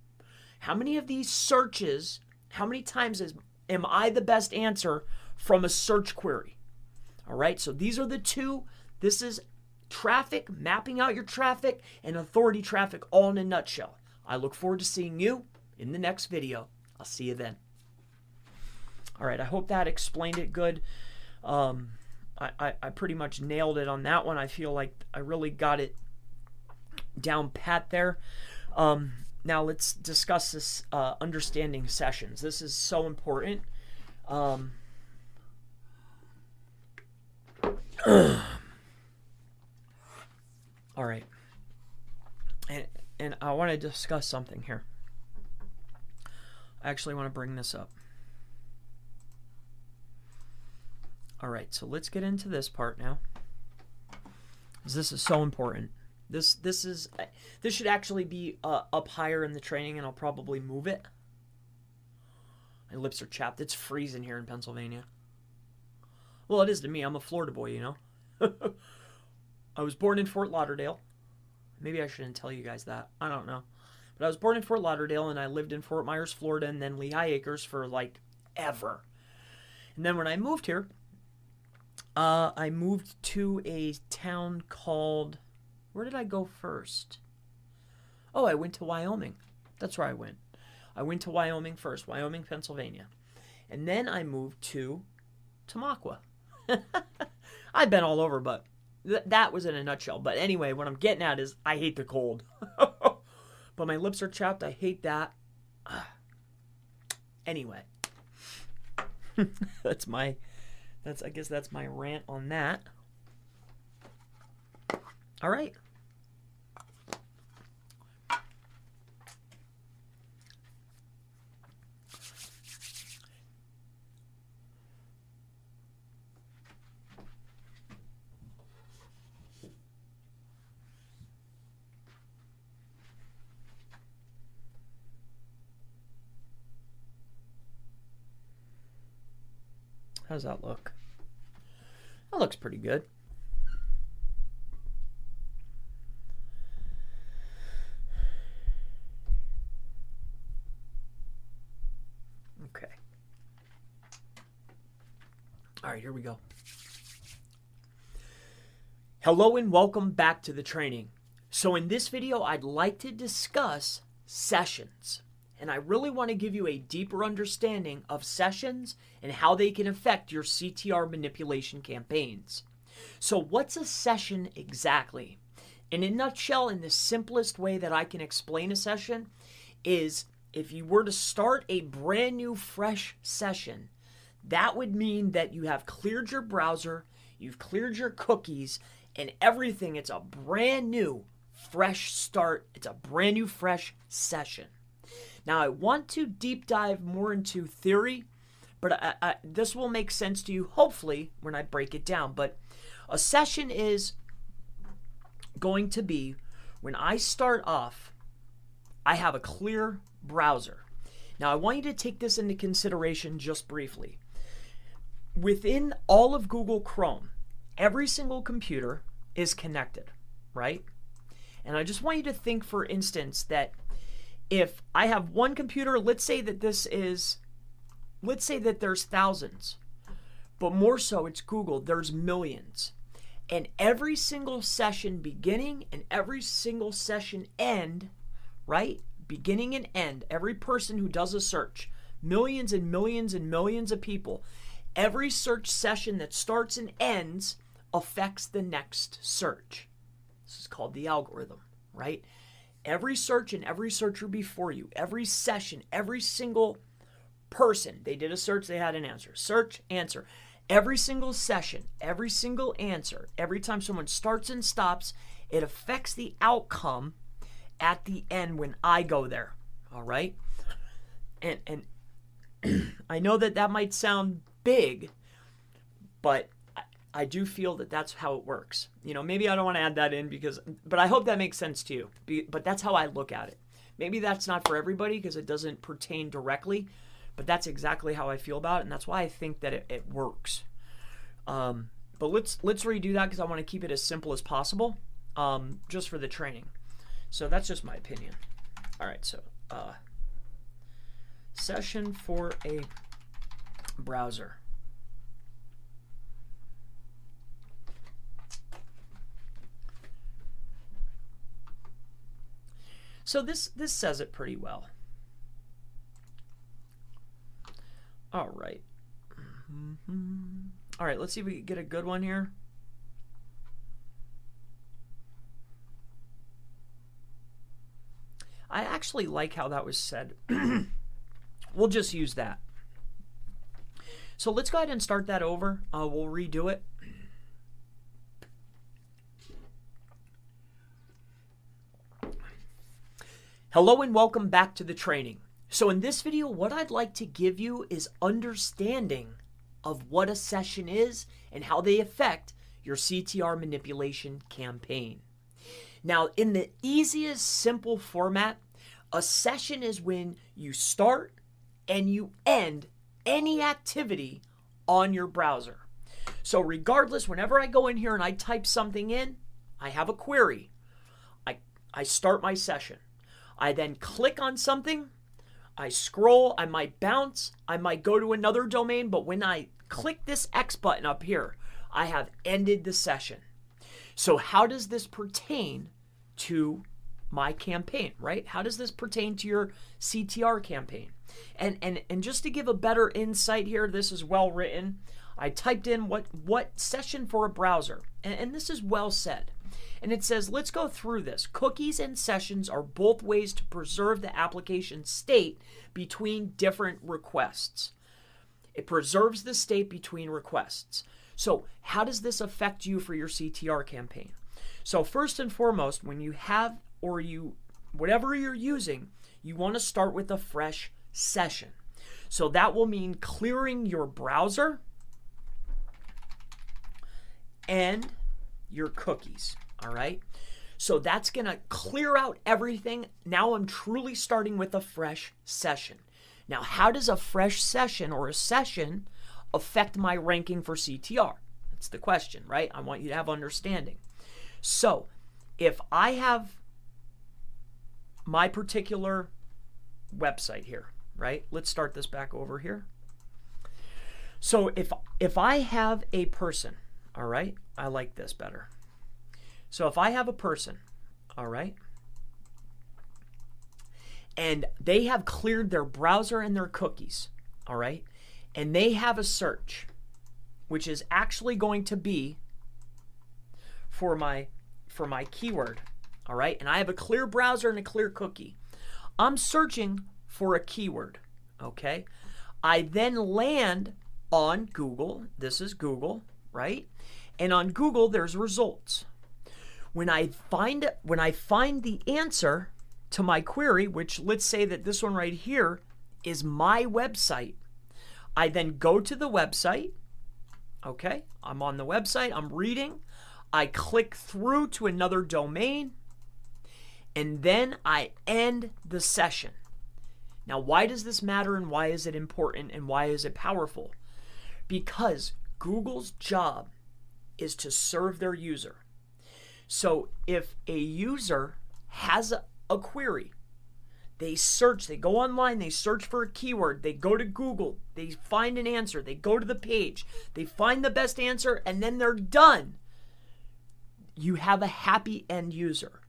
How many of these searches, how many times am I the best answer from a search query? All right, so these are the two. This is traffic, mapping out your traffic, and authority traffic all in a nutshell. I look forward to seeing you in the next video. I'll see you then. All right, I hope that explained it good. I pretty much nailed it on that one. I feel like I really got it down pat there. Now let's discuss this understanding sessions. This is so important. All right. And I want to discuss something here. I actually want to bring this up. All right, so let's get into this part now. This is so important. This should actually be up higher in the training, and I'll probably move it. My lips are chapped. It's freezing here in Pennsylvania. Well, it is to me. I'm a Florida boy, you know. I was born in Fort Lauderdale. Maybe I shouldn't tell you guys that. I don't know. But I was born in Fort Lauderdale, and I lived in Fort Myers, Florida, and then Lehigh Acres for, like, ever. And then when I moved here, I moved to a town called... Where did I go first? Oh, I went to Wyoming. That's where I went. I went to Wyoming first, Wyoming, Pennsylvania. And then I moved to Tamaqua. I've been all over, but that was in a nutshell. But anyway, what I'm getting at is I hate the cold. But my lips are chapped. I hate that. Anyway. I guess that's my rant on that. All right. How's that look? That looks pretty good. Okay. All right, here we go. Hello and welcome back to the training. So in this video, I'd like to discuss sessions. And I really want to give you a deeper understanding of sessions and how they can affect your CTR manipulation campaigns. So what's a session exactly? In a nutshell, in the simplest way that I can explain a session is if you were to start a brand new fresh session, that would mean that you have cleared your browser, you've cleared your cookies, and everything. It's a brand new fresh start. It's a brand new fresh session. Now, I want to deep dive more into theory, but this will make sense to you, hopefully, when I break it down. But a session is going to be when I start off, I have a clear browser. Now, I want you to take this into consideration just briefly. Within all of Google Chrome, every single computer is connected, right? And I just want you to think, for instance, that if I have one computer, let's say that there's thousands, but more so it's Google, there's millions. And every single session beginning and every single session end, right? Beginning and end, every person who does a search, millions and millions and millions of people, every search session that starts and ends affects the next search. This is called the algorithm, right? Every search and every searcher before you, every session, every single person, they did a search, they had an answer. Search, answer. Every single session, every single answer, every time someone starts and stops, it affects the outcome at the end when I go there. All right? And I know that might sound big, but I do feel that that's how it works. You know, maybe I don't want to add that in but I hope that makes sense to you. But that's how I look at it. Maybe that's not for everybody because it doesn't pertain directly, but that's exactly how I feel about it, and that's why I think that it works. But let's redo that because I want to keep it as simple as possible, just for the training. So that's just my opinion. All right, so session for a browser. So this says it pretty well. All right. All right, let's see if we can get a good one here. I actually like how that was said. We'll just use that. So let's go ahead and start that over. We'll redo it. Hello and welcome back to the training. So in this video, what I'd like to give you is understanding of what a session is and how they affect your CTR manipulation campaign. Now, in the easiest, simple format, a session is when you start and you end any activity on your browser. So regardless, whenever I go in here and I type something in, I have a query. I start my session. I then click on something, I scroll, I might bounce, I might go to another domain, but when I click this X button up here, I have ended the session. So how does this pertain to my campaign, right? How does this pertain to your CTR campaign? And just to give a better insight here, this is well written. I typed in what session for a browser, and this is well said. And it says, let's go through this. Cookies and sessions are both ways to preserve the application state between different requests. It preserves the state between requests. So how does this affect you for your CTR campaign? So first and foremost, when you have whatever you're using, you want to start with a fresh session. So that will mean clearing your browser and your cookies. All right. So that's going to clear out everything. Now I'm truly starting with a fresh session. Now, how does a fresh session or a session affect my ranking for CTR? That's the question, right? I want you to have understanding. So if I have my particular website here, right? Let's start this back over here. So if I have a person, all right, I like this better. So if I have a person, all right, and they have cleared their browser and their cookies, all right, and they have a search, which is actually going to be for my keyword, all right, and I have a clear browser and a clear cookie. I'm searching for a keyword, okay? I then land on Google. This is Google, right? And on Google, there's results. When I find the answer to my query, which let's say that this one right here is my website, I then go to the website. Okay, I'm on the website, I'm reading. I click through to another domain, and then I end the session. Now, why does this matter and why is it important and why is it powerful? Because Google's job is to serve their user. So if a user has a query, they search, they go online, they search for a keyword, they go to Google, they find an answer, they go to the page, they find the best answer, and then they're done. You have a happy end user.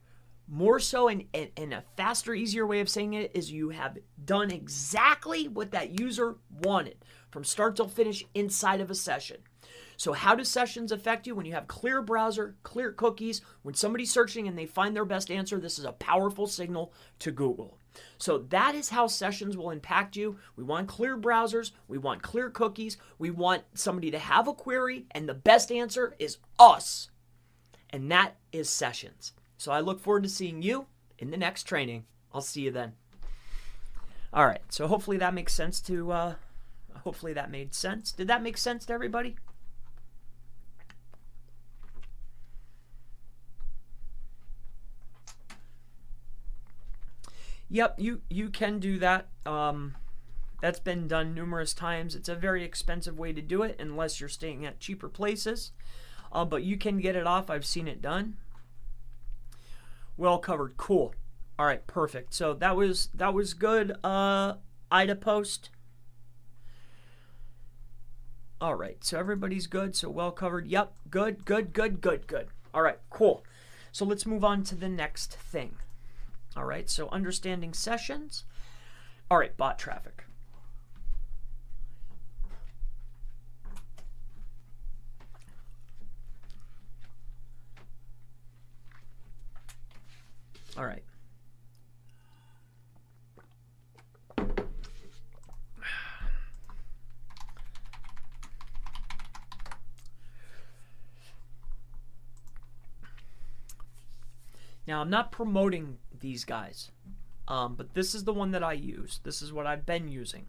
More so, in a faster, easier way of saying it is you have done exactly what that user wanted from start till finish inside of a session. So how do sessions affect you? When you have clear browser, clear cookies, when somebody's searching and they find their best answer, this is a powerful signal to Google. So that is how sessions will impact you. We want clear browsers. We want clear cookies. We want somebody to have a query, and the best answer is us. And that is sessions. So I look forward to seeing you in the next training. I'll see you then. All right. So hopefully that makes sense hopefully that made sense. Did that make sense to everybody? Yep, you can do that. That's been done numerous times. It's a very expensive way to do it unless you're staying at cheaper places. But you can get it off. I've seen it done. Well covered. Cool. All right, perfect. So that was good. Ida post. All right, so everybody's good. So well covered. Yep, good. All right, cool. So let's move on to the next thing. All right, so understanding sessions. All right, bot traffic. All right. Now, I'm not promoting these guys, but this is the one that I use. This is what I've been using.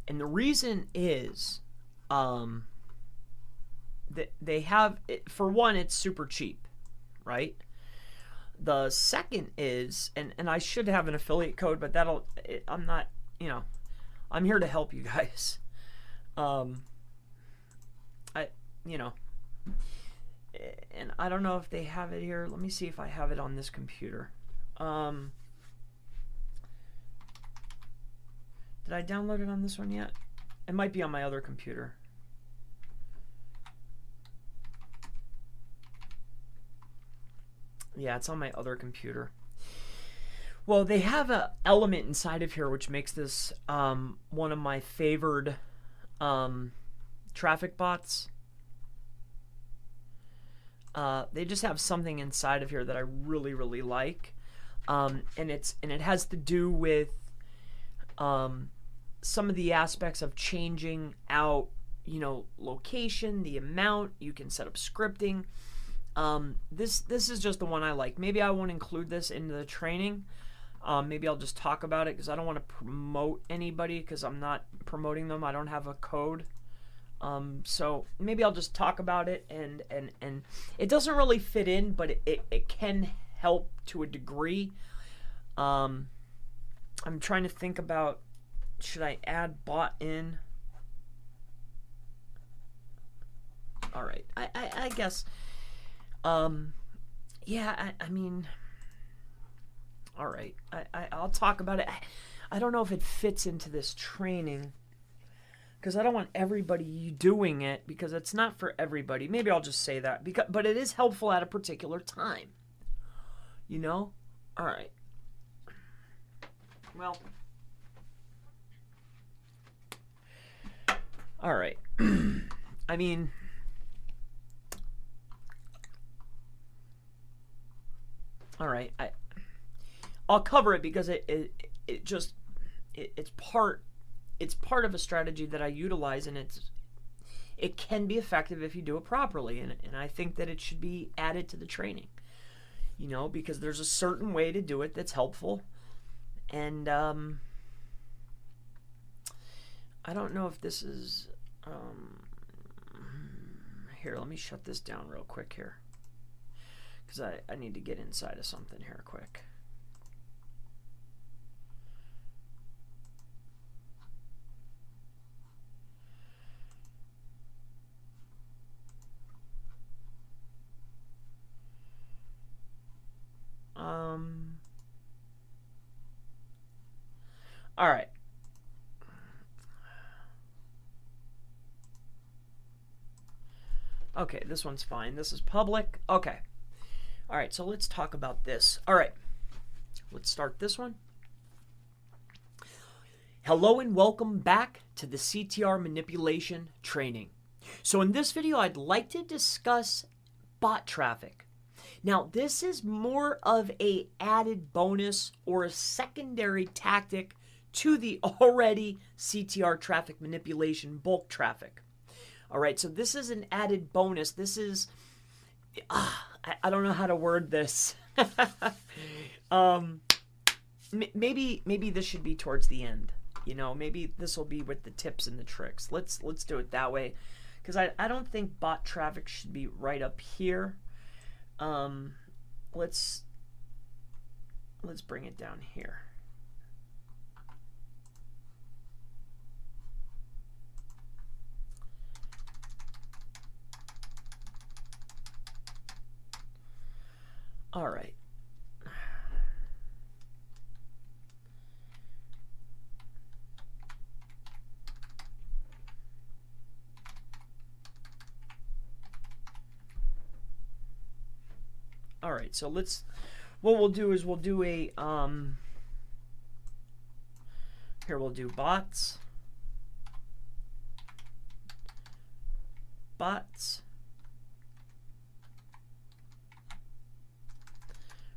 And the reason is that they have, for one, it's super cheap, right? The second is, and I should have an affiliate code, but I'm not, I'm here to help you guys. And I don't know if they have it here. Let me see if I have it on this computer. Did I download it on this one yet? It might be on my other computer. Yeah, it's on my other computer. Well, they have an element inside of here which makes this one of my favored traffic bots. They just have something inside of here that I really, really like, and it has to do with some of the aspects of changing out, location, the amount. You can set up scripting. This is just the one I like. Maybe I won't include this into the training. Maybe I'll just talk about it because I don't want to promote anybody because I'm not promoting them. I don't have a code. So maybe I'll just talk about it, and it doesn't really fit in, but it can help to a degree. I'm trying to think about, should I add bot in? All right, I guess. Yeah, I mean, all right, I'll talk about it. I don't know if it fits into this training, because I don't want everybody doing it, because it's not for everybody. Maybe I'll just say that, but it is helpful at a particular time. All right. Well, all right. I mean, all right. I'll cover it because it's part of a strategy that I utilize, and it can be effective if you do it properly, and I think that it should be added to the training, because there's a certain way to do it that's helpful. And I don't know if this is here, let me shut this down real quick here, because I need to get inside of something here quick. All right. Okay, this one's fine. This is public. Okay. All right, so let's talk about this. All right. Let's start this one. Hello and welcome back to the CTR manipulation training. So in this video, I'd like to discuss bot traffic. Now, this is more of a added bonus or a secondary tactic to the already CTR traffic manipulation bulk traffic. All right, so this is an added bonus. This is, I don't know how to word this. Maybe this should be towards the end. Maybe this will be with the tips and the tricks. Let's do it that way, because I don't think bot traffic should be right up here. Let's bring it down here. All right. All right, so what we'll do is we'll do a, here we'll do bots.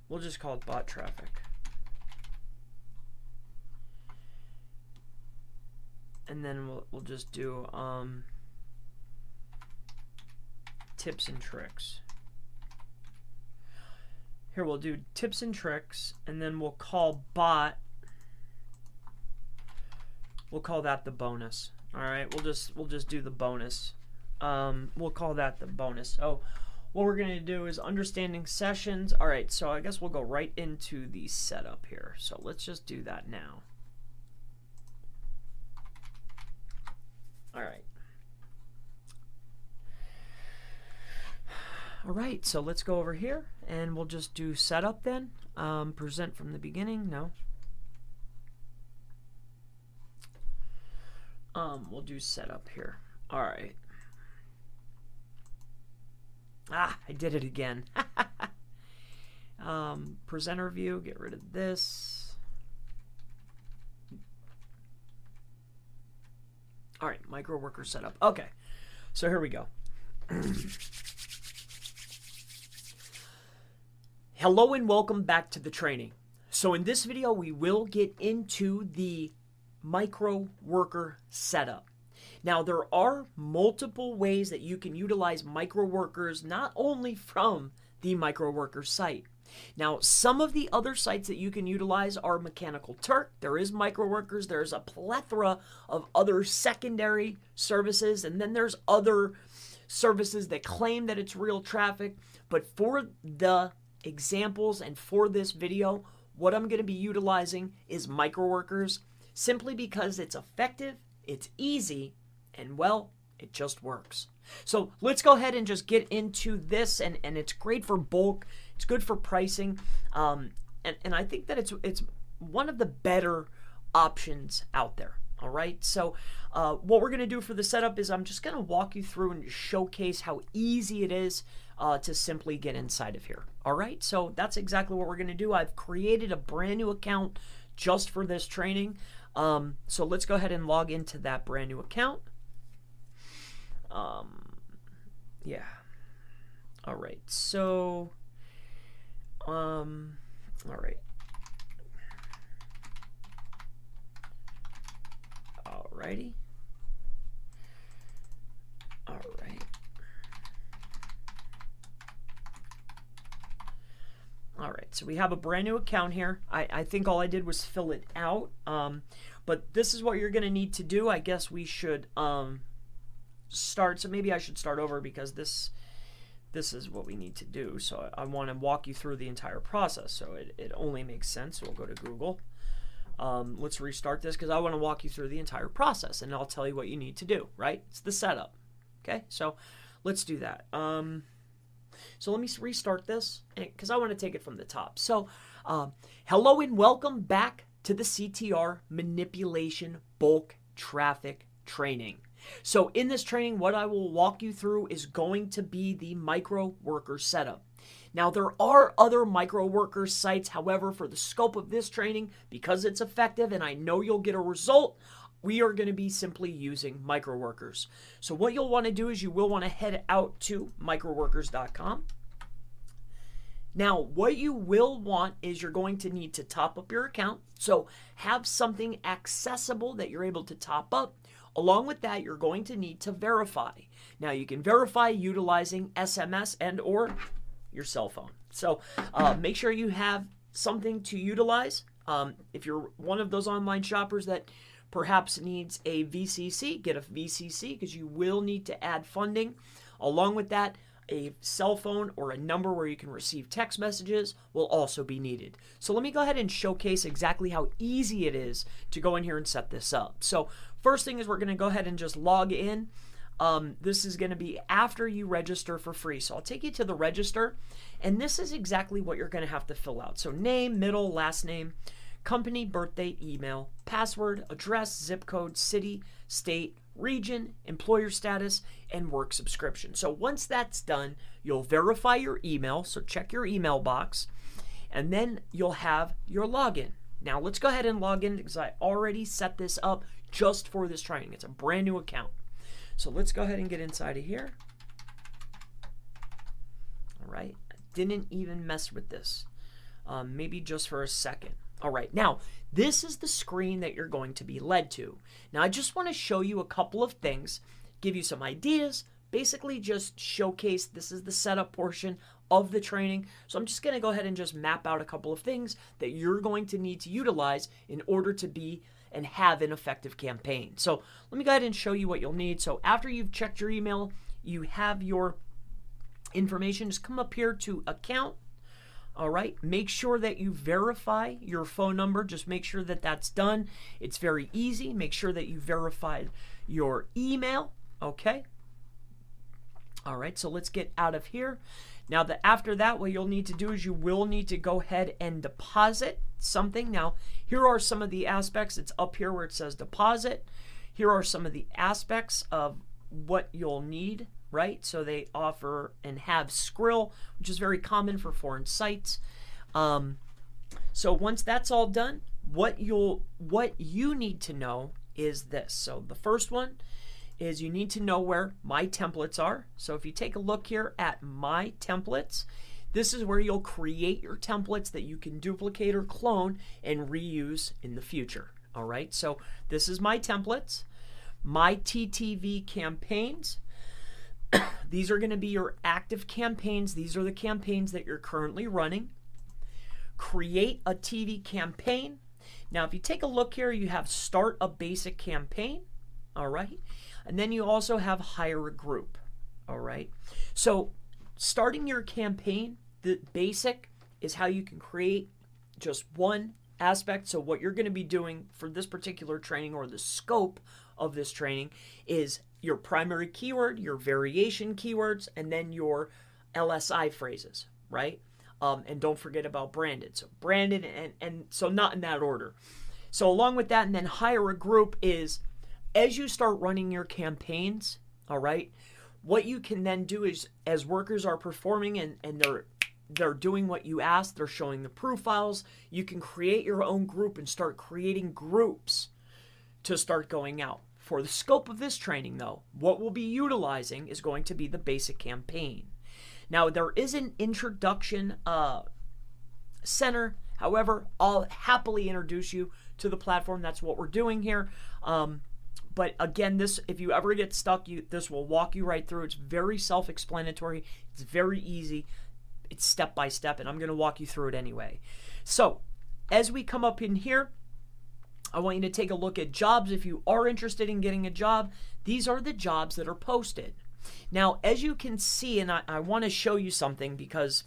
We'll just call it bot traffic. And then we'll just do tips and tricks. Here we'll do tips and tricks, and then we'll call bot. We'll call that the bonus. All right, we'll just do the bonus. We'll call that the bonus. So what we're gonna do is understanding sessions. All right, so I guess we'll go right into the setup here. So let's just do that now. All right. All right, so let's go over here and we'll just do setup then. Present from the beginning, no. We'll do setup here. All right. I did it again. Presenter view, get rid of this. All right, micro worker setup. Okay, so here we go. Hello and welcome back to the training. So in this video, we will get into the micro worker setup. Now, there are multiple ways that you can utilize micro workers, not only from the micro worker site. Now, some of the other sites that you can utilize are Mechanical Turk. There is micro workers. There's a plethora of other secondary services, and then there's other services that claim that it's real traffic. But for the examples and for this video, what I'm going to be utilizing is micro workers, simply because it's effective, it's easy, and well, it just works. So let's go ahead and just get into this, and it's great for bulk, it's good for pricing, and I think that it's one of the better options out there. All right, so what we're going to do for the setup is I'm just going to walk you through and showcase how easy it is to simply get inside of here. All right, so that's exactly what we're going to do. I've created a brand new account just for this training. So let's go ahead and log into that brand new account. Yeah. All right, so, all right. Alrighty. All right. All right, so we have a brand new account here. I think all I did was fill it out. But this is what you're going to need to do. I guess we should start. So maybe I should start over, because this is what we need to do. So I want to walk you through the entire process. So it only makes sense. So we'll go to Google. Let's restart this, because I want to walk you through the entire process, and I'll tell you what you need to do, right? It's the setup. Okay, so let's do that. So let me restart this, because I want to take it from the top. So hello and welcome back to the CTR Manipulation Bulk Traffic Training. So in this training, what I will walk you through is going to be the micro worker setup. Now, there are other micro worker sites. However, for the scope of this training, because it's effective and I know you'll get a result, we are going to be simply using micro workers. So what you'll want to do is you will want to head out to microworkers.com. Now, what you will want is you're going to need to top up your account. So have something accessible that you're able to top up. Along with that, you're going to need to verify. Now, you can verify utilizing SMS and or your cell phone. So make sure you have something to utilize. If you're one of those online shoppers that perhaps needs a VCC, get a VCC, because you will need to add funding. Along with that, a cell phone or a number where you can receive text messages will also be needed. So let me go ahead and showcase exactly how easy it is to go in here and set this up. So first thing is we're going to go ahead and just log in. This is going to be after you register for free. So I'll take you to the register, and this is exactly what you're going to have to fill out. So name, middle, last name, company, birth date, email, password, address, zip code, city, state, region, employer status, and work subscription. So once that's done, you'll verify your email. So check your email box, and then you'll have your login. Now let's go ahead and log in, because I already set this up just for this training. It's a brand new account. So let's go ahead and get inside of here. All right, I didn't even mess with this, maybe just for a second. All right, now this is the screen that you're going to be led to. Now I just want to show you a couple of things, give you some ideas, basically just showcase, this is the setup portion of the training. So I'm just going to go ahead and just map out a couple of things that you're going to need to utilize in order to be and have an effective campaign. So let me go ahead and show you what you'll need. So after you've checked your email, you have your information, just come up here to account. All right, make sure that you verify your phone number. Just make sure that that's done. It's very easy. Make sure that you verified your email. Okay. All right, so let's get out of here. Now, after that, what you'll need to do is you will need to go ahead and deposit something. Now, here are some of the aspects. It's up here where it says deposit. Here are some of the aspects of what you'll need, right? So they offer and have Skrill, which is very common for foreign sites. So once that's all done, what you need to know is this. So the first one is you need to know where my templates are. So if you take a look here at my templates, this is where you'll create your templates that you can duplicate or clone and reuse in the future. All right, so this is my templates, my TTV campaigns. These are going to be your active campaigns. These are the campaigns that you're currently running. Create a TV campaign. Now, if you take a look here, you have start a basic campaign. All right. And then you also have hire a group. All right. So starting your campaign, the basic is how you can create just one aspect. So what you're going to be doing for this particular training, or the scope of this training, is your primary keyword, your variation keywords, and then your LSI phrases, right? And don't forget about branded. So branded, and so not in that order. So along with that, and then hire a group is, as you start running your campaigns, all right, what you can then do is, as workers are performing and they're doing what you ask, they're showing the profiles, you can create your own group and start creating groups to start going out. For the scope of this training, though, what we'll be utilizing is going to be the basic campaign. Now, there is an introduction center. However, I'll happily introduce you to the platform. That's what we're doing here. But again, this, if you ever get stuck, this will walk you right through. It's very self-explanatory. It's very easy. It's step by step, and I'm going to walk you through it anyway. So as we come up in here, I want you to take a look at jobs. If you are interested in getting a job, these are the jobs that are posted. Now, as you can see, and I want to show you something because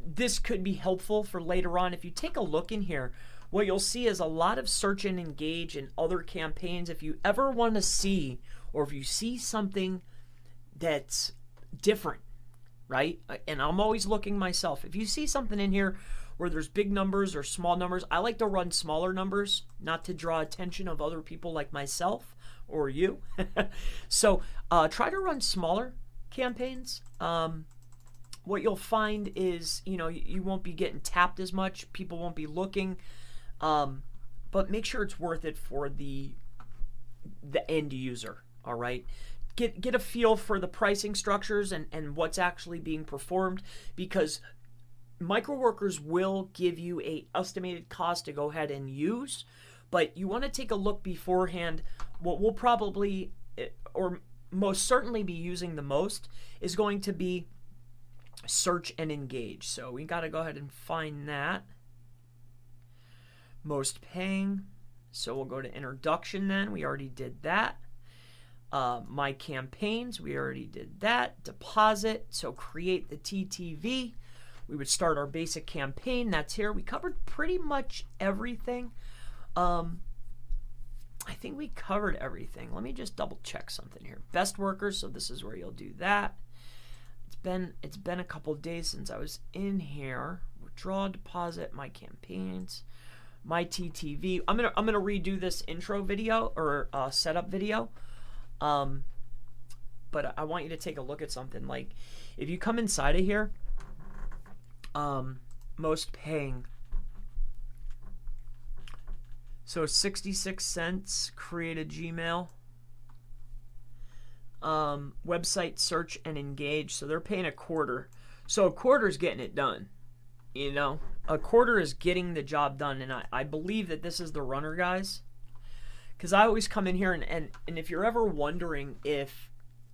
this could be helpful for later on. If you take a look in here, what you'll see is a lot of search and engage and other campaigns. If you ever want to see, or if you see something that's different, right? And I'm always looking myself. If you see something in here where there's big numbers or small numbers, I like to run smaller numbers, not to draw attention of other people like myself or you. So try to run smaller campaigns. What you'll find is, you won't be getting tapped as much. People won't be looking. But make sure it's worth it for the end user. All right. Get a feel for the pricing structures and what's actually being performed, because microworkers will give you a estimated cost to go ahead and use, but you want to take a look beforehand. What we'll probably, or most certainly be using the most, is going to be search and engage. So we got to go ahead and find that. Most paying. So we'll go to introduction then. We already did that. My campaigns, we already did that. Deposit, so create the TTV. We would start our basic campaign. That's here. We covered pretty much everything. I think we covered everything. Let me just double check something here. Best workers, so this is where you'll do that. It's been a couple days since I was in here. Withdraw, deposit, my campaigns, my TTV. I'm gonna redo this intro video or setup video. But I want you to take a look at something. Like, if you come inside of here, most paying, so 66 cents, create a Gmail, website search and engage, so they're paying a quarter. So a quarter is getting it done. A quarter is getting the job done, and I believe that this is the runner, guys. because I always come in here and if you're ever wondering if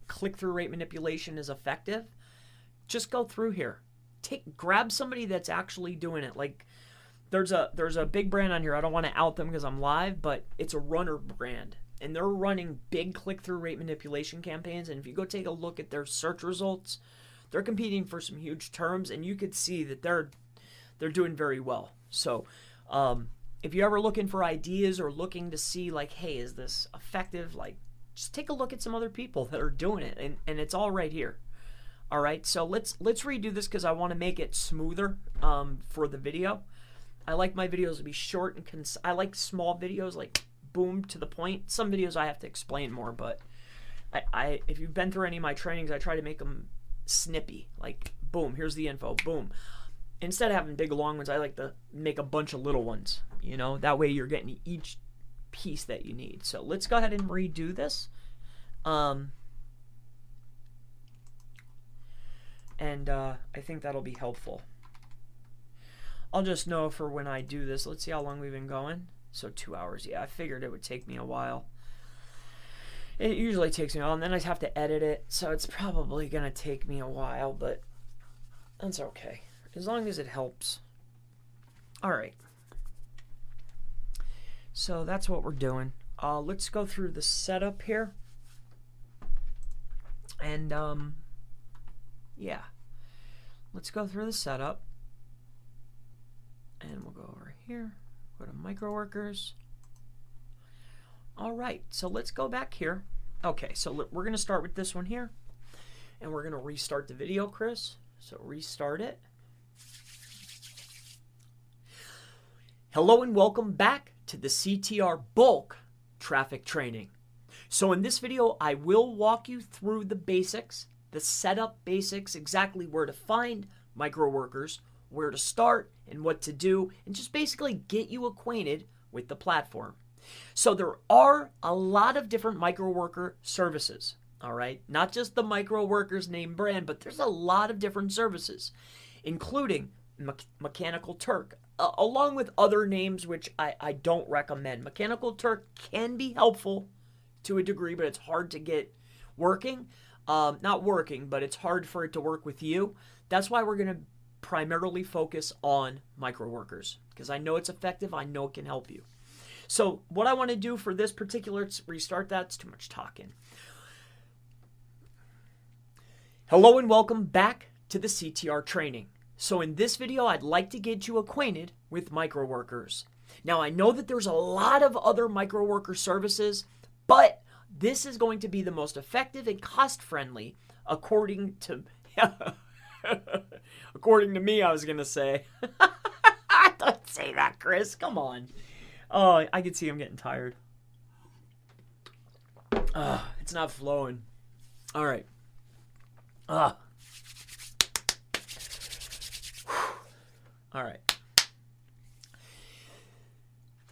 click-through rate manipulation is effective, just go through here. Grab somebody that's actually doing it. Like there's a big brand on here. I don't want to out them because I'm live, but it's a runner brand. And they're running big click-through rate manipulation campaigns. And if you go take a look at their search results, they're competing for some huge terms, and you could see that they're doing very well. So if you're ever looking for ideas or looking to see like, hey, is this effective? Like, just take a look at some other people that are doing it, and it's all right here. All right, so let's redo this because I want to make it smoother for the video. I like my videos to be short and I like small videos, like boom, to the point. Some videos I have to explain more, but if you've been through any of my trainings, I try to make them snippy, like boom, here's the info, boom. Instead of having big long ones, I like to make a bunch of little ones, you know, that way you're getting each piece that you need. So let's go ahead and redo this. I think that'll be helpful. I'll just know for when I do this. Let's see how long we've been going. So 2 hours. Yeah, I figured it would take me a while. It usually takes me a while, and then I have to edit it, so it's probably going to take me a while, but that's okay, as long as it helps. All right. So that's what we're doing. Let's go through the setup here. And, yeah. Let's go through the setup. And we'll go over here. Go to microworkers. All right, so let's go back here. Okay, so we're going to start with this one here. And we're going to restart the video, Chris. So restart it. Hello and welcome back to the CTR bulk traffic training. So in this video, I will walk you through the basics, the setup basics, exactly where to find microworkers, where to start, and what to do, and just basically get you acquainted with the platform. So there are a lot of different microworker services, all right? Not just the microworkers name brand, but there's a lot of different services, including Mechanical Turk, along with other names which I don't recommend. Mechanical Turk can be helpful to a degree, but it's hard to get working. Not working, but it's hard for it to work with you. That's why we're going to primarily focus on microworkers, because I know it's effective. I know it can help you. So what I want to do for this particular, restart that. It's too much talking. Hello and welcome back to the CTR training. So in this video, I'd like to get you acquainted with microworkers. Now, I know that there's a lot of other microworker services, but this is going to be the most effective and cost-friendly according to according to me, I was going to say. Don't say that, Chris. Come on. Oh, I can see I'm getting tired. It's not flowing. All right. All right.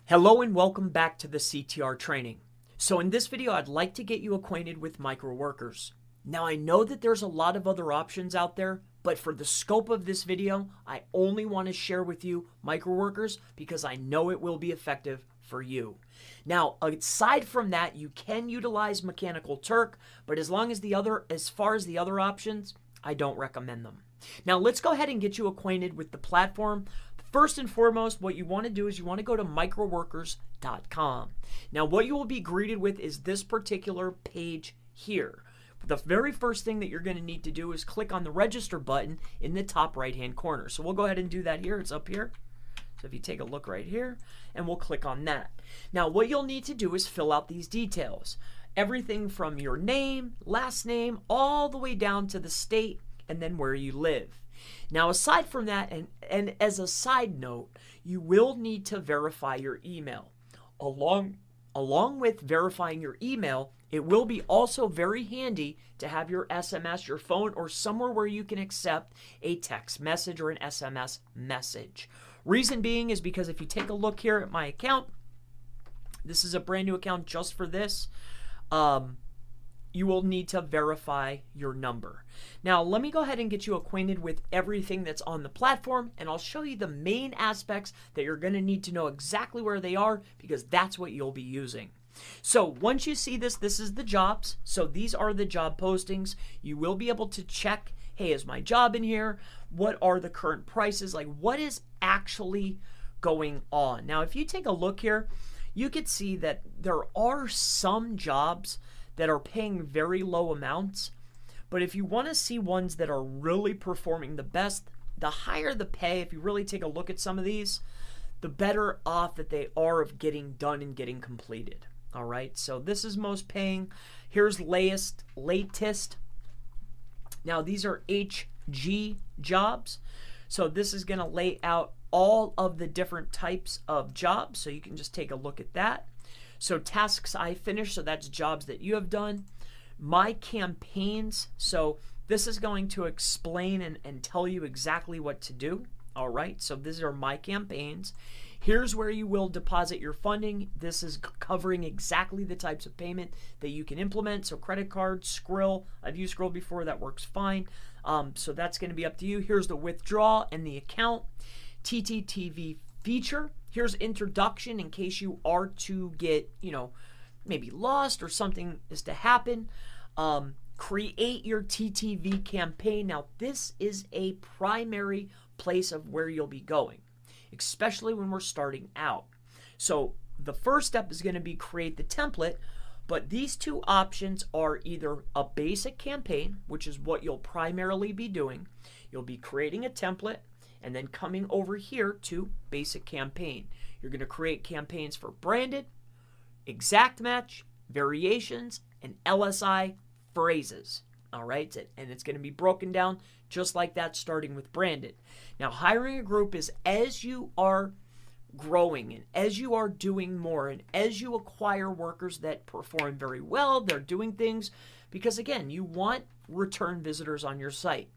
Hello and welcome back to the CTR training. So in this video, I'd like to get you acquainted with microworkers. Now, I know that there's a lot of other options out there, but for the scope of this video, I only want to share with you microworkers because I know it will be effective for you. Now, aside from that, you can utilize Mechanical Turk, but as far as the other options, I don't recommend them. Now, let's go ahead and get you acquainted with the platform. First and foremost, what you want to do is you want to go to microworkers.com. Now, what you will be greeted with is this particular page here. The very first thing that you're going to need to do is click on the register button in the top right-hand corner. So we'll go ahead and do that here. It's up here. So if you take a look right here, and we'll click on that. Now, what you'll need to do is fill out these details. Everything from your name, last name, all the way down to the state, and then where you live. Now, aside from that, and as a side note, you will need to verify your email. Along with verifying your email, it will be also very handy to have your SMS, your phone, or somewhere where you can accept a text message or an SMS message. Reason being is because if you take a look here at my account, this is a brand new account just for this, you will need to verify your number. Now, let me go ahead and get you acquainted with everything that's on the platform, and I'll show you the main aspects that you're going to need to know exactly where they are because that's what you'll be using. So once you see this, this is the jobs. So these are the job postings. You will be able to check, hey, is my job in here? What are the current prices? Like, what is actually going on? Now, if you take a look here, you could see that there are some jobs that are paying very low amounts. But if you want to see ones that are really performing the best, the higher the pay, if you really take a look at some of these, the better off that they are of getting done and getting completed. All right, so this is most paying. Here's latest. Now, these are HG jobs. So this is going to lay out all of the different types of jobs. So you can just take a look at that. So tasks I finished, so that's jobs that you have done. My campaigns, so this is going to explain and tell you exactly what to do. All right, so these are my campaigns. Here's where you will deposit your funding. This is covering exactly the types of payment that you can implement. So credit card, Skrill. I've used Skrill before. That works fine. So that's going to be up to you. Here's the withdrawal and the account. TTTV feature. Here's introduction in case you are to get, maybe lost or something is to happen. Create your TTV campaign. Now, this is a primary place of where you'll be going, especially when we're starting out. So the first step is going to be create the template, but these two options are either a basic campaign, which is what you'll primarily be doing. You'll be creating a template and then coming over here to basic campaign. You're going to create campaigns for branded, exact match, variations, and LSI phrases. All right, and it's going to be broken down just like that, starting with branded. Now, hiring a group is as you are growing and as you are doing more and as you acquire workers that perform very well, they're doing things because, again, you want return visitors on your site.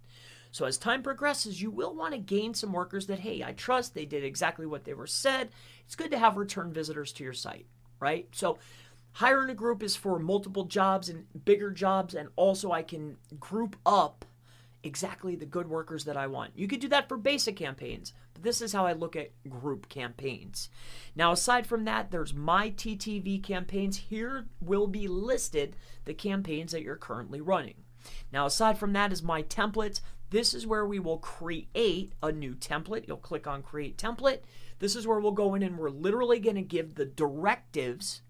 So as time progresses, you will want to gain some workers that, hey, I trust they did exactly what they were said. It's good to have return visitors to your site, right? So hiring a group is for multiple jobs and bigger jobs, and also I can group up exactly the good workers that I want. You could do that for basic campaigns, but this is how I look at group campaigns. Now, aside from that, there's my TTV campaigns. Here will be listed the campaigns that you're currently running. Now, aside from that is my templates. This is where we will create a new template. You'll click on Create Template. This is where we'll go in and we're literally going to give the directives.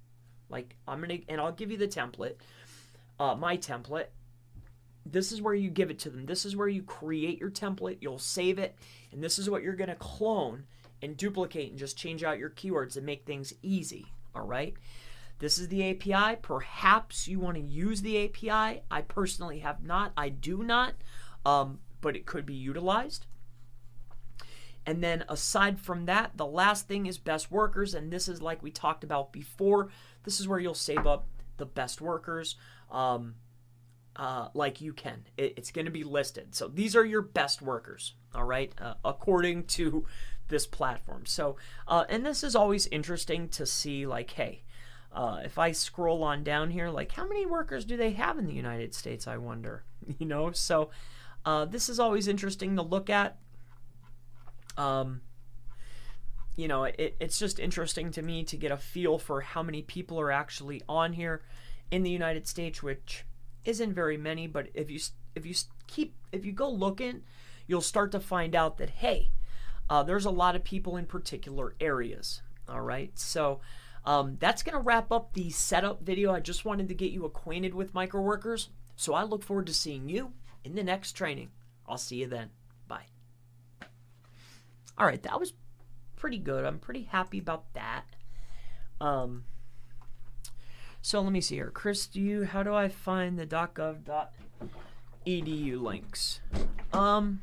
I'll give you the template, my template. This is where you give it to them. This is where you create your template. You'll save it, and this is what you're going to clone and duplicate and just change out your keywords and make things easy. All right. This is the API. Perhaps you want to use the API. I personally have not. I do not, but it could be utilized. And then aside from that, the last thing is best workers, and this is like we talked about before. This is where you'll save up the best workers like you can. It's going to be listed. So these are your best workers, all right, according to this platform. So, and this is always interesting to see, like, hey, if I scroll on down here, like, how many workers do they have in the United States, I wonder, So this is always interesting to look at. It's just interesting to me to get a feel for how many people are actually on here in the United States, which isn't very many, but if you go looking, you'll start to find out that, hey, there's a lot of people in particular areas. All right, so that's going to wrap up the setup video. I just wanted to get you acquainted with microworkers, so I look forward to seeing you in the next training. I'll see you then. Bye. All right, that was pretty good. I'm pretty happy about that. So let me see here. Chris, how do I find the .gov.edu links? I'm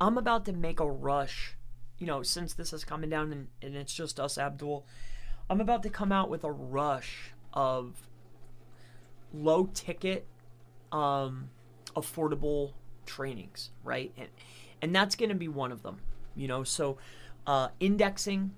about to make a rush, since this is coming down and it's just us, Abdul. I'm about to come out with a rush of low ticket, affordable trainings, right? And that's going to be one of them, so indexing,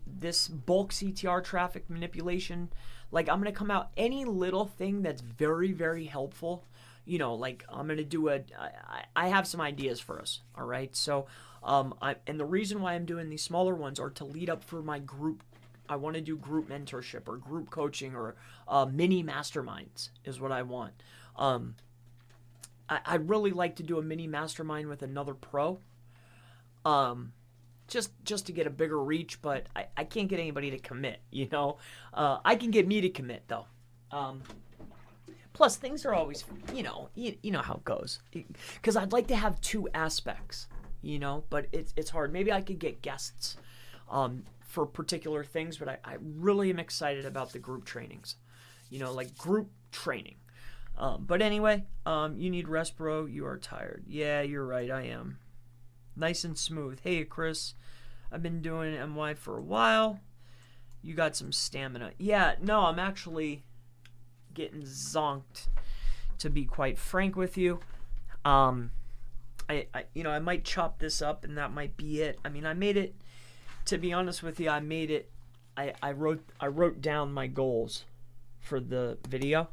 this bulk CTR traffic manipulation, like I'm going to come out any little thing that's very, very helpful, like I'm going to do I have some ideas for us. All right. So And the reason why I'm doing these smaller ones are to lead up for my group. I want to do group mentorship or group coaching or mini masterminds is what I want. I'd really like to do a mini mastermind with another pro. Just to get a bigger reach, but I can't get anybody to commit, I can get me to commit, though. Plus, things are always, you know how it goes. Because I'd like to have two aspects, but it's hard. Maybe I could get guests for particular things, but I really am excited about the group trainings, like group training. But anyway, you need rest, bro. You are tired. Yeah, you're right. I am. Nice and smooth. Hey, Chris. I've been doing MY for a while. You got some stamina. Yeah, no, I'm actually getting zonked, to be quite frank with you. I might chop this up and that might be it. I mean, I made it, to be honest with you, I made it. I wrote down my goals for the video.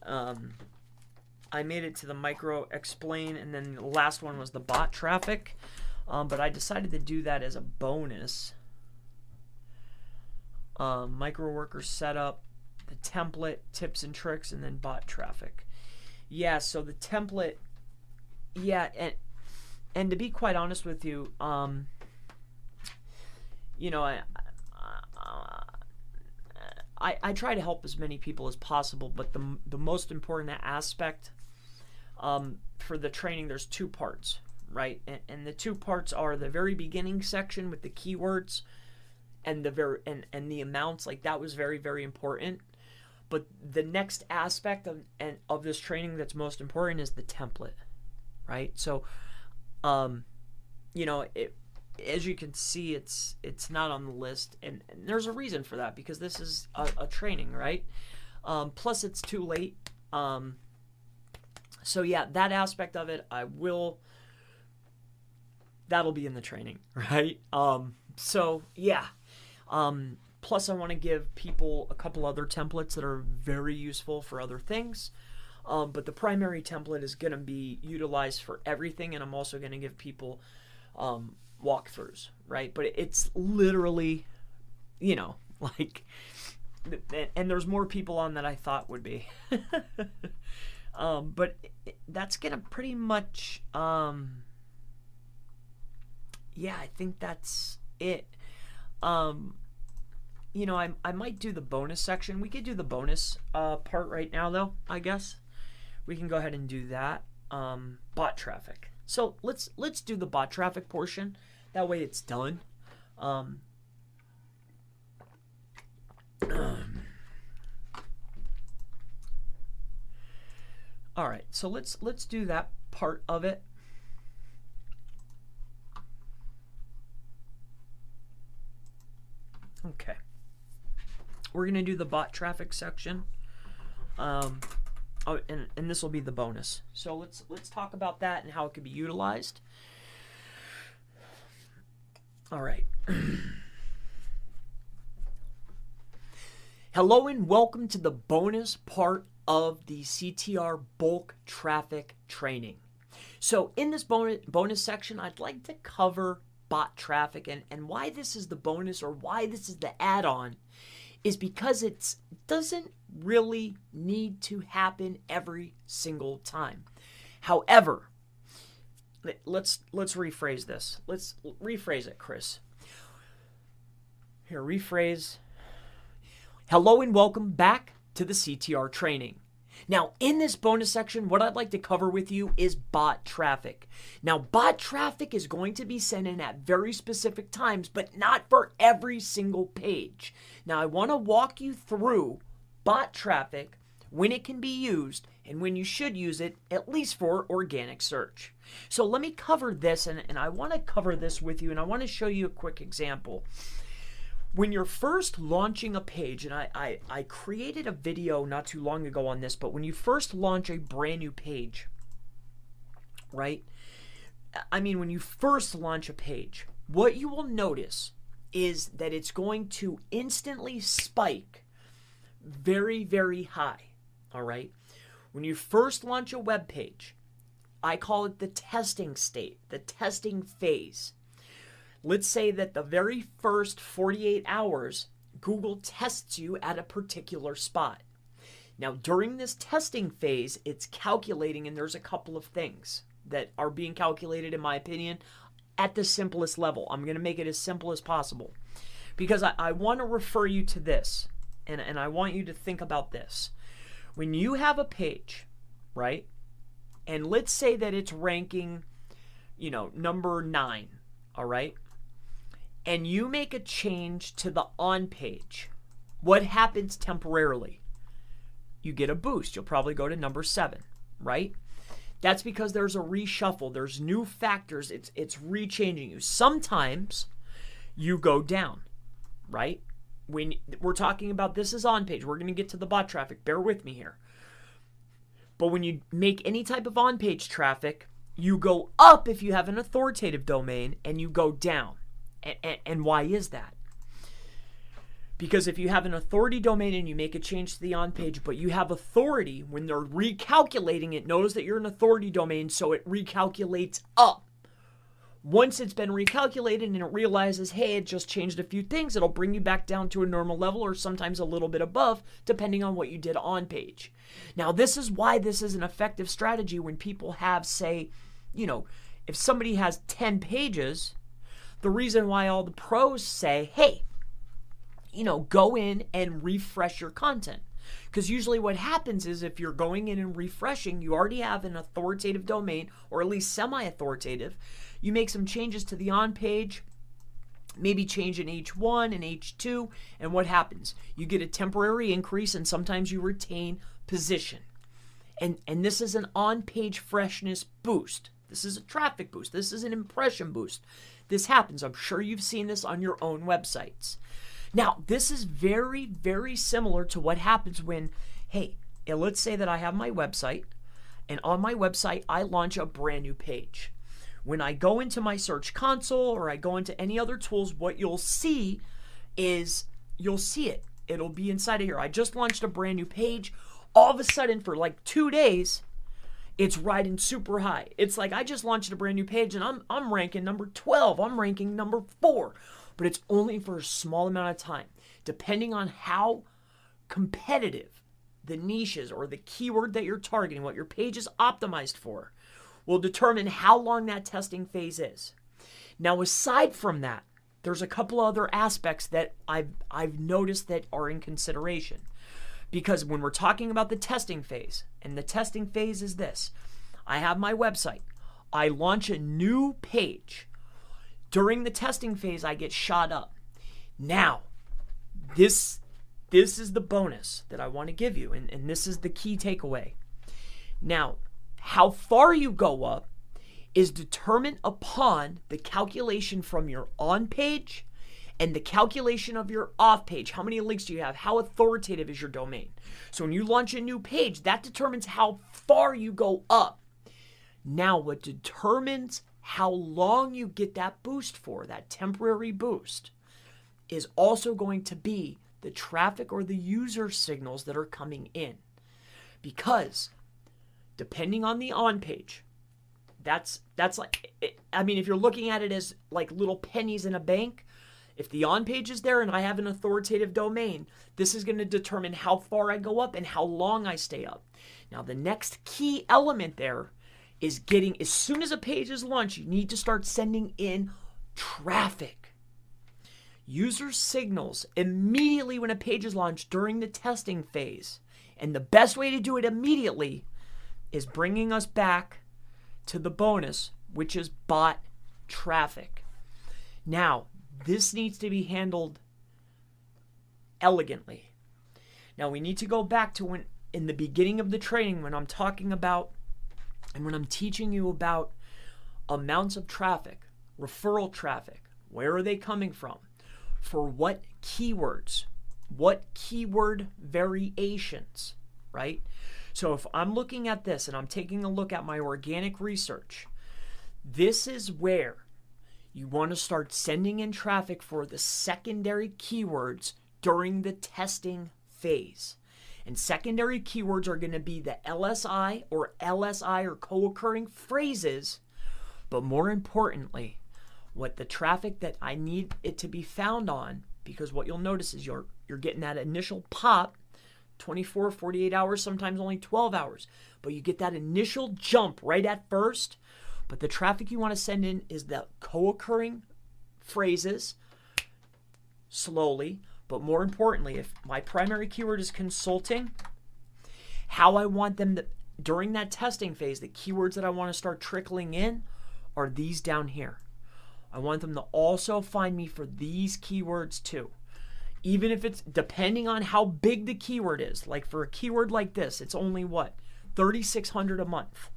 I made it to the micro explain, and then the last one was the bot traffic. But I decided to do that as a bonus. Micro worker setup, the template, tips and tricks, and then bot traffic. Yeah, so the template, yeah, and to be quite honest with you, I try to help as many people as possible, but the most important aspect for the training, there's two parts, right? And the two parts are the very beginning section with the keywords and the amounts. Like, that was very, very important. But the next aspect of this training that's most important is the template, right? So, as you can see, it's not on the list, and there's a reason for that, because this is a training, right? Plus, it's too late. So yeah, that aspect of it, that'll be in the training, right? So yeah. Plus, I want to give people a couple other templates that are very useful for other things. But the primary template is going to be utilized for everything, and I'm also going to give people walkthroughs, right? But it's literally, like, and there's more people on than I thought would be. But that's going to pretty much, yeah, I think that's it. I might do the bonus section. We could do the bonus part right now, though, I guess. We can go ahead and do that. Bot traffic. So let's do the bot traffic portion. That way it's done. All right, so let's do that part of it. Okay. We're going to do the bot traffic section. And this will be the bonus. So let's talk about that and how it could be utilized. All right. Hello and welcome to the bonus part of the CTR bulk traffic training. So in this bonus section, I'd like to cover bot traffic, and why this is the bonus, or why this is the add-on, is because it doesn't really need to happen every single time. However, let's rephrase this. Let's rephrase it, Chris. Here, rephrase. Hello and welcome back to the CTR training. Now, in this bonus section, what I'd like to cover with you is bot traffic. Now, bot traffic is going to be sent in at very specific times, but not for every single page. Now, I want to walk you through bot traffic, when it can be used, and when you should use it, at least for organic search. So let me cover this, and I want to cover this with you, and I want to show you a quick example. When you're first launching a page, and I created a video not too long ago on this, but when you first launch a brand new page, right? I mean, when you first launch a page, what you will notice is that it's going to instantly spike very, very high, all right? When you first launch a web page, I call it the testing state, the testing phase. Let's say that the very first 48 hours, Google tests you at a particular spot. Now, during this testing phase, it's calculating, and there's a couple of things that are being calculated, in my opinion, at the simplest level. I'm going to make it as simple as possible because I want to refer you to this, and I want you to think about this. When you have a page, right, and let's say that it's ranking, number 9, all right, and you make a change to the on page, what happens temporarily? You get a boost. You'll probably go to number 7, right? That's because there's a reshuffle. There's new factors. It's rechanging you. Sometimes you go down, right? When we're talking about this is on page, we're going to get to the bot traffic. Bear with me here. But when you make any type of on page traffic, you go up if you have an authoritative domain, and you go down. And why is that? Because if you have an authority domain and you make a change to the on page, but you have authority, when they're recalculating, it knows that you're an authority domain, so it recalculates up. Once it's been recalculated and it realizes, hey, it just changed a few things, it'll bring you back down to a normal level or sometimes a little bit above, depending on what you did on page. Now, this is why this is an effective strategy when people have, say, if somebody has 10 pages, the reason why all the pros say, hey, go in and refresh your content. Because usually what happens is if you're going in and refreshing, you already have an authoritative domain, or at least semi-authoritative. You make some changes to the on page, maybe change in H1 and H2, and what happens? You get a temporary increase, and sometimes you retain position. And this is an on-page freshness boost. This is a traffic boost. This is an impression boost. This happens. I'm sure you've seen this on your own websites. Now, this is very, very similar to what happens when, let's say that I have my website, and on my website, I launch a brand new page. When I go into my search console or I go into any other tools, what you'll see is, it. It'll be inside of here. I just launched a brand new page. All of a sudden, for like 2 days, it's riding super high. It's like I just launched a brand new page, and I'm ranking number 12. I'm ranking number 4. But it's only for a small amount of time. Depending on how competitive the niche is or the keyword that you're targeting, what your page is optimized for, will determine how long that testing phase is. Now, aside from that, there's a couple other aspects that I've noticed that are in consideration. Because when we're talking about the testing phase, and the testing phase is this, I have my website. I launch a new page. During the testing phase, I get shot up. Now, this is the bonus that I want to give you, and this is the key takeaway. Now, how far you go up is determined upon the calculation from your on page and the calculation of your off page. How many links do you have? How authoritative is your domain? So when you launch a new page, that determines how far you go up. Now, what determines how long you get that boost for, that temporary boost, is also going to be the traffic or the user signals that are coming in. Because depending on the on page, that's like, if you're looking at it as like little pennies in a bank, if the on page is there and I have an authoritative domain, this is going to determine how far I go up and how long I stay up. Now, the next key element there is getting, as soon as a page is launched, you need to start sending in traffic. User signals immediately when a page is launched during the testing phase. And the best way to do it immediately is bringing us back to the bonus, which is bot traffic. Now, this needs to be handled elegantly. Now, we need to go back to when, in the beginning of the training, when I'm talking about and when I'm teaching you about amounts of traffic, referral traffic, where are they coming from? For what keywords? What keyword variations, right? So if I'm looking at this and I'm taking a look at my organic research, this is where you want to start sending in traffic for the secondary keywords during the testing phase. And secondary keywords are going to be the LSI or co-occurring phrases. But more importantly, what the traffic that I need it to be found on, because what you'll notice is you're getting that initial pop, 24, 48 hours, sometimes only 12 hours. But you get that initial jump right at first. But the traffic you want to send in is the co-occurring phrases slowly. But more importantly, if my primary keyword is consulting, how I want them to, during that testing phase, the keywords that I want to start trickling in are these down here. I want them to also find me for these keywords too. Even if it's depending on how big the keyword is. Like for a keyword like this, it's only what? $3,600 a month.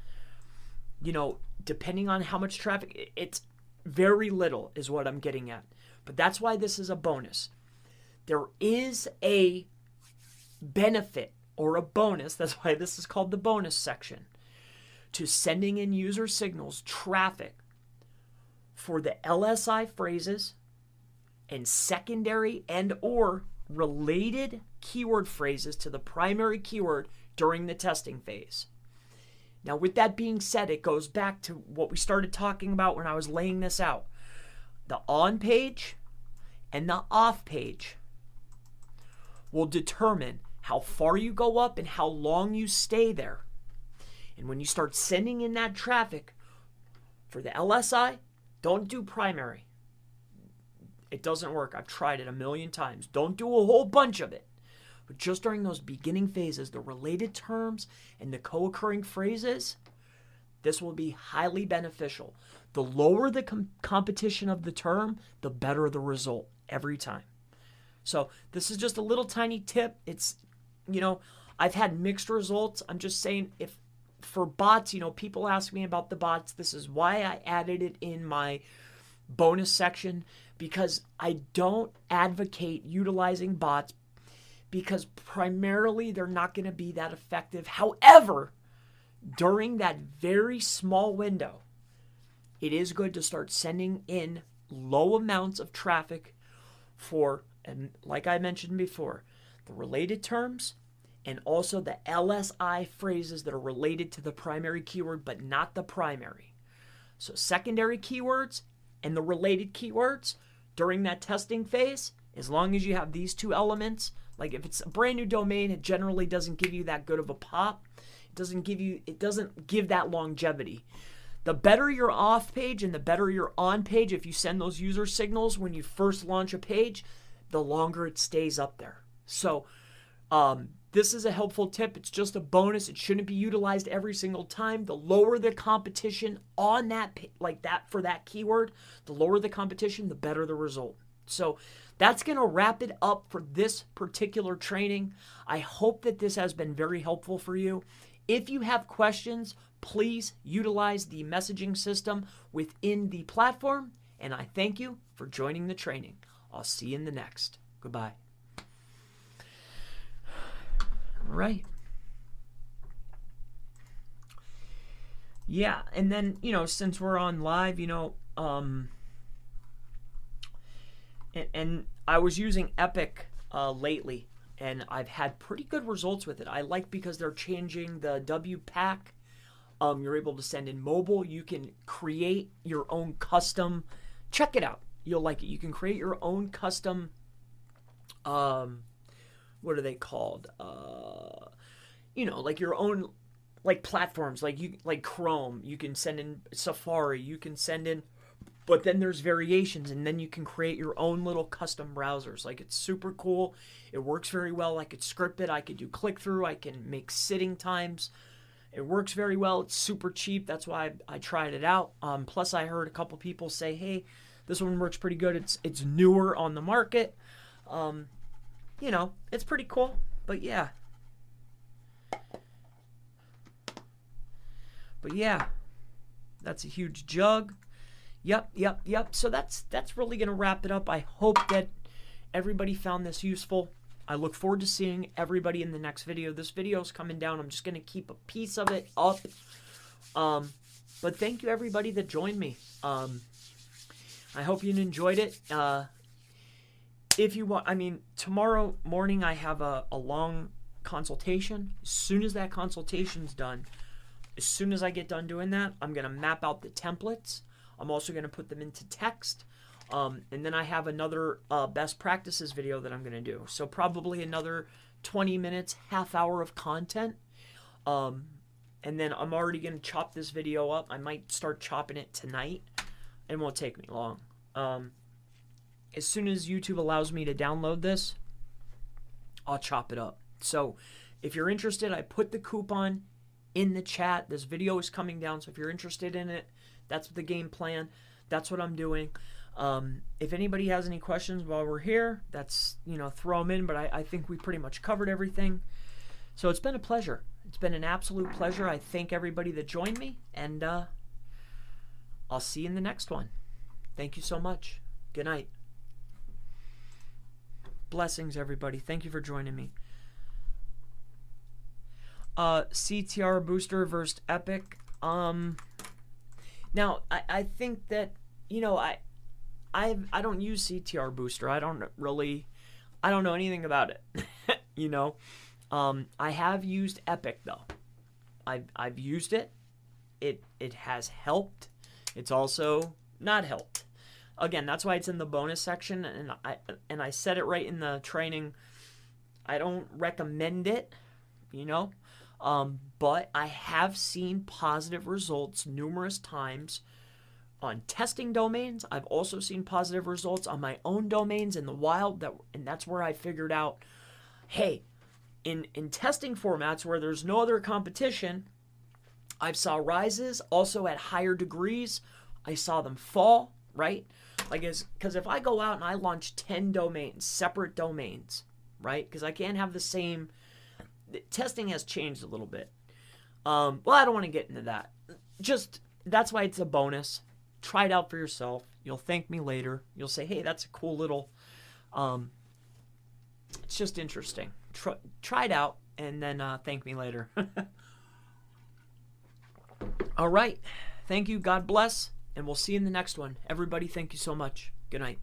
You know, depending on how much traffic, it's very little is what I'm getting at. But that's why this is a bonus. There is a benefit or a bonus, that's why this is called the bonus section, to sending in user signals, traffic, for the LSI phrases and secondary and or related keyword phrases to the primary keyword during the testing phase. Now, with that being said, it goes back to what we started talking about when I was laying this out. The on page and the off page will determine how far you go up and how long you stay there. And when you start sending in that traffic for the LSI, don't do primary. It doesn't work. I've tried it a million times. Don't do a whole bunch of it. But just during those beginning phases, the related terms and the co-occurring phrases, this will be highly beneficial. The lower the competition of the term, the better the result every time. So this is just a little tiny tip. It's, you know, I've had mixed results. I'm just saying, if for bots, you know, people ask me about the bots. This is why I added it in my bonus section, because I don't advocate utilizing bots because primarily they're not going to be that effective. However, during that very small window, it is good to start sending in low amounts of traffic for, and like I mentioned before, the related terms and also the LSI phrases that are related to the primary keyword but not the primary. So secondary keywords and the related keywords during that testing phase, as long as you have these two elements, like if it's a brand new domain, it generally doesn't give you that good of a pop. It doesn't give that longevity. The better your off page and the better your on page, if you send those user signals when you first launch a page, the longer it stays up there. So this is a helpful tip. It's just a bonus. It shouldn't be utilized every single time. The lower the competition on that, like that for that keyword, the lower the competition, the better the result. So that's going to wrap it up for this particular training. I hope that this has been very helpful for you. If you have questions, please utilize the messaging system within the platform. And I thank you for joining the training. I'll see you in the next. Goodbye. All right. Yeah, and then, you know, since we're on live, you know, and I was using Epic lately, and I've had pretty good results with it. I like because they're changing the WPAC. You're able to send in mobile. You can create your own custom. Check it out. You'll like it. You can create your own custom, what are they called? You know, like your own, like platforms, like Chrome. You can send in Safari. You can send in, but then there's variations, and then you can create your own little custom browsers. Like, it's super cool. It works very well. I could script it. I could do click-through. I can make sitting times. It works very well. It's super cheap. That's why I tried it out. Plus, I heard a couple people say, hey, this one works pretty good. It's newer on the market. You know, it's pretty cool. But yeah. That's a huge jug. Yep. So that's really going to wrap it up. I hope that everybody found this useful. I look forward to seeing everybody in the next video. This video is coming down. I'm just going to keep a piece of it up. But thank you, everybody that joined me. I hope you enjoyed it. If you want, I mean, tomorrow morning I have a long consultation. As soon as that consultation's done, as soon as I get done doing that, I'm going to map out the templates. I'm also going to put them into text. And then I have another best practices video that I'm going to do. So probably another 20 minutes, half hour of content. And then I'm already going to chop this video up. I might start chopping it tonight. It won't take me long. As soon as YouTube allows me to download this, I'll chop it up. So if you're interested, I put the coupon in the chat. This video is coming down, so if you're interested in it, that's the game plan. That's what I'm doing. If anybody has any questions while we're here, that's, throw them in, but I think we pretty much covered everything. So it's been a pleasure. It's been an absolute pleasure. I thank everybody that joined me, and I'll see you in the next one. Thank you so much. Good night. Blessings, everybody. Thank you for joining me. CTR booster versus Epic. Now, I think that, I don't use CTR booster. I don't know anything about it. I have used Epic though. I've used it. It has helped. It's also not helped. Again, that's why it's in the bonus section, and I said it right in the training. I don't recommend it, but I have seen positive results numerous times on testing domains. I've also seen positive results on my own domains in the wild, and that's where I figured out, hey, in testing formats where there's no other competition, I saw rises. Also at higher degrees, I saw them fall, right? Because if I go out and I launch 10 domains, separate domains, right? Because I can't have the same. Testing has changed a little bit. Well, I don't want to get into that. Just, that's why it's a bonus. Try it out for yourself. You'll thank me later. You'll say, hey, that's a cool little, it's just interesting. Try it out, and then thank me later. All right. Thank you. God bless. And we'll see you in the next one. Everybody, thank you so much. Good night.